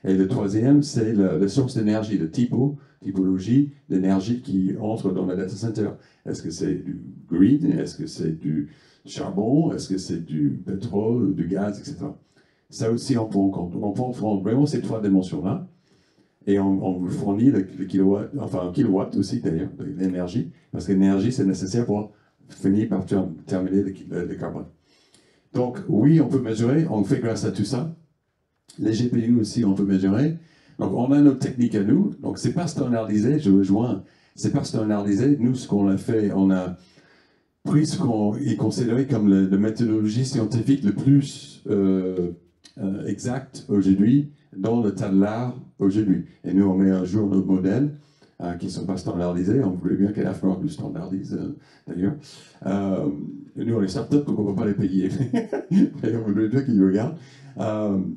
Et le troisième, c'est la source d'énergie, la typologie d'énergie qui entre dans le data center. Est-ce que c'est du grid? Est-ce que c'est du charbon? Est-ce que c'est du pétrole, du gaz, etc. Ça aussi, on prend en compte. Donc, on prend vraiment ces 3 dimensions-là et on vous fournit le kilowatt, enfin un kilowatt aussi d'ailleurs, d'énergie, parce que l'énergie, c'est nécessaire pour finir par terminer le carbone. Donc, oui, on peut mesurer, on fait grâce à tout ça. Les GPU aussi, on peut mesurer. Donc, on a notre technique à nous. Donc, c'est pas standardisé, je rejoins. C'est pas standardisé. Nous, ce qu'on a fait, on a pris ce qu'on est considéré comme la méthodologie scientifique le plus exacte aujourd'hui dans le tas de l'art aujourd'hui. Et nous, on met à jour nos modèles qui ne sont pas standardisés. On voulait bien qu'Afrock le standardise, d'ailleurs. Nous, on est start-up, donc on ne peut pas les payer. Et on voudrait bien qu'ils le regardent.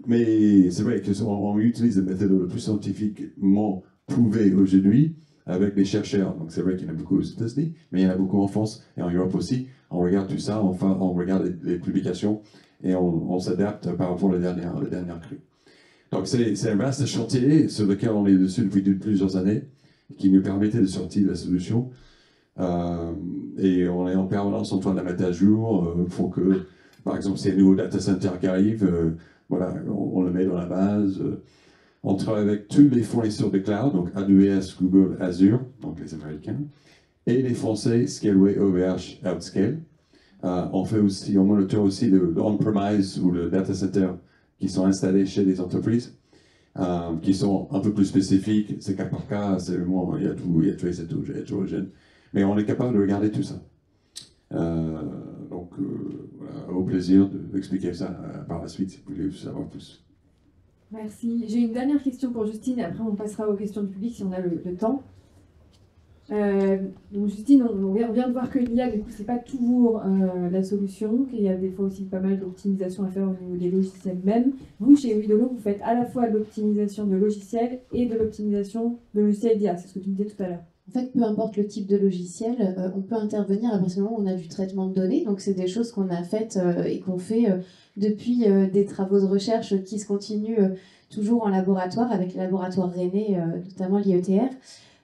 Mais c'est vrai qu'on utilise la méthode le plus scientifiquement prouvée aujourd'hui avec les chercheurs. Donc c'est vrai qu'il y en a beaucoup aux États-Unis, mais il y en a beaucoup en France et en Europe aussi. On regarde tout ça, on regarde les publications et on s'adapte par rapport aux dernières crues. Donc c'est un vaste chantier sur lequel on est dessus depuis plusieurs années, qui nous permettait de sortir la solution. Et on est en permanence en train de la mettre à jour pour que, par exemple, s'il y a un nouveau data center qui arrive, voilà, on le met dans la base. On travaille avec tous les fournisseurs de cloud, donc AWS, Google, Azure, donc les Américains, et les Français, Scaleway, OVH, Outscale. On monitor aussi le on-premise ou le data center qui sont installés chez les entreprises, qui sont un peu plus spécifiques. C'est cas par cas, c'est vraiment, il y a tout, il y a trace et tout, il y a hétérogène. Mais on est capable de regarder tout ça. Donc, voilà, au plaisir d'expliquer ça par la suite si vous voulez savoir plus. Merci. J'ai une dernière question pour Justine et après on passera aux questions du public si on a le temps. Donc Justine, on vient de voir que l'IA, du coup, c'est pas toujours la solution, qu'il y a des fois aussi pas mal d'optimisation à faire au niveau des logiciels même. Vous, chez Widolo, vous faites à la fois de l'optimisation de logiciels et de l'optimisation de logiciels d'IA, c'est ce que tu me disais tout à l'heure. En fait, peu importe le type de logiciel, on peut intervenir à partir du moment où on a du traitement de données. Donc, c'est des choses qu'on a faites et qu'on fait depuis des travaux de recherche qui se continuent toujours en laboratoire, avec le laboratoire René, notamment l'IETR.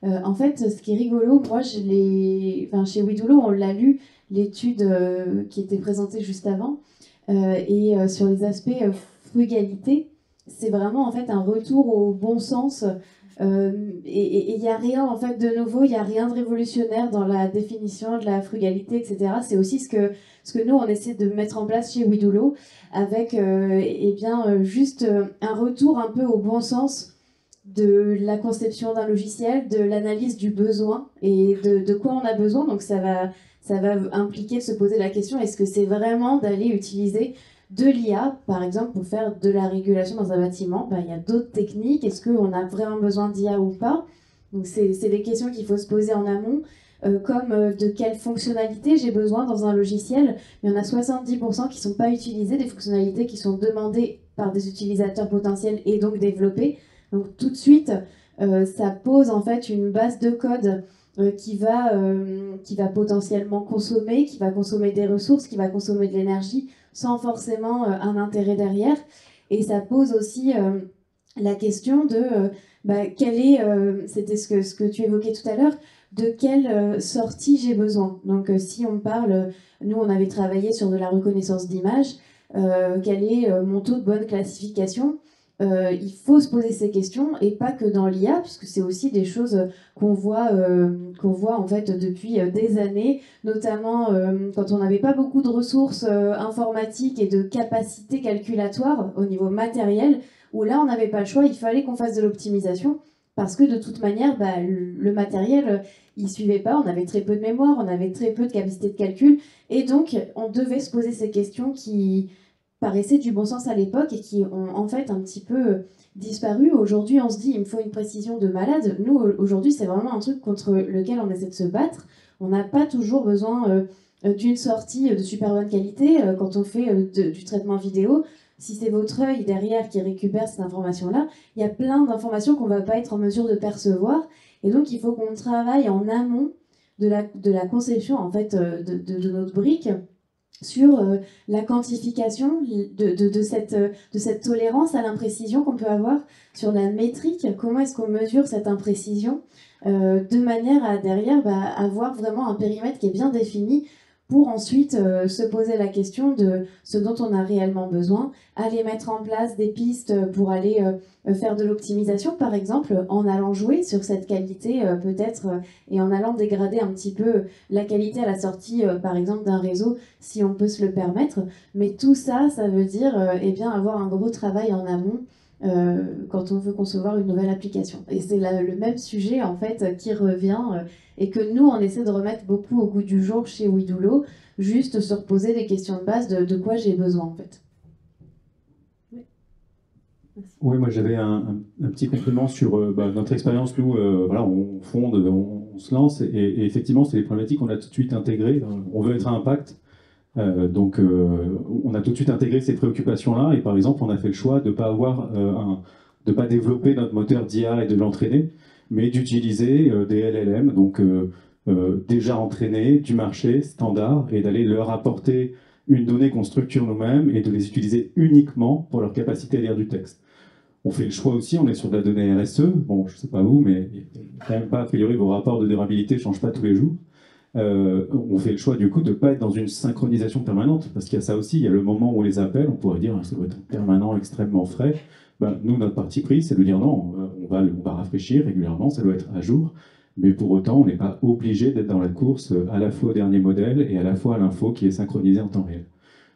En fait, ce qui est rigolo, moi, chez Widolo, on l'a lu, l'étude qui était présentée juste avant, et sur les aspects frugalité, c'est vraiment en fait un retour au bon sens Et il n'y a rien en fait de nouveau, il n'y a rien de révolutionnaire dans la définition de la frugalité, etc. C'est aussi ce que nous on essaie de mettre en place chez WeDoLo avec juste un retour un peu au bon sens de la conception d'un logiciel, de l'analyse du besoin et de quoi on a besoin. Donc ça va impliquer de se poser la question, est-ce que c'est vraiment d'aller utiliser de l'IA, par exemple, pour faire de la régulation dans un bâtiment? Il y a d'autres techniques. Est-ce qu'on a vraiment besoin d'IA ou pas? Donc, c'est des questions qu'il faut se poser en amont, comme de quelles fonctionnalités j'ai besoin dans un logiciel. Il y en a 70% qui ne sont pas utilisées, des fonctionnalités qui sont demandées par des utilisateurs potentiels et donc développées. Donc, tout de suite, ça pose en fait une base de code qui va potentiellement consommer, qui va consommer des ressources, qui va consommer de l'énergie, sans forcément un intérêt derrière. Et ça pose aussi la question de c'était ce que tu évoquais tout à l'heure, de quelle sortie j'ai besoin. Donc si on parle, nous on avait travaillé sur de la reconnaissance d'image, quel est mon taux de bonne classification? Il faut se poser ces questions, et pas que dans l'IA, puisque c'est aussi des choses qu'on voit en fait depuis des années, notamment quand on n'avait pas beaucoup de ressources informatiques et de capacités calculatoires au niveau matériel, où là on n'avait pas le choix, il fallait qu'on fasse de l'optimisation, parce que de toute manière, le matériel, il suivait pas, on avait très peu de mémoire, on avait très peu de capacité de calcul, et donc on devait se poser ces questions qui paraissaient du bon sens à l'époque et qui ont en fait un petit peu disparu. Aujourd'hui, on se dit il me faut une précision de malade. Nous, aujourd'hui, c'est vraiment un truc contre lequel on essaie de se battre. On n'a pas toujours besoin d'une sortie de super bonne qualité quand on fait du traitement vidéo. Si c'est votre œil derrière qui récupère cette information-là, il y a plein d'informations qu'on ne va pas être en mesure de percevoir. Et donc, il faut qu'on travaille en amont de la conception en fait, de notre brique, sur la quantification de cette tolérance à l'imprécision qu'on peut avoir, sur la métrique, comment est-ce qu'on mesure cette imprécision, de manière à derrière avoir vraiment un périmètre qui est bien défini, pour ensuite se poser la question de ce dont on a réellement besoin, aller mettre en place des pistes pour aller faire de l'optimisation, par exemple, en allant jouer sur cette qualité peut-être, et en allant dégrader un petit peu la qualité à la sortie, par exemple, d'un réseau, si on peut se le permettre. Mais tout ça, ça veut dire avoir un gros travail en amont quand on veut concevoir une nouvelle application. Et c'est le même sujet en fait qui revient et que nous on essaie de remettre beaucoup au goût du jour chez WeDoLo, juste se reposer des questions de base de quoi j'ai besoin en fait. Oui, moi j'avais un petit complément sur notre expérience. Nous, on fonde, on se lance, et effectivement, c'est des problématiques qu'on a tout de suite intégrées. On veut être à impact, donc on a tout de suite intégré ces préoccupations-là. Et par exemple, on a fait le choix de ne pas développer notre moteur d'IA et de l'entraîner, mais d'utiliser des LLM, donc déjà entraînés, du marché, standard, et d'aller leur apporter une donnée qu'on structure nous-mêmes et de les utiliser uniquement pour leur capacité à lire du texte. On fait le choix aussi, on est sur de la donnée RSE, bon, je ne sais pas où, mais quand même pas, a priori, vos rapports de durabilité ne changent pas tous les jours. On fait le choix du coup de ne pas être dans une synchronisation permanente, parce qu'il y a ça aussi, il y a le moment où on les appelle, on pourrait dire ça doit être permanent, extrêmement frais. Nous, notre parti pris, c'est de dire non, on va rafraîchir régulièrement, ça doit être à jour, mais pour autant, on n'est pas obligé d'être dans la course à la fois au dernier modèle et à la fois à l'info qui est synchronisée en temps réel.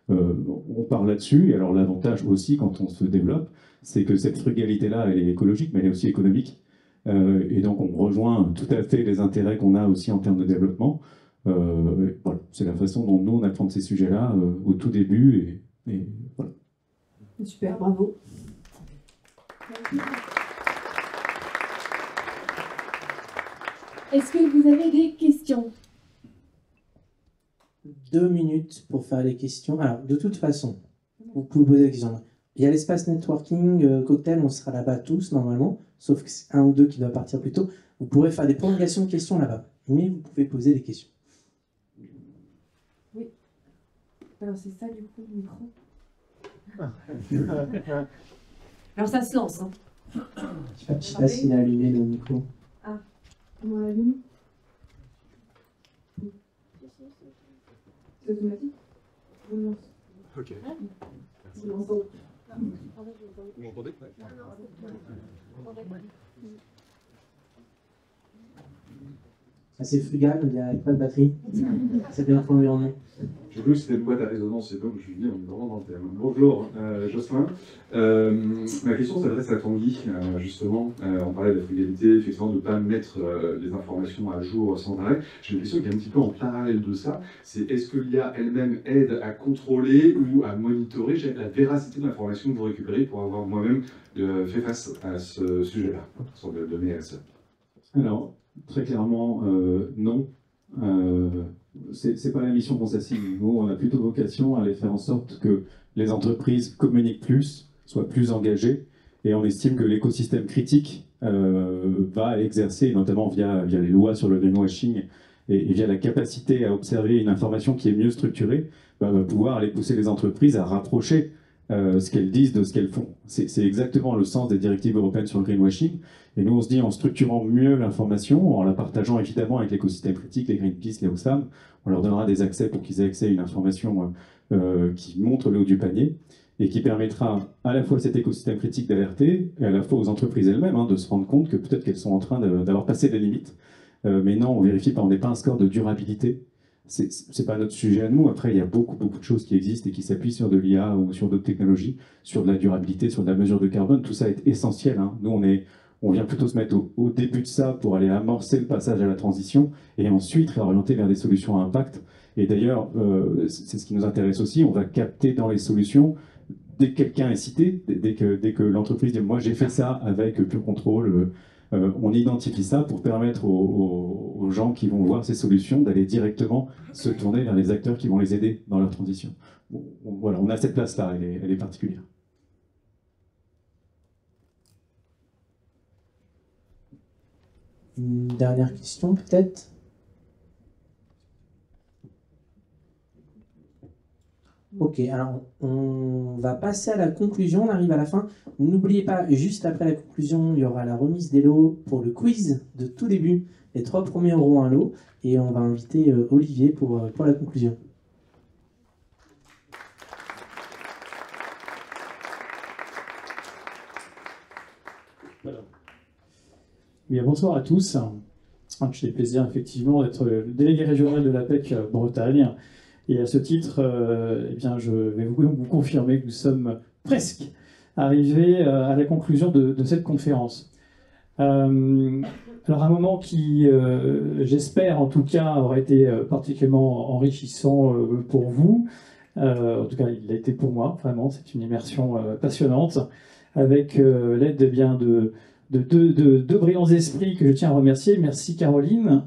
On part là-dessus, et alors l'avantage aussi quand on se développe, c'est que cette frugalité-là, elle est écologique, mais elle est aussi économique. Et donc on rejoint tout à fait les intérêts qu'on a aussi en termes de développement. Voilà, c'est la façon dont nous on apprend ces sujets-là au tout début, et voilà. Super, bravo. Est-ce que vous avez des questions? 2 minutes pour faire les questions. Alors, de toute façon, vous pouvez poser des questions. Il y a l'espace networking, cocktail, on sera là-bas tous, normalement, sauf que c'est un ou deux qui doivent partir plus tôt. Vous pourrez faire des prolongations de questions là-bas, mais vous pouvez poser des questions. Oui. Alors, c'est ça, du coup, le micro. Alors, ça se lance. Hein. Je ne sais pas s'il a allumé le micro. Ah, comment on l'allume? C'est automatique? Ok. Vous l'entendez? Vous m'entendez? assez frugal, il n'y a pas de batterie. C'est bien pour l'environnement. J'ai vu que c'était une boîte à résonance, c'est pas où je suis dit, on est vraiment dans le thème. Bonjour, Jocelyn. Ma question s'adresse à Tanguy, justement. On parlait de la frugalité, effectivement, de ne pas mettre les informations à jour sans arrêt. J'ai une question qui est un petit peu en parallèle de ça. C'est est-ce que l'IA elle-même aide à contrôler ou à monitorer la véracité de l'information que vous récupérez pour avoir moi-même fait face à ce sujet-là, sur le données ça. Alors, très clairement, non. C'est pas la mission qu'on s'assigne. Nous, on a plutôt vocation à aller faire en sorte que les entreprises communiquent plus, soient plus engagées, et on estime que l'écosystème critique va exercer, notamment via les lois sur le greenwashing et via la capacité à observer une information qui est mieux structurée, va pouvoir aller pousser les entreprises à rapprocher ce qu'elles disent de ce qu'elles font. C'est exactement le sens des directives européennes sur le greenwashing. Et nous, on se dit, en structurant mieux l'information, en la partageant évidemment avec l'écosystème critique, les Greenpeace, les Oxfam, on leur donnera des accès pour qu'ils aient accès à une information qui montre le haut du panier et qui permettra à la fois à cet écosystème critique d'alerter et à la fois aux entreprises elles-mêmes de se rendre compte que peut-être qu'elles sont en train d'avoir passé les limites. Mais non, on vérifie pas, on n'est pas un score de durabilité. C'est pas notre sujet à nous. Après, il y a beaucoup de choses qui existent et qui s'appuient sur de l'IA ou sur d'autres technologies, sur de la durabilité, sur de la mesure de carbone. Tout ça est essentiel. Nous, on vient plutôt se mettre au début de ça pour aller amorcer le passage à la transition et ensuite réorienter vers des solutions à impact. Et d'ailleurs, c'est ce qui nous intéresse aussi. On va capter dans les solutions, dès que quelqu'un est cité, dès que l'entreprise dit « moi j'ai fait ça avec Pure Control », on identifie ça pour permettre aux gens qui vont voir ces solutions d'aller directement se tourner vers les acteurs qui vont les aider dans leur transition. Bon, voilà, on a cette place-là, elle est particulière. Une dernière question peut-être? Ok, alors on va passer à la conclusion, on arrive à la fin. N'oubliez pas, juste après la conclusion, il y aura la remise des lots pour le quiz de tout début. Les 3 premiers auront un lot et on va inviter Olivier pour la conclusion. Voilà. Bien, bonsoir à tous. J'ai le plaisir effectivement d'être le délégué régional de l'APEC Bretagne. Et à ce titre, eh bien, je vais vous confirmer que nous sommes presque arrivés à la conclusion de cette conférence. Alors un moment qui, j'espère en tout cas, aura été particulièrement enrichissant pour vous. En tout cas, il l'a été pour moi, vraiment, c'est une immersion passionnante, avec l'aide eh bien de deux brillants esprits que je tiens à remercier. Merci Caroline.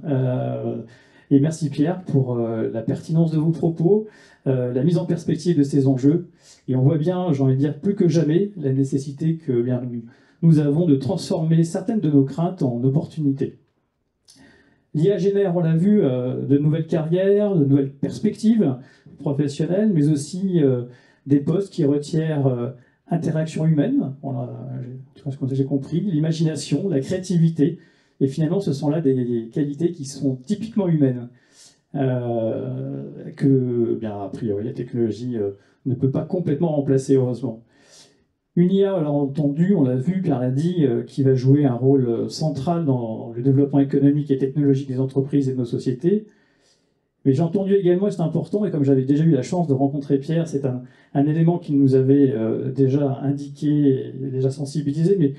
Et merci Pierre pour la pertinence de vos propos, la mise en perspective de ces enjeux. Et on voit bien, j'ai envie de dire plus que jamais, la nécessité que bien, nous avons de transformer certaines de nos craintes en opportunités. L'IA génère, on l'a vu, de nouvelles carrières, de nouvelles perspectives professionnelles, mais aussi des postes qui requièrent interaction humaine, ce que j'ai compris, l'imagination, la créativité. Et finalement, ce sont là des qualités qui sont typiquement humaines, que, bien, a priori, la technologie ne peut pas complètement remplacer, heureusement. Une IA, on l'a entendu, on l'a vu, Pierre l'a dit, qui va jouer un rôle central dans le développement économique et technologique des entreprises et de nos sociétés. Mais j'ai entendu également, et c'est important, et comme j'avais déjà eu la chance de rencontrer Pierre, c'est un élément qu'il nous avait déjà indiqué, déjà sensibilisé, mais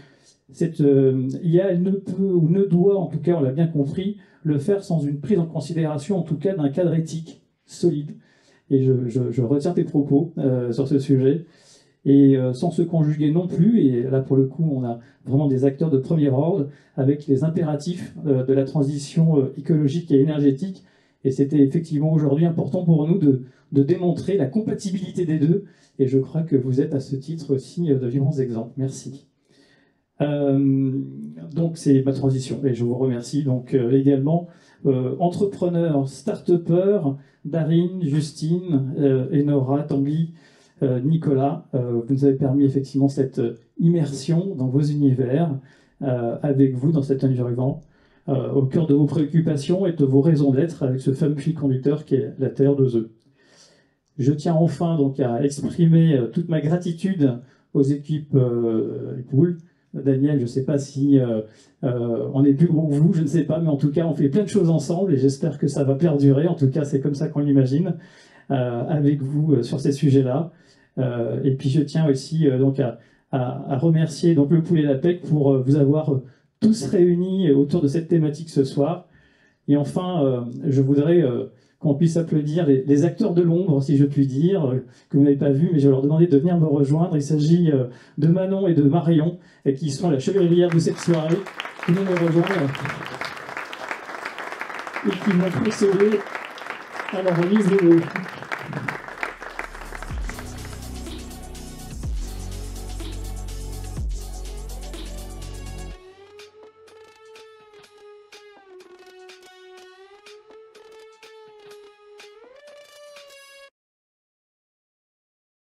cette IA, elle ne peut ou ne doit, en tout cas, on l'a bien compris, le faire sans une prise en considération, en tout cas, d'un cadre éthique solide. Et je retiens tes propos sur ce sujet. Et sans se conjuguer non plus, et là, pour le coup, on a vraiment des acteurs de premier ordre avec les impératifs de la transition écologique et énergétique. Et c'était effectivement aujourd'hui important pour nous de démontrer la compatibilité des deux. Et je crois que vous êtes à ce titre aussi de vivants exemples. Merci. Donc c'est ma transition et je vous remercie donc également entrepreneurs, start-upers, Darine, Justine, Enora, Tanguy, Nicolas, vous nous avez permis effectivement cette immersion dans vos univers avec vous dans cet environnement au cœur de vos préoccupations et de vos raisons d'être avec ce fameux fil conducteur qui est la Terre de œufs. Je tiens enfin donc à exprimer toute ma gratitude aux équipes Pool, Daniel, je ne sais pas si on est plus gros que vous, je ne sais pas, mais en tout cas, on fait plein de choses ensemble et j'espère que ça va perdurer. En tout cas, c'est comme ça qu'on l'imagine, avec vous sur ces sujets-là. Et puis, je tiens aussi donc à remercier donc, le Pool et l'APEC pour vous avoir tous réunis autour de cette thématique ce soir. Et enfin, je voudrais qu'on puisse applaudir les acteurs de l'ombre, si je puis dire, que vous n'avez pas vu, mais je vais leur demander de venir me rejoindre. Il s'agit de Manon et de Marion, qui sont la chevalière de cette soirée, qui vont me rejoindre et qui vont procéder à la remise des